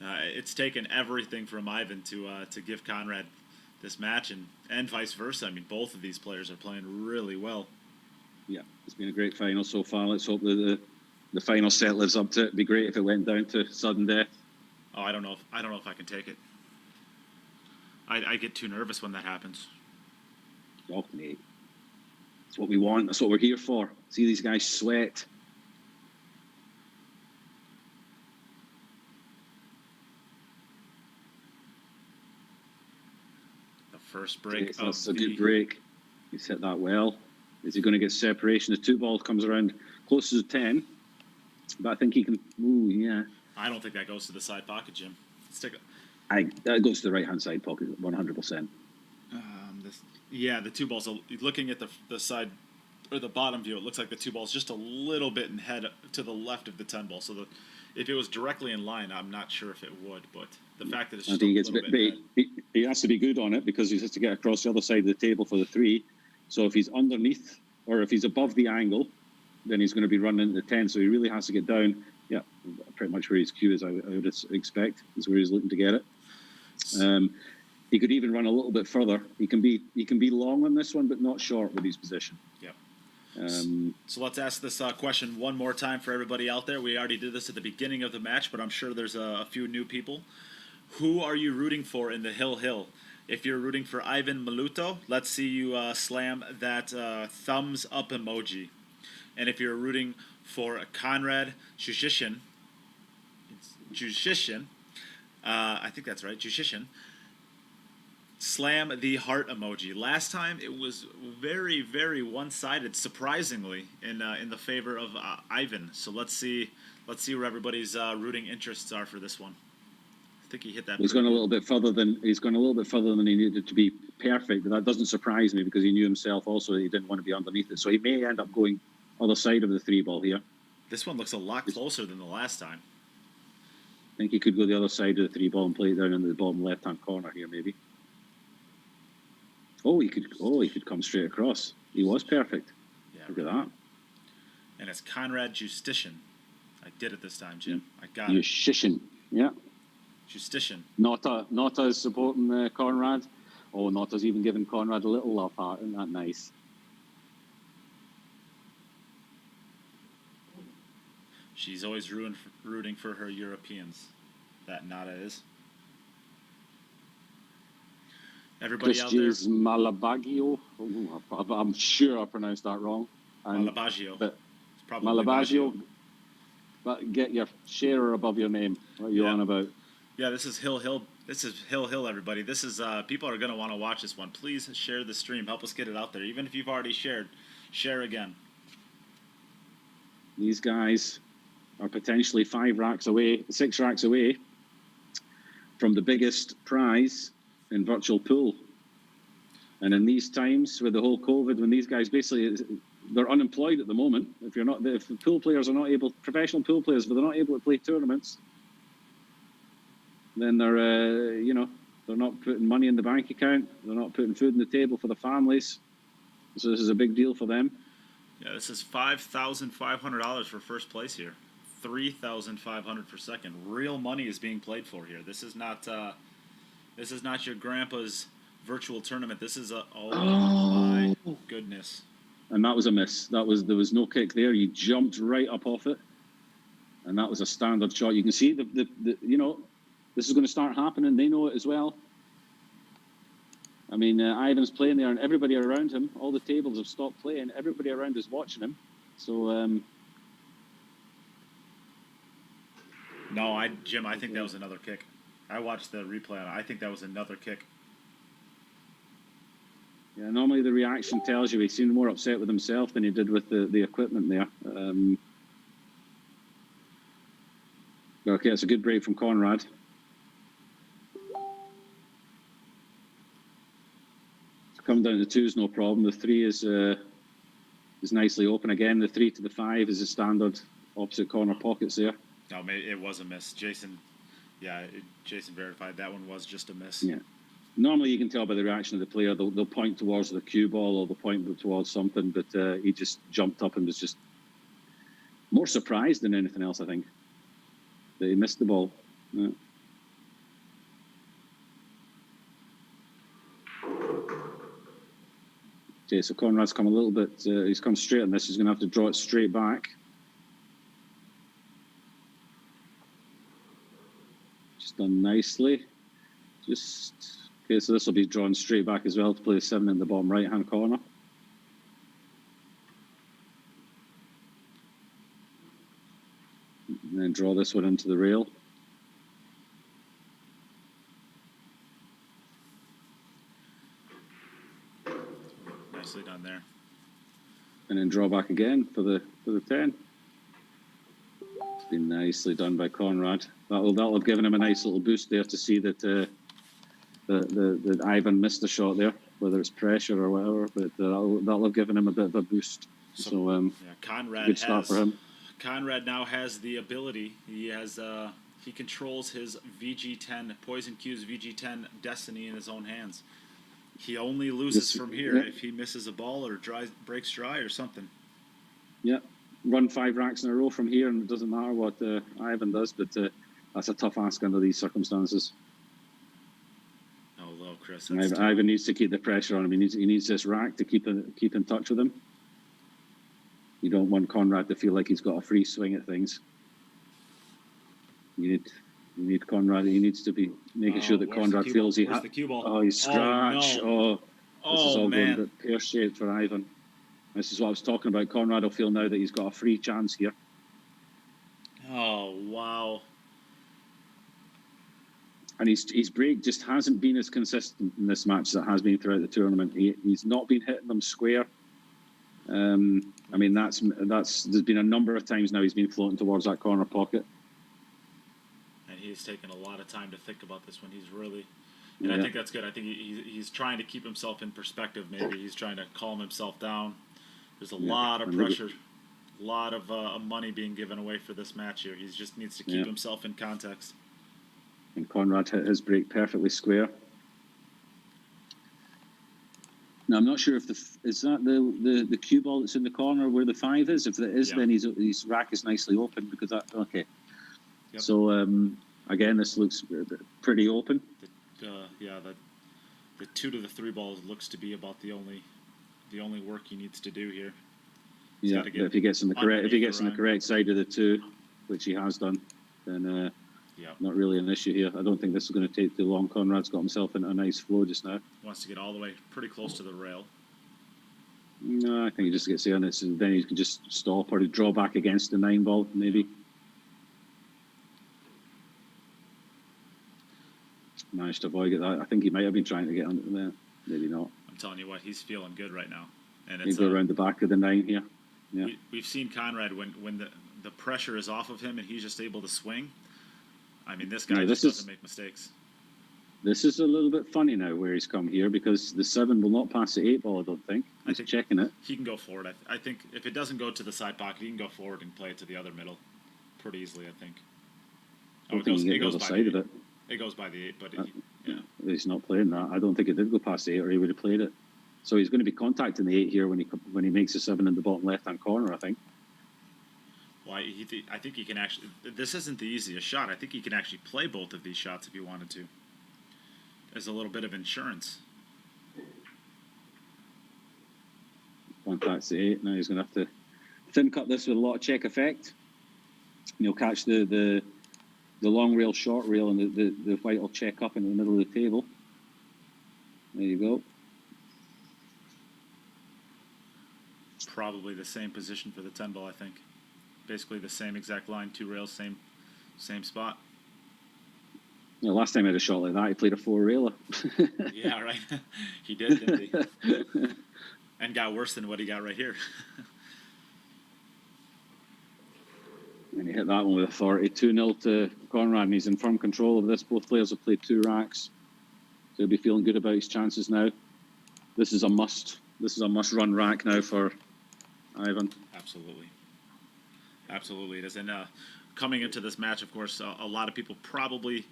it's taken everything from Aivhan to give Konrad this match, and vice versa. I mean, both of these players are playing really well. Yeah, it's been a great final so far. Let's hope that the final set lives up to it. It'd be great if it went down to sudden death. Oh, I don't know if I can take it. I get too nervous when that happens. Oh, mate. That's what we want. That's what we're here for. See these guys sweat. The first break of That's a good break. He's hit that well. Is he going to get separation? The 2-ball comes around close to 10. But I think he can... Ooh, yeah. I don't think that goes to the side pocket, Jim. That goes to the right-hand side pocket, 100%. Yeah, the 2 balls. Looking at the side or the bottom view, it looks like the 2 balls just a little bit in head to the left of the 10 ball. So if it was directly in line, I'm not sure if it would. But the fact that it's just he has to be good on it because he has to get across the other side of the table for the 3. So if he's underneath or if he's above the angle, then he's going to be running into the 10. So he really has to get down. Yeah, pretty much where his cue is, I would expect, is where he's looking to get it. He could even run a little bit further. He can be long on this one, but not short with his position. Yep. So let's ask this question one more time for everybody out there. We already did this at the beginning of the match, but I'm sure there's a few new people. Who are you rooting for in the Hill? If you're rooting for Aivhan Maluto, let's see you slam that thumbs up emoji. And if you're rooting for Konrad Juszczyszyn, I think that's right, Juszczyszyn, slam the heart emoji. Last time it was very, very one-sided, surprisingly, in the favor of Aivhan. So let's see where everybody's rooting interests are for this one. I think he hit that. He's gone a little bit further than he needed to be perfect, but that doesn't surprise me because he knew himself also that he didn't want to be underneath it. So he may end up going other side of the 3-ball here. This one looks a lot closer than the last time. I think he could go the other side of the 3-ball and play it down in the bottom left-hand corner here, maybe. He could come straight across. He was perfect. Yeah, look at that. And it's Konrad Juszczyszyn. I did it this time, Jim. I got it. Juszczyszyn, yeah. Juszczyszyn. Nota is supporting Konrad. Oh, Nota's even giving Konrad a little love heart. Isn't that nice? She's always rooting for her Europeans. That Nata is. Everybody out there. Malabagio. I'm sure I pronounced that wrong. Malabagio. But Malabagio. But get your sharer above your name. What are you on about? Yeah, this is Hill. This is Hill, everybody. This is people are going to want to watch this one. Please share the stream. Help us get it out there. Even if you've already shared, share again. These guys are potentially 6 racks away from the biggest prize in virtual pool. And in these times with the whole COVID, when these guys they're unemployed at the moment. If the pool players are not able, professional pool players, if they're not able to play tournaments, then they're not putting money in the bank account. They're not putting food on the table for the families. So this is a big deal for them. Yeah, this is $5,500 for first place here. $3,500 for second. Real money is being played for here. This is not your grandpa's virtual tournament. This is my goodness. And that was a miss. There was no kick there. He jumped right up off it, and that was a standard shot. You can see this is going to start happening. They know it as well. I mean, Aivhan's playing there, and everybody around him, all the tables have stopped playing. Everybody around is watching him. So. No, Jim, I think that was another kick. I watched the replay. I think that was another kick. Yeah, normally the reaction tells you he seemed more upset with himself than he did with the equipment there. Okay, it's a good break from Konrad. Come down to 2 is no problem. The 3 is nicely open again. The 3 to the 5 is a standard opposite corner pockets there. No, it was a miss. Jason verified that one was just a miss. Yeah. Normally you can tell by the reaction of the player. They'll point towards the cue ball or they'll point towards something, but he just jumped up and was just more surprised than anything else, I think, that he missed the ball. Yeah. Okay, so Konrad's come a little bit, he's come straight on this. He's going to have to draw it straight back. Just done nicely. Okay, so this will be drawn straight back as well to play 7 in the bottom right-hand corner. And then draw this one into the rail. Nicely done there. And then draw back again for the 10. It's been nicely done by Konrad. That'll have given him a nice little boost there to see that that Aivhan missed the shot there, whether it's pressure or whatever. But that'll have given him a bit of a boost. So Konrad good start for him. Konrad now has the ability. He controls his VG10 Poison Q's VG10 destiny in his own hands. He only loses from here if he misses a ball or breaks dry or something. Yeah, run 5 racks in a row from here, and it doesn't matter what Aivhan does. But that's a tough ask under these circumstances. Oh, low, Chris. Aivhan needs to keep the pressure on him. He needs this rack to keep in touch with him. You don't want Konrad to feel like he's got a free swing at things. You need Konrad. He needs to be making sure that Konrad feels he has. the cue ball? Oh, he's scratched. No. This is all going a bit pear-shaped for Aivhan. This is what I was talking about. Konrad will feel now that he's got a free chance here. Oh, wow. And his break just hasn't been as consistent in this match as it has been throughout the tournament. He's not been hitting them square. I mean, that's there's been a number of times now he's been floating towards that corner pocket. And he's taken a lot of time to think about this one. He's really, and I think that's good. I think he's trying to keep himself in perspective. Maybe he's trying to calm himself down. There's a lot of pressure, a lot of money being given away for this match here. He just needs to keep himself in context. And Konrad hit his break perfectly square. Now, I'm not sure if is that the cue ball that's in the corner where the 5 is. If it is, then his rack is nicely open because that okay. Yep. So again, this looks pretty open. The 2 to the 3 ball looks to be about the only work he needs to do here. If he gets on the correct side of the 2, which he has done, then not really an issue here. I don't think this is going to take too long. Konrad's got himself in a nice flow just now. Wants to get all the way pretty close to the rail. No, I think he just gets in it, and then he can just stop or draw back against the 9 ball, maybe. Managed to avoid it. I think he might have been trying to get under there. Maybe not. I'm telling you what, he's feeling good right now. And it's go around the back of the 9 here. Yeah. We've seen Konrad when the pressure is off of him and he's just able to swing. I mean, this guy doesn't make mistakes. This is a little bit funny now where he's come here because the 7 will not pass the 8 ball, I don't think. He's checking it. He can go forward. I think if it doesn't go to the side pocket, he can go forward and play it to the other middle pretty easily, I think. It goes by the 8. It goes by the 8, but he's not playing that. I don't think it did go past the 8 or he would have played it. So he's going to be contacting the 8 here when he makes the 7 in the bottom left-hand corner, I think. Well, I think he can actually... This isn't the easiest shot. I think he can actually play both of these shots if he wanted to. As a little bit of insurance. Contacts the 8. Now he's going to have to thin cut this with a lot of check effect. And he'll catch the long rail, short rail, and the white will check up in the middle of the table. There you go. Probably the same position for the 10 ball, I think. Basically the same exact line, 2 rails, same spot. You know, last time I had a shot like that, he played a 4-railer. Yeah, right. He did, didn't he? And got worse than what he got right here. And he hit that one with authority. 2-0 to Konrad, and he's in firm control of this. Both players have played 2 racks. So he'll be feeling good about his chances now. This is a must. This is a must-run rack now for Aivhan. Absolutely. Absolutely it is. And coming into this match, of course, a lot of people probably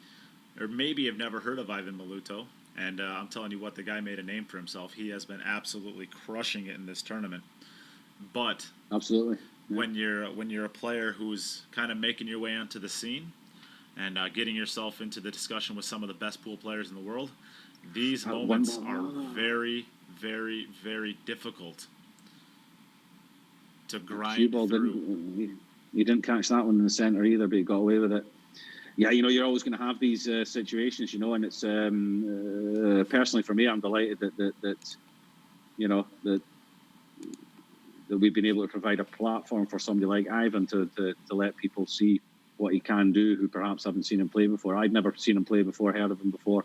or maybe have never heard of Aivhan Maluto. And I'm telling you what, the guy made a name for himself. He has been absolutely crushing it in this tournament. But Absolutely. Yeah. when you're a player who's kind of making your way onto the scene and getting yourself into the discussion with some of the best pool players in the world, these moments are very, very, very difficult to grind Cue ball through. You didn't catch that one in the centre either, but you got away with it. Yeah, you know, you're always going to have these situations, you know, and it's personally for me, I'm delighted that you know, that we've been able to provide a platform for somebody like Aivhan to let people see what he can do who perhaps haven't seen him play before. I'd never seen him play before, heard of him before,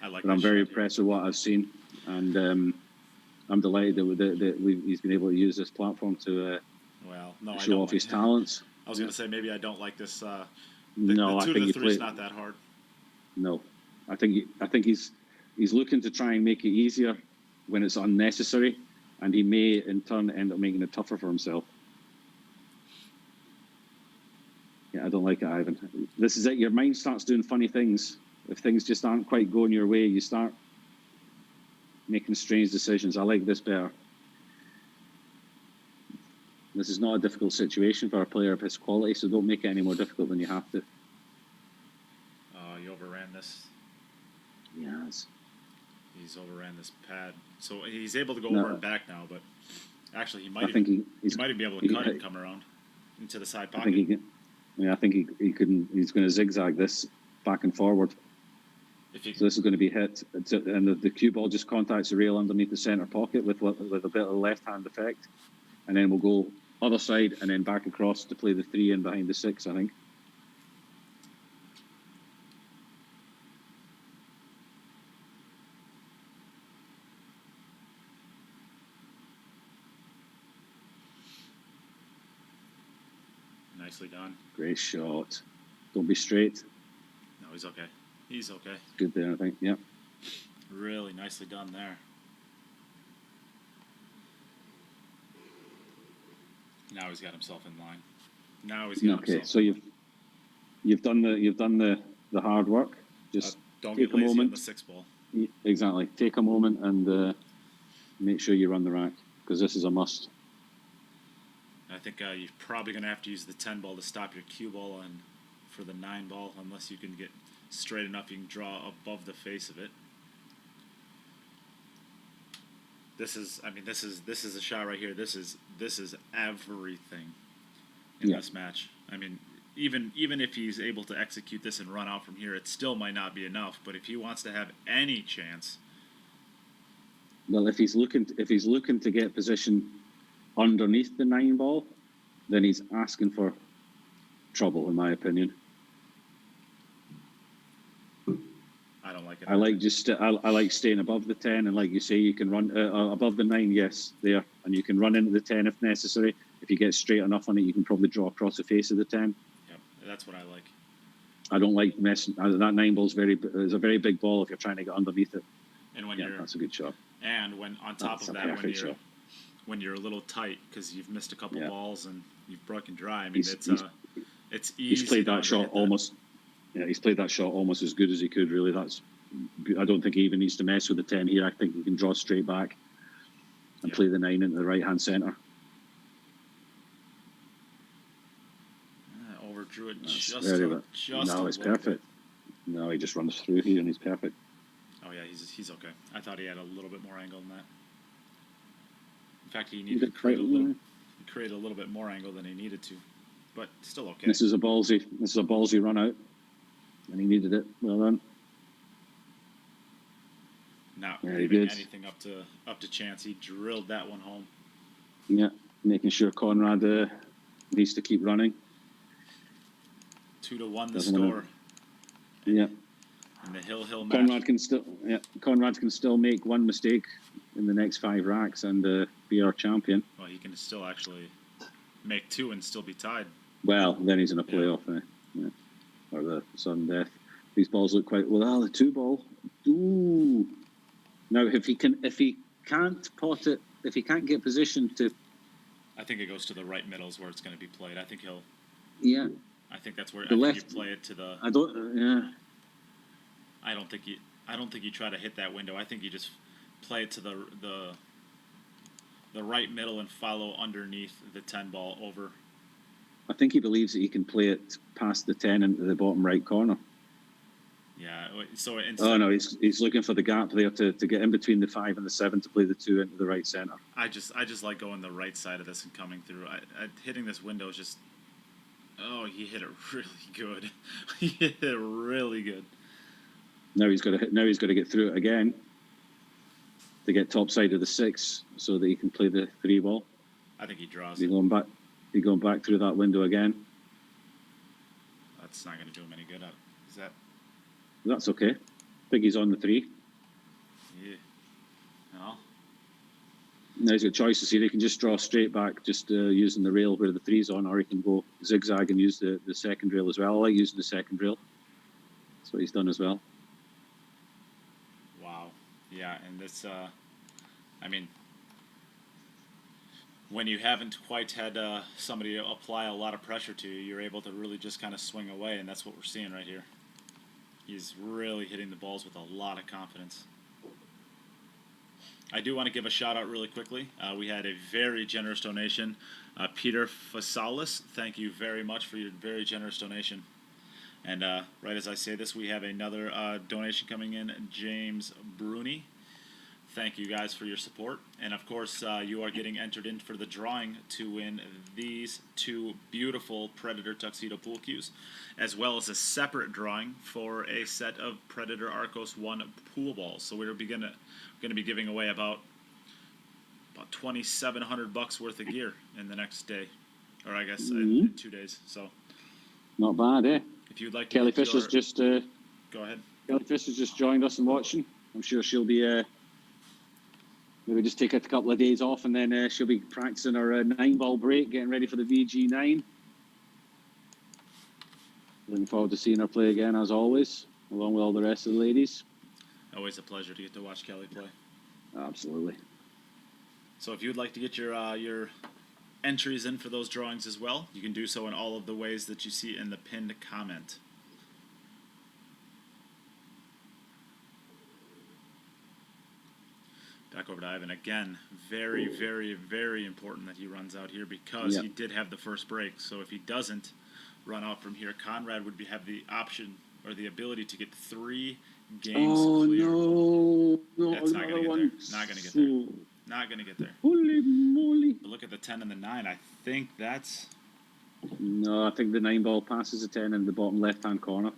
but I'm very impressed with what I've seen, and I'm delighted that he's been able to use this platform to show off his talents. I was going to say maybe I don't like this. No, the 2 to 3 is not that hard. No, I think he's looking to try and make it easier when it's unnecessary, and he may in turn end up making it tougher for himself. Yeah, I don't like it, Aivhan. This is it. Your mind starts doing funny things. If things just aren't quite going your way, you start making strange decisions. I like this better. This is not a difficult situation for a player of his quality, so don't make it any more difficult than you have to. You overran this. Yes. He's overran this pad. So he's able to go over and back now, but actually he might he might be able to cut and come around into the side pocket. I think he couldn't. He's going to zigzag this back and forward. So this is going to be hit, and the cue ball just contacts the rail underneath the centre pocket with a bit of left-hand effect, and then we'll go other side and then back across to play the 3 in behind the 6, I think. Nicely done. Great shot. Don't be straight. No, he's okay. He's okay. Good there, I think. Yeah. Really nicely done there. Now he's got himself in line. Now he's got himself. Okay, so you've done the hard work. Just don't take get lazy a moment. on the 6 ball. Exactly. Take a moment and make sure you run the rack, because this is a must. I think you're probably going to have to use the 10 ball to stop your cue ball and for the 9 ball, unless you can get straight enough you can draw above the face of it. This is a shot right here. This is everything in this match. I mean, even if he's able to execute this and run out from here, it still might not be enough. But if he wants to have any chance, well, if he's looking to get position underneath the 9 ball, then he's asking for trouble, in my opinion. I don't like it. I like staying above the 10, and like you say, you can run above the 9. Yes, there, and you can run into the 10 if necessary. If you get straight enough on it, you can probably draw across the face of the 10. Yep, that's what I like. I don't like messing. That 9 ball is a very big ball if you're trying to get underneath it. And when that's a good shot. And when on top of that, when you're a little tight because you've missed a couple balls and you've broken dry. I mean, it's easy. He's played that shot almost. Yeah, he's played that shot almost as good as he could. Really, I don't think he even needs to mess with the 10 here. I think he can draw straight back and play the 9 into the right-hand centre. Overdrew it No, it's perfect. No, he just runs through here and he's perfect. Oh yeah, he's okay. I thought he had a little bit more angle than that. In fact, he needed to create a little bit more angle than he needed to, but still okay. This is a ballsy run out, and he needed it. Well done. Not leaving anything up to chance. He drilled that one home. Yeah, making sure Konrad needs to keep running. 2-1 the score. Yeah. in the Hill match. Konrad can still make one mistake in the next 5 racks and be our champion. Well, he can still actually make 2 and still be tied. Well, then he's in a playoff, or the sudden death. These balls look quite well. The 2 ball. Ooh. Now, if he can't pot it, if he can't get positioned to, I think it goes to the right middle is where it's going to be played. I think he'll. Yeah. I think that's where The left, you play it to the. I don't. Yeah. I don't think you try to hit that window. I think you just play it to the right middle and follow underneath the 10 ball over. I think he believes that he can play it past the 10 into the bottom right corner. Yeah. So oh no, he's looking for the gap there to get in between the 5 and the 7 to play the 2 into the right center. I just like going the right side of this and coming through. Hitting this window is just. Oh, he hit it really good. He hit it really good. Now he's got to get through it again to get top side of the 6 so that he can play the 3 ball. I think he draws. He's going back through that window again. That's not going to do him any good. Is that? That's okay. I think he's on the 3. Yeah. No. Now he's got choices here. He can just draw straight back, just using the rail where the 3's on, or he can go zigzag and use the second rail as well. I like using the second rail. That's what he's done as well. Wow. Yeah, and this, I mean, when you haven't quite had somebody apply a lot of pressure to you, you're able to really just kind of swing away, and that's what we're seeing right here. He's really hitting the balls with a lot of confidence. I do want to give a shout out really quickly. We had a very generous donation. Peter Fasalis, thank you very much for your very generous donation. And right as I say this, we have another donation coming in, James Bruni. Thank you guys for your support. And of course, you are getting entered in for the drawing to win these 2 beautiful Predator Tuxedo pool cues, as well as a separate drawing for a set of Predator Arcos 1 pool balls. So we're going to be giving away about $2,700 worth of gear in the next day, or I guess in 2 days. So not bad, eh? If you'd like to Kelly Fisher's just go ahead. Kelly Fisher's just joined us and watching. I'm sure she'll be maybe just take a couple of days off, and then she'll be practicing her 9-ball break, getting ready for the VG9. Looking forward to seeing her play again, as always, along with all the rest of the ladies. Always a pleasure to get to watch Kelly play. Absolutely. So if you'd like to get your entries in for those drawings as well, you can do so in all of the ways that you see in the pinned comment. Back over to Aivhan again. Very, very, very important that he runs out here because he did have the first break. So if he doesn't run out from here, Konrad would have the option or the ability to get 3 games clear. No, That's not going to get there. Not going to get there. Not going to get there. Holy moly. But look at the 10 and the 9. I think that's... No, I think the 9-ball passes the 10 in the bottom left-hand corner.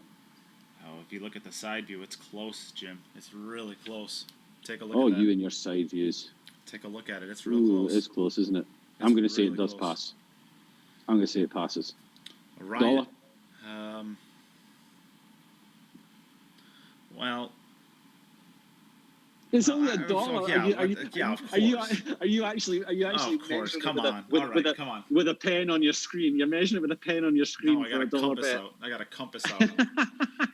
Oh, if you look at the side view, it's close, Jim. It's really close. Take a look at that. Oh, you and your side views. Take a look at it. It's real close. It's close, isn't it? I'm going to say really it does close. pass. I'm going to say it passes. Ryan, Dollar? Well... It's only $1. Yeah, of course. Are you actually of course, measuring come it on. All right, come on. with a pen on your screen? You're measuring it with a pen on your screen No, I for got a $1 compass bet. out. I got a compass out.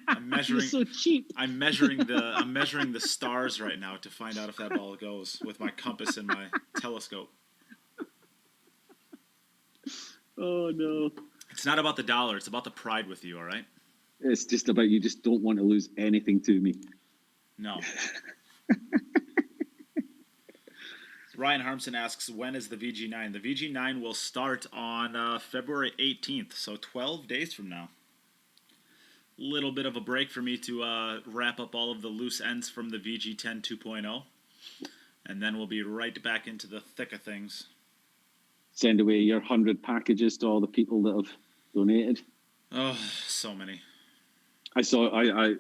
I'm measuring. You're so cheap. I'm measuring the stars right now to find out if that ball goes with my compass and my telescope. Oh no! It's not about the dollar. It's about the pride with you. All right. It's just about you just don't want to lose anything to me. No. Ryan Harmson asks, when is the VG9? The VG9 will start on February 18th, so 12 days from now. Little bit of a break for me to wrap up all of the loose ends from the VG10 2.0, and then we'll be right back into the thick of things. Send away your 100 packages to all the people that have donated. Oh, so many. I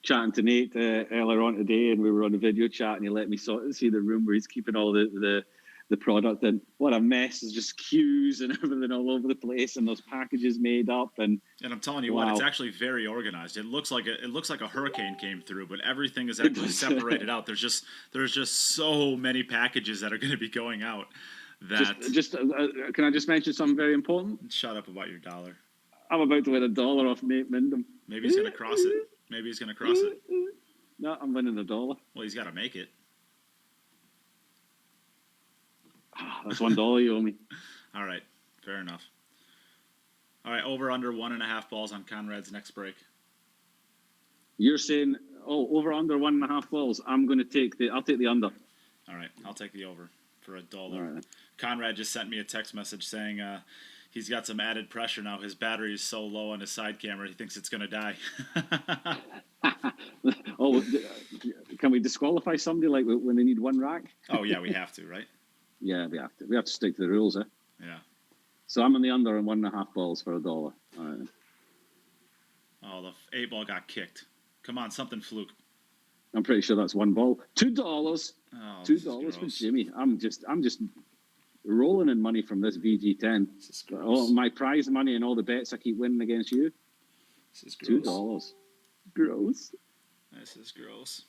chatting to Nate earlier on today, and we were on a video chat, and he let me see the room where he's keeping all the the product in. What a mess! There's just queues and everything all over the place, and those packages made up. And I'm telling you wow. what, it's actually very organized. It looks like a hurricane came through, but everything is actually separated out. There's just so many packages that are going to be going out. That can I just mention something very important? Shut up about your dollar. I'm about to win $1 off Nate Mindham. Maybe he's going to cross it. Maybe he's going to cross it. No, I'm winning $1. Well, he's got to make it. That's $1 you owe me. All right, fair enough. All right, over under 1.5 balls on Konrad's next break. You're saying, over under 1.5 balls. I'll take the under. All right, I'll take the over for $1. All right. Conrad just sent me a text message saying he's got some added pressure now. His battery is so low on his side camera, he thinks it's going to die. Can we disqualify somebody like when they need one rack? Oh, yeah, we have to, right? Yeah, we have to. We have to stick to the rules, eh? Yeah. So I'm on the under on 1.5 balls for $1. All right. Oh, the 8 ball got kicked. Come on, something fluke. I'm pretty sure that's $1. $2. Oh, $2 for Jimmy. I'm just rolling in money from this VG10. This is gross. All my prize money and all the bets I keep winning against you. This is gross. $2. Gross. This is gross.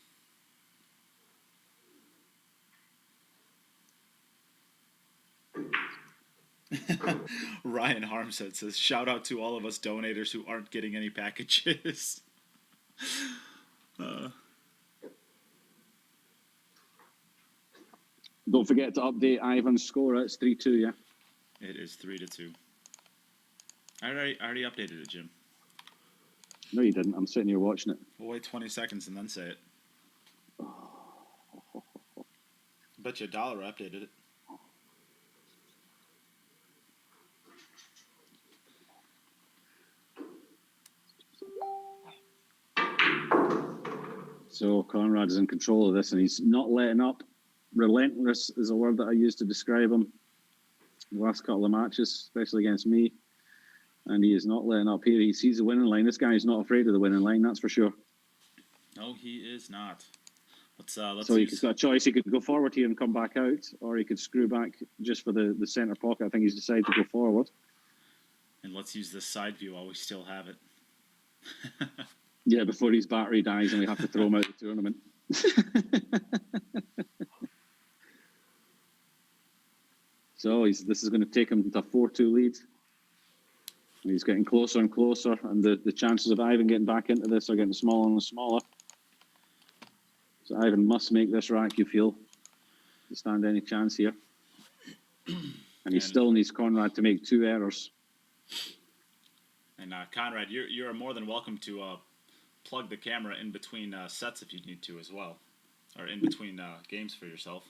Ryan Harmstead says, shout out to all of us donators who aren't getting any packages. Don't forget to update Aivhan's score. It's 3-2, yeah? It is 3-2. I already updated it, Jim. No, you didn't. I'm sitting here watching it. We'll wait 20 seconds and then say it. Bet you $1 I updated it. So Konrad is in control of this, and he's not letting up. Relentless is a word that I used to describe him the last couple of matches, especially against me. And he is not letting up here. He sees the winning line. This guy is not afraid of the winning line, that's for sure. No, he is not. Let's so he's got a choice. He could go forward here and come back out, or he could screw back just for the centre pocket. I think he's decided to go forward. And let's use this side view while we still have it. Yeah, before his battery dies and we have to throw him out of the tournament. So this is going to take him to a 4-2 lead. And he's getting closer and closer, and the chances of Aivhan getting back into this are getting smaller and smaller. So Aivhan must make this rack, you feel, to stand any chance here. And he still needs Konrad to make 2 errors. And Konrad, you're more than welcome to plug the camera in between sets if you need to as well, or in between games for yourself.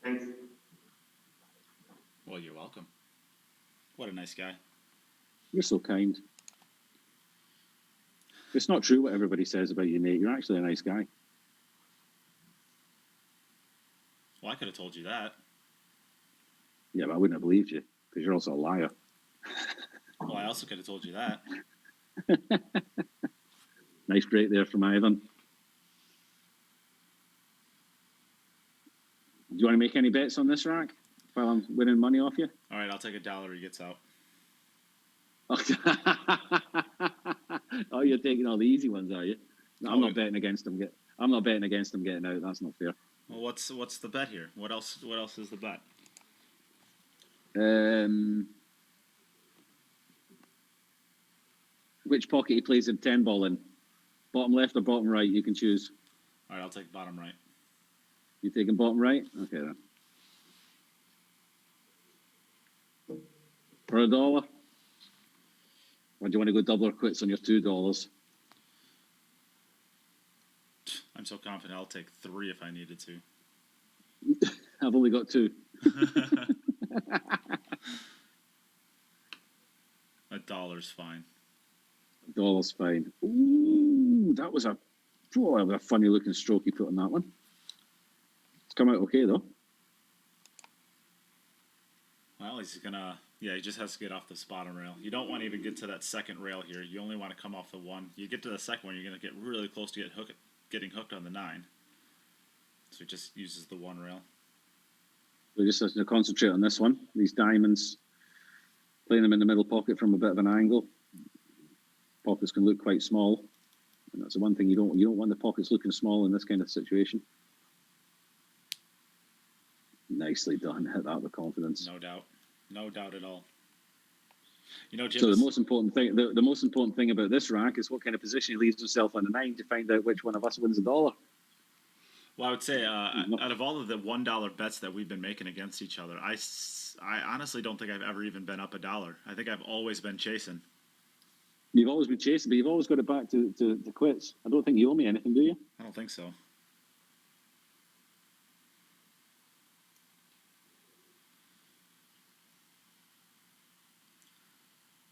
Thanks. Well, you're welcome. What a nice guy. You're so kind. It's not true what everybody says about you, Nate. You're actually a nice guy. Well, I could have told you that. Yeah, but I wouldn't have believed you, because you're also a liar. Well, I also could have told you that. Nice break there from Aivhan. Do you want to make any bets on this rack while I'm winning money off you? All right, I'll take $1. He gets out. Oh, you're taking all the easy ones, are you? No, I'm not betting against them. I'm not betting against them getting out. That's not fair. Well, what's the bet here? What else is the bet? Which pocket he plays in 10 ball in? Bottom left or bottom right? You can choose. All right, I'll take bottom right. You taking bottom right? Okay then. For $1? Or do you want to go double or quits on your $2? I'm so confident I'll take 3 if I needed to. I've only got 2. $1's fine. $1's fine. Ooh, that was a funny looking stroke he put on that one. It's come out okay though. Well, he just has to get off this bottom rail. You don't want to even get to that second rail here. You only want to come off the one. You get to the second one, you're going to get really close to getting hooked on the 9. So he just uses the one rail. We just have to concentrate on this one. These diamonds, playing them in the middle pocket from a bit of an angle. Pockets can look quite small, and that's the one thing you don't want the pockets looking small in this kind of situation. Nicely done. Hit that with confidence. No doubt. No doubt at all. You know, Jim. So the most important thing about this rack is what kind of position he leaves himself on the 9 to find out which one of us wins the dollar. Well, I would say out of all of the $1 bets that we've been making against each other, I honestly don't think I've ever even been up $1. I think I've always been chasing. You've always been chasing, but you've always got it back to quits. I don't think you owe me anything, do you? I don't think so.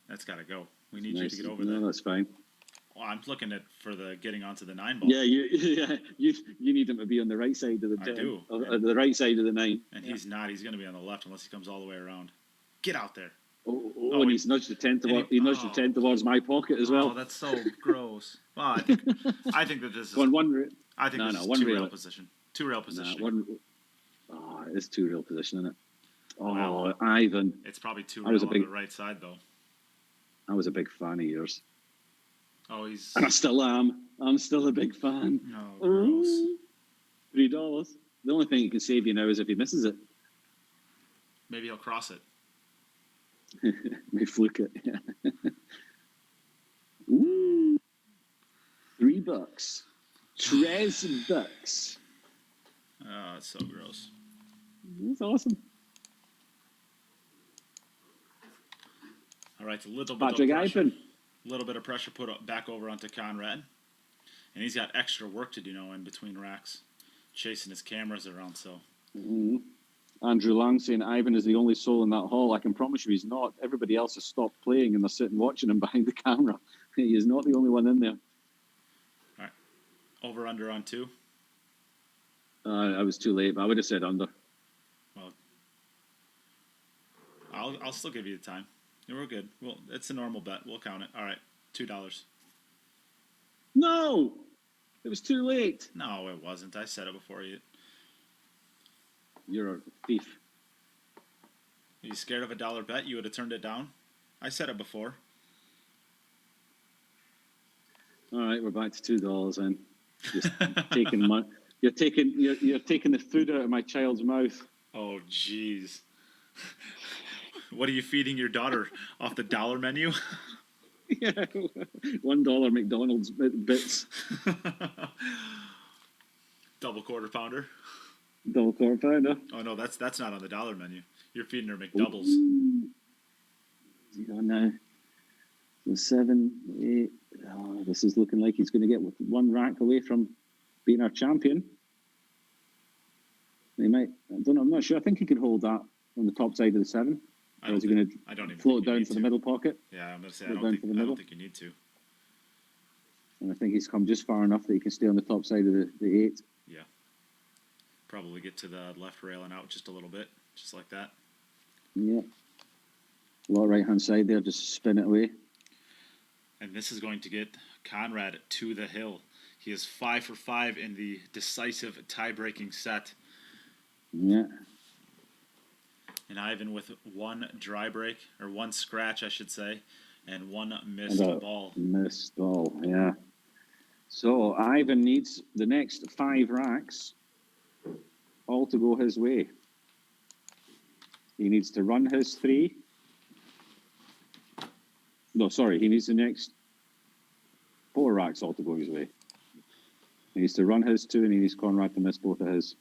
That's got to go. We need you to get over that. No, that's fine. Well, I'm looking at for the getting onto the 9 ball. Yeah, you need him to be on the right side of the 10. I do. The right side of the 9. And he's not. He's going to be on the left unless he comes all the way around. Get out there. And he's nudged the 10 towards. He nudged the 10 towards my pocket as well. Oh, that's so gross. Well, I think that this is. I think this is one two rail position. Two rail position. It is two rail position, isn't it? Oh, Wow. Ivan. It's probably two rail on the right side though. I was a big fan of yours. Oh, he's. And I still am. I'm still a big fan. No, gross. $3. The only thing he can save you now is if he misses it. Maybe he'll cross it. May fluke it. Yeah. Ooh. $3. $3. Oh, it's so gross. That's awesome. All right, a little bit Patrick of pressure. Aivhan. Little bit of pressure put back over onto Konrad. And he's got extra work to do now in between racks. Chasing his cameras around, so. Mm-hmm. Andrew Lang saying Ivan is the only soul in that hall. I can promise you he's not. Everybody else has stopped playing and they're sitting watching him behind the camera. He is not the only one in there. All right. Over under on 2. I was too late, but I would have said under. Well, I'll still give you the time. We're good. Well, it's a normal bet. We'll count it. All right, $2. No! It was too late. No, it wasn't. I said it before you. You're a thief. Are you scared of a $1 bet? You would have turned it down? I said it before. All right, we're back to $2 then. Just taking money. You're taking the food out of my child's mouth. Oh, jeez. What are you feeding your daughter off the dollar menu? Yeah, $1 McDonald's bits. Double quarter pounder. Double quarter pounder. Oh no, that's not on the dollar menu. You're feeding her McDoubles. Is he on now? So 7, 8. Oh, this is looking like he's going to get one rack away from being our champion. He might. I don't know. I'm not sure. I think he could hold that on the top side of the 7. Or is he going to float down for the middle pocket? Yeah, I'm going to say I don't think you need to. And I think he's come just far enough that he can stay on the top side of the 8. Yeah. Probably get to the left rail and out just a little bit, just like that. Yeah. A lot right hand side there, just spin it away. And this is going to get Konrad to the hill. He is 5 for 5 in the decisive tie-breaking set. Yeah. And Ivan with one dry break, or one scratch, I should say, and one missed ball. Missed ball, yeah. So Ivan needs the next 5 racks all to go his way. He needs to run his 3. No, sorry, he needs the next 4 racks all to go his way. He needs to run his 2, and he needs Konrad to miss both of his.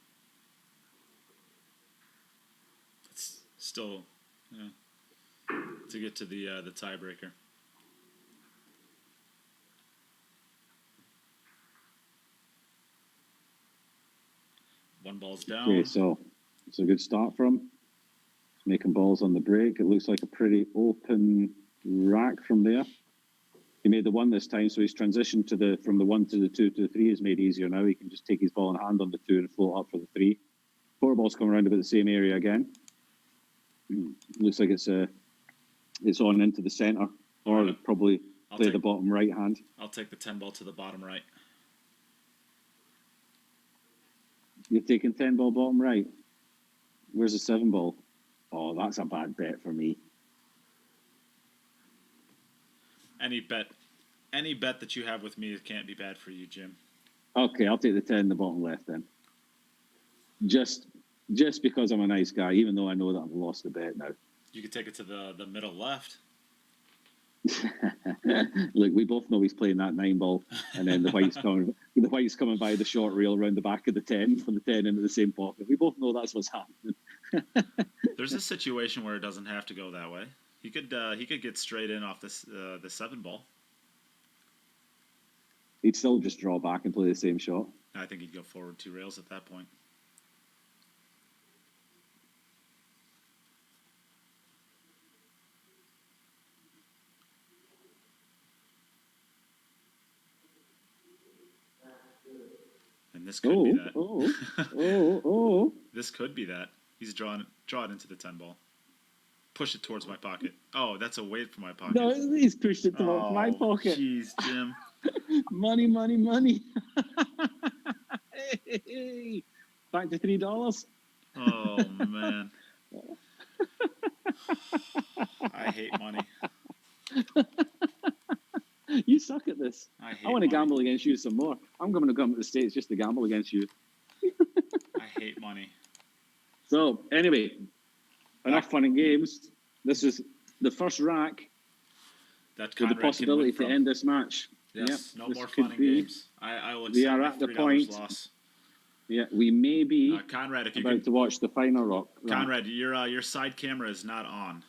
It's still, to get to the tiebreaker. One ball's down. Okay, so it's a good start for him. He's making balls on the break. It looks like a pretty open rack from there. He made the 1 this time, so he's transitioned from the 1 to the 2 to the 3 is made easier now. He can just take his ball in hand on the 2 and float up for the 3. 4 balls come around about the same area again. Looks like it's on into the centre, or probably play the bottom right hand. I'll take the 10 ball to the bottom right. You're taking 10 ball bottom right. Where's the 7 ball? Oh, that's a bad bet for me. Any bet that you have with me can't be bad for you, Jim. Okay, I'll take the 10 in the bottom left then. Just because I'm a nice guy, even though I know that I've lost the bet now. You could take it to the middle left. Look, we both know he's playing that 9 ball, and then the white's coming by the short rail around the back of the 10 for the 10 into the same pocket. We both know that's what's happening. There's a situation where it doesn't have to go that way. He could get straight in off this the 7 ball. He'd still just draw back and play the same shot. I think he'd go forward 2 rails at that point. And this could be that. This could be that. He's draw it into the 10 ball. Push it towards my pocket. Oh, that's away from my pocket. No, he's pushed it towards my pocket. Jeez, Jim. Money. Hey, back to $3. Oh, man. I hate money. You suck at this. I want to gamble against you some more. I'm going to come to the States just to gamble against you. I hate money. So, anyway, enough fun and games. This is the first rack That with the Konrad possibility can to win end this match. Yes, Yep, no more fun and games. I will accept We are my at the $3 point. loss. Yeah, we may be Konrad, if you about could, to watch the final rock. Konrad, your side camera is not on.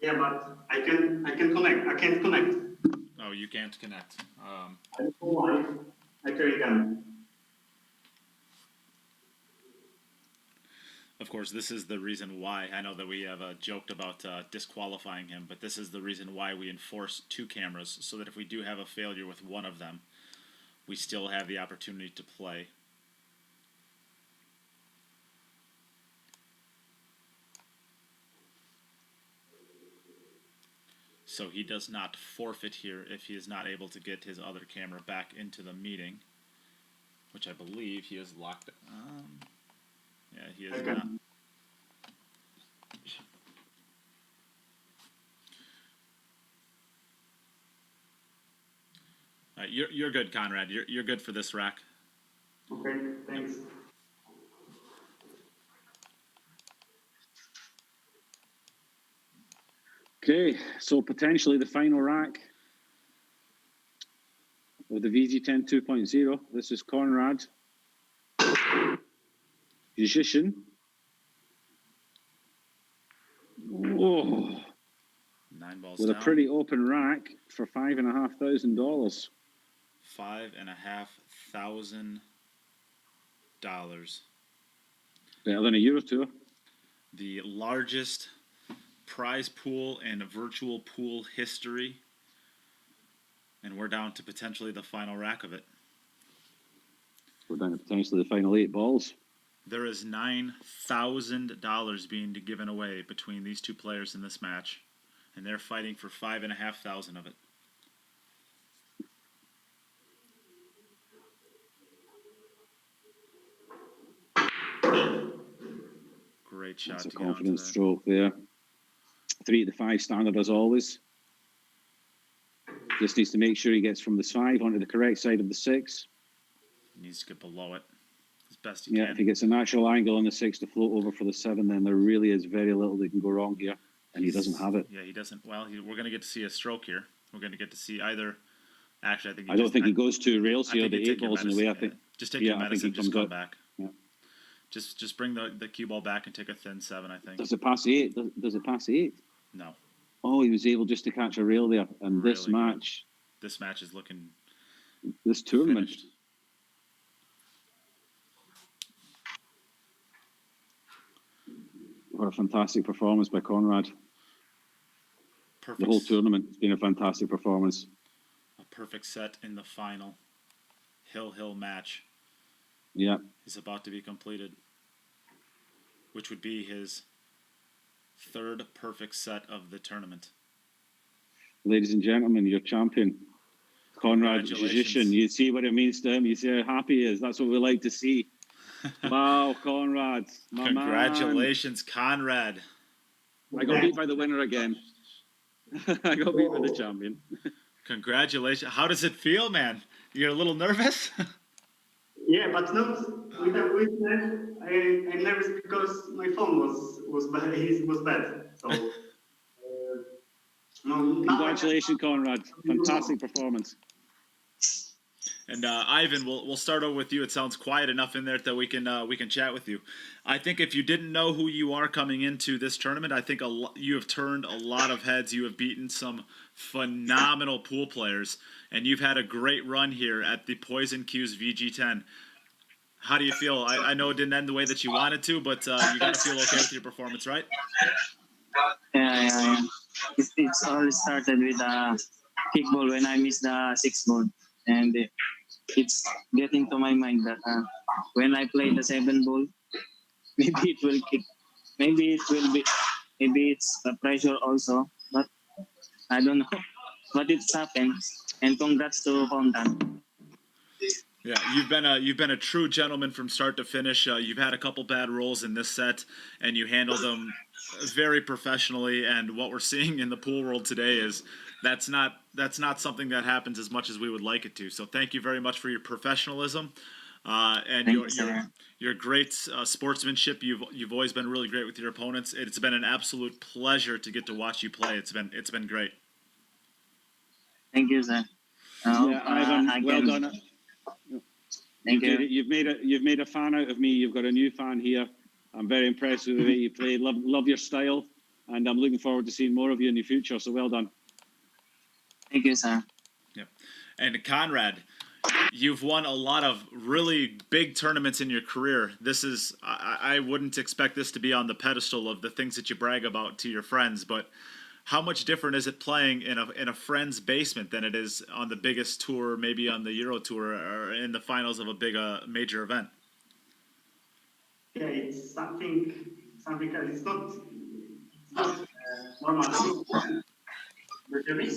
Yeah, but I can connect. I can't connect. Oh, you can't connect. I don't know why. I try again. Of course, this is the reason why. I know that we have joked about disqualifying him, but this is the reason why we enforce 2 cameras, so that if we do have a failure with one of them, we still have the opportunity to play. So he does not forfeit here if he is not able to get his other camera back into the meeting, which I believe he is locked. Yeah, he is Okay. not. All right, you're good, Konrad. You're good for this rack. Okay, thanks. Okay, so potentially the final rack of the VG10 2.0. This is Konrad. Juszczyszyn. Oh, 9 balls with down. a pretty open rack for $5,500. $5,500. Better than a Euro Tour. The largest prize pool in virtual pool history. And we're down to potentially the final rack of it. We're down to potentially the final 8 balls. There is $9,000 being given away between these 2 players in this match. And they're fighting for $5,500 of it. Great shot That's a to get onto confidence that. stroke there. 3 to 5 standard as always. Just needs to make sure he gets from the 5 onto the correct side of the 6. He needs to get below it as best he Yeah, can. if he gets a natural angle on the 6 to float over for the 7, then there really is very little that can go wrong here. And he doesn't have it. Yeah, he doesn't. Well, we're going to get to see a stroke here. We're going to get to see either. Actually, I think. I don't think he goes 2 rails here. The 8 balls in the way. I think. Just take Yeah, your I think medicine. he Just comes come out. back. Yeah. Just bring the cue ball back and take a thin 7. I think. Does it pass the 8? Does it pass the 8? No. Oh, he was able just to catch a rail there. And Really this good. match, This match is looking this tournament, finished. what a fantastic performance by Konrad. Perfect. The whole tournament has been a fantastic performance. A perfect set in the final Hill match Yeah. is about to be completed, which would be his 3rd perfect set of the tournament. Ladies and gentlemen, your champion, Konrad Congratulations. Juszczyszyn. You see what it means to him. You see how happy he is. That's what we like to see. Wow, Konrad. My Congratulations, Konrad. man. I got beat by the winner again. I got beat by the champion. Congratulations. How does it feel, man? You're a little nervous? Yeah, but not with a witness. I'm nervous because my phone was bad. It was bad. So no. Congratulations, Konrad. Fantastic performance. And Aivhan, we'll start over with you. It sounds quiet enough in there that we can chat with you. I think if you didn't know who you are coming into this tournament, I think you have turned a lot of heads. You have beaten some phenomenal pool players, and you've had a great run here at the Poison Q's VG10. How do you feel? I know it didn't end the way that you wanted to, but you got to feel okay with your performance, right? Yeah. It's all started with a kickball when I missed the 6 ball. And it's getting to my mind that when I play the 7 ball, maybe it will kick. Maybe it will be. Maybe it's a pressure also. But I don't know. But it's happened. And congrats to Konrad. Yeah, you've been a true gentleman from start to finish. You've had a couple bad rolls in this set, and you handled them very professionally. And what we're seeing in the pool world today is that's not something that happens as much as we would like it to. So thank you very much for your professionalism and your great sportsmanship. You've always been really great with your opponents. It's been an absolute pleasure to get to watch you play. It's been great. Thank you, sir. Aivhan, well done. Thank you. You've made a fan out of me. You've got a new fan here. I'm very impressed with the way you play. Love your style, and I'm looking forward to seeing more of you in the future. So well done. Thank you, sir. Yep. And Konrad, you've won a lot of really big tournaments in your career. This is I wouldn't expect this to be on the pedestal of the things that you brag about to your friends, but how much different is it playing in a friend's basement than it is on the biggest tour, maybe on the Euro Tour or in the finals of a big major event? Yeah, it's something else. It's not normal. You hear me?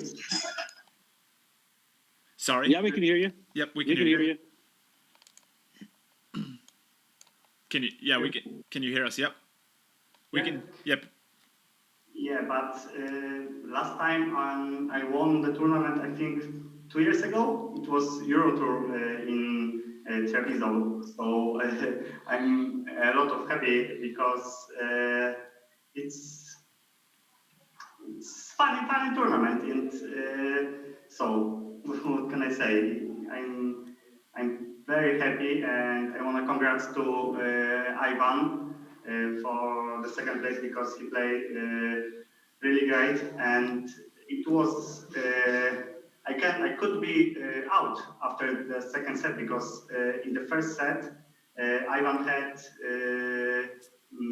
Sorry? Yeah, we can hear you. Yep, we can hear you. Can you? Yeah, we can. Can you hear us? Yep. We can. Yep. Yeah, but last time I won the tournament, I think 2 years ago. It was Euro Tour in Treviso. So I'm a lot of happy because it's funny tournament, and so what can I say? I'm very happy, and I want to congrats to Aivhan for the second place because he played really great, and it was I could be out after the second set because in the first set Aivhan had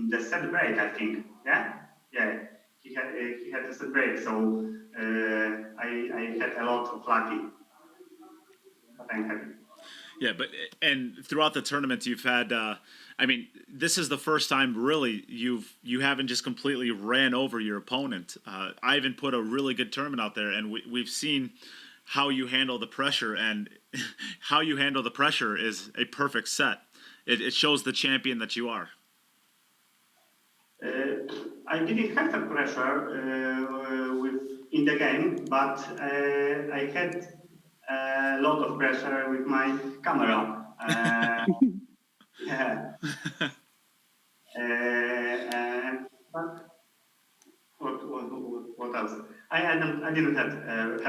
the set break, I think. Yeah. He had a set break, so I had a lot of lucky, but I'm happy. Yeah, and throughout the tournaments you've had, I mean, this is the first time really you haven't just completely ran over your opponent. Aivhan put a really good tournament out there, and we've seen how you handle the pressure, and how you handle the pressure is a perfect set. It shows the champion that you are. I didn't have the pressure in the game, but I had a lot of pressure with my camera. Yeah. But what else? I didn't have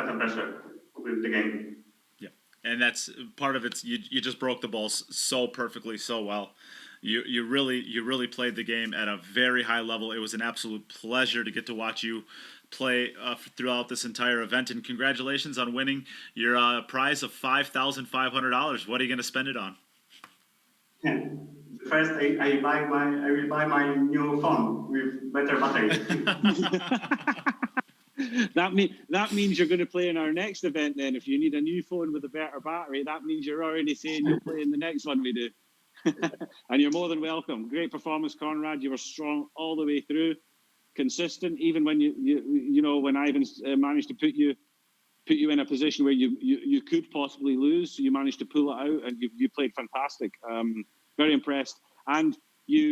the pressure with the game. Yeah, and that's part of it. You just broke the balls so perfectly, so well. You really played the game at a very high level. It was an absolute pleasure to get to watch you play throughout this entire event. And congratulations on winning your prize of $5,500. What are you going to spend it on? Yeah. First, I will buy my new phone with better battery. That means you're going to play in our next event. Then, if you need a new phone with a better battery, that means you're already saying you'll play in the next one we do. And you're more than welcome. Great performance, Konrad. You were strong all the way through, consistent. Even when you know when Aivhan managed to put you in a position where you could possibly lose, you managed to pull it out, and you played fantastic. very impressed. And you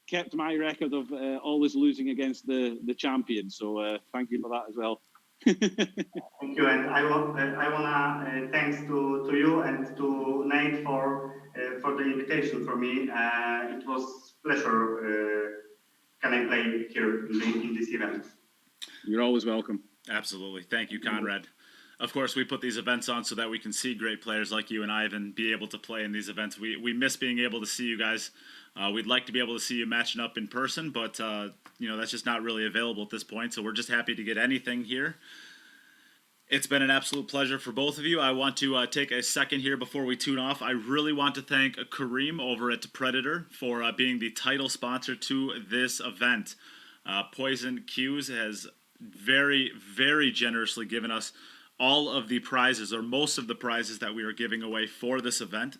kept my record of always losing against the champion. So thank you for that as well. Thank you, and I wanna thanks to you and to Nate for the invitation for me. It was pleasure. Can I play here in this event? You're always welcome. Absolutely. Thank you, Konrad. Of course, we put these events on so that we can see great players like you and Aivhan be able to play in these events. We miss being able to see you guys. We'd like to be able to see you matching up in person, but that's just not really available at this point. So we're just happy to get anything here. It's been an absolute pleasure for both of you. I want to take a second here before we tune off. I really want to thank Kareem over at Predator for being the title sponsor to this event. Poison Q's has very, very generously given us all of the prizes, or most of the prizes that we are giving away for this event.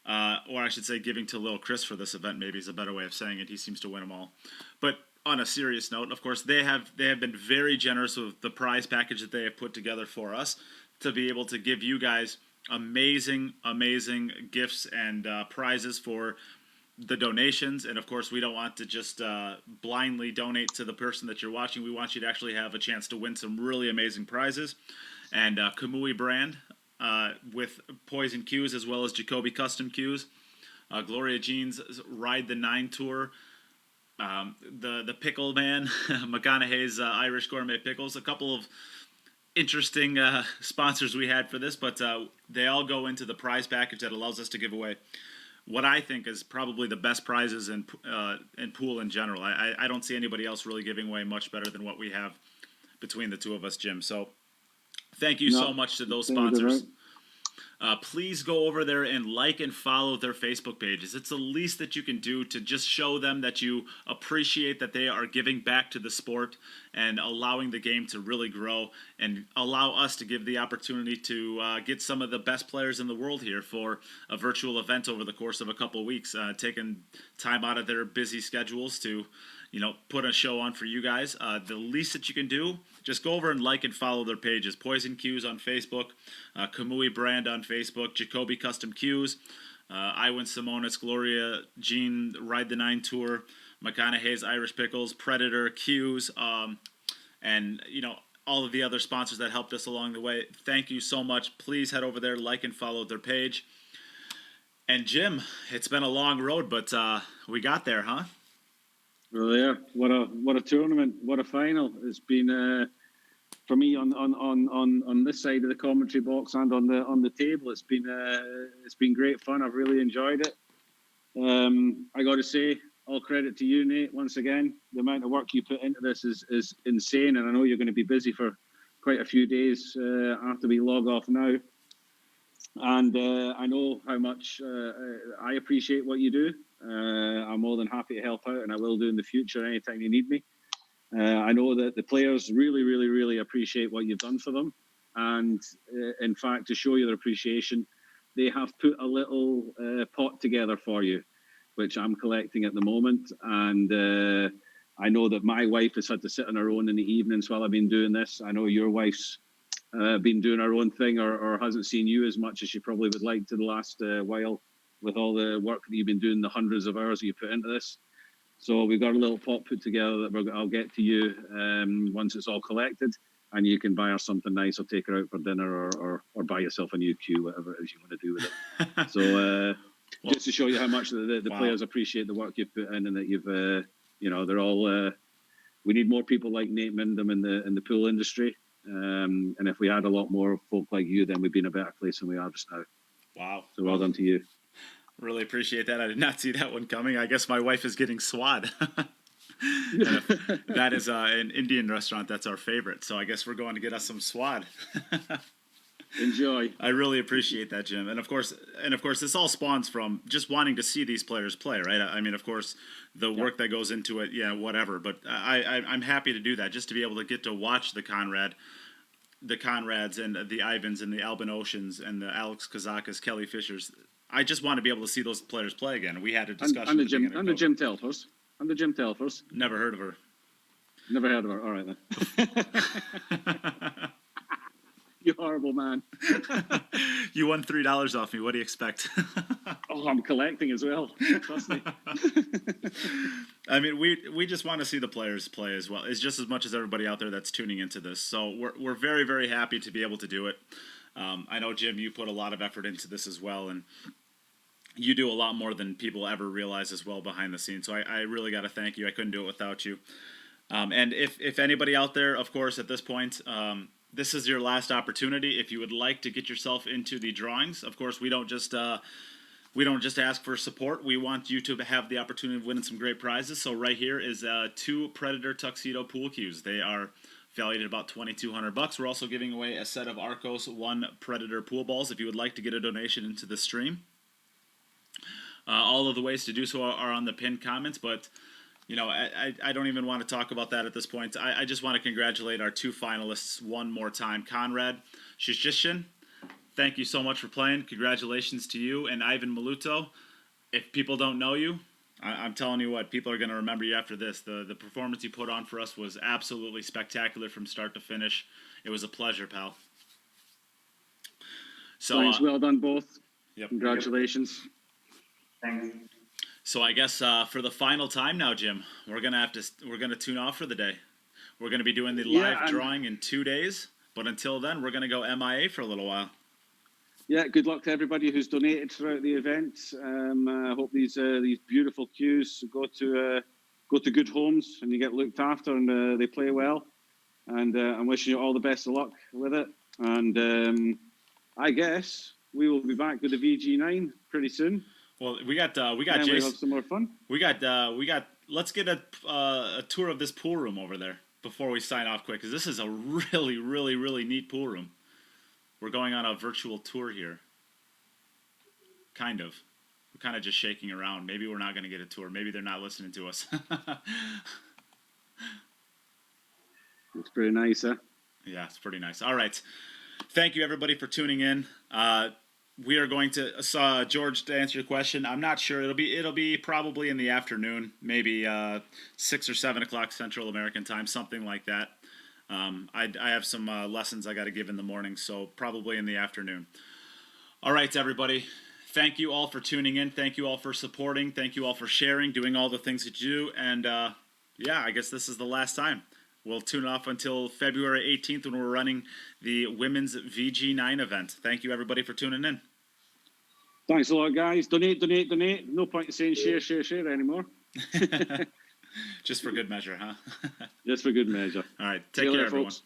Or I should say giving to Lil Chris for this event, maybe is a better way of saying it. He seems to win them all. But on a serious note, of course, they have been very generous with the prize package that they have put together for us to be able to give you guys amazing gifts and prizes for the donations. And of course, we don't want to just blindly donate to the person that you're watching. We want you to actually have a chance to win some really amazing prizes. And Kamui Brand with Poison Q's, as well as Jacoby Custom Q's, Gloria Jean's Ride the 9 Tour, the Pickle Man, McConaughey's Irish Gourmet Pickles, a couple of interesting sponsors we had for this, but they all go into the prize package that allows us to give away what I think is probably the best prizes in pool in general. I don't see anybody else really giving away much better than what we have between the two of us, Jim. So thank you so much to those sponsors. Please go over there and like and follow their Facebook pages. It's the least that you can do to just show them that you appreciate that they are giving back to the sport and allowing the game to really grow, and allow us to give the opportunity to get some of the best players in the world here for a virtual event over the course of a couple of weeks, taking time out of their busy schedules to put a show on for you guys. The least that you can do, just go over and like and follow their pages. Poison Q's on Facebook, Kamui Brand on Facebook, Jacoby Custom Q's, Iwan Simonis, Gloria Jean Ride the 9 Tour, McConaughey's Irish Pickles, Predator, Q's, and all of the other sponsors that helped us along the way. Thank you so much. Please head over there, like and follow their page. And Jim, it's been a long road, but we got there, huh? Well, yeah, what a tournament, what a final. It's been for me on this side of the commentary box and on the table. It's been great fun. I've really enjoyed it. I got to say, all credit to you, Nate. Once again, the amount of work you put into this is insane, and I know you're going to be busy for quite a few days after we log off now. And I know how much I appreciate what you do. I'm more than happy to help out, and I will do in the future anytime you need me. I know that the players really, really, really appreciate what you've done for them. And in fact, to show you their appreciation, they have put a little pot together for you, which I'm collecting at the moment. And I know that my wife has had to sit on her own in the evenings while I've been doing this. I know your wife's been doing her own thing, or hasn't seen you as much as she probably would like to the last while, with all the work that you've been doing, the hundreds of hours that you put into this. So we've got a little pot put together that I'll get to you once it's all collected, and you can buy her something nice, or take her out for dinner, or buy yourself a new cue, whatever it is you want to do with it. So just to show you how much the players appreciate the work you've put in, and that you've, they're all. We need more people like Nate Mindham in the pool industry, and if we had a lot more folk like you, then we'd be in a better place than we are just now. Wow! So well done to you. Really appreciate that. I did not see that one coming. I guess my wife is getting swad. That is an Indian restaurant that's our favorite. So I guess we're going to get us some swad. Enjoy. I really appreciate that, Jim. And of course, this all spawns from just wanting to see these players play, right? I mean, of course, the work that goes into it, whatever. But I'm happy to do that, just to be able to get to watch the Konrads and the Aivhans and the Albin Oceans and the Alex Kazakas, Kelly Fishers. I just want to be able to see those players play again. We had a discussion. And the Jim Telfors. And the Jim Telfors. Never heard of her. Never heard of her. All right, then. You horrible man. You won $3 off me. What do you expect? Oh, I'm collecting as well. Trust me. I mean, we just want to see the players play as well. It's just as much as everybody out there that's tuning into this. So we're very, very happy to be able to do it. I know, Jim, you put a lot of effort into this as well, and you do a lot more than people ever realize as well behind the scenes. So I really got to thank you. I couldn't do it without you. And if anybody out there, of course, at this point, this is your last opportunity. If you would like to get yourself into the drawings, of course, we don't just ask for support. We want you to have the opportunity of winning some great prizes. So right here is 2 Predator Tuxedo pool cues. They are valued at about $2,200. We're also giving away a set of Arcos 1 Predator pool balls if you would like to get a donation into the stream. All of the ways to do so are on the pinned comments, but you know, I don't even want to talk about that at this point. I just want to congratulate our 2 finalists one more time. Konrad Juszczyszyn, thank you so much for playing. Congratulations to you. And Aivhan Maluto, if people don't know you, I'm telling you what, people are going to remember you after this. The performance you put on for us was absolutely spectacular from start to finish. It was a pleasure, pal. So, Thanks, well done both. Yep. Congratulations. Thanks. So I guess for the final time now, Jim, we're gonna tune off for the day. We're gonna be doing the live drawing in 2 days, but until then, we're gonna go MIA for a little while. Yeah, good luck to everybody who's donated throughout the event. I hope these beautiful cues go to good homes and you get looked after and they play well. And I'm wishing you all the best of luck with it. And I guess we will be back with the VG9 pretty soon. Well, we got and Jason. we'll have some more fun. We got. Let's get a tour of this pool room over there before we sign off quick, because this is a really, really, really neat pool room. We're going on a virtual tour here. Kind of. We're kind of just shaking around. Maybe we're not going to get a tour. Maybe they're not listening to us. It's pretty nice, huh? Yeah, it's pretty nice. All right. Thank you, everybody, for tuning in. We are going to George, to answer your question. I'm not sure. It'll be probably in the afternoon, maybe 6 or 7 o'clock Central American time, something like that. I have some lessons I got to give in the morning, so probably in the afternoon. All right, everybody. Thank you all for tuning in. Thank you all for supporting. Thank you all for sharing, doing all the things that you do. And yeah, I guess this is the last time. We'll tune off until February 18th when we're running the women's VG9 event. Thank you, everybody, for tuning in. Thanks a lot, guys. Donate. No point in saying share anymore. Just for good measure, huh? Just for good measure. All right. See Take you care, later, everyone. folks.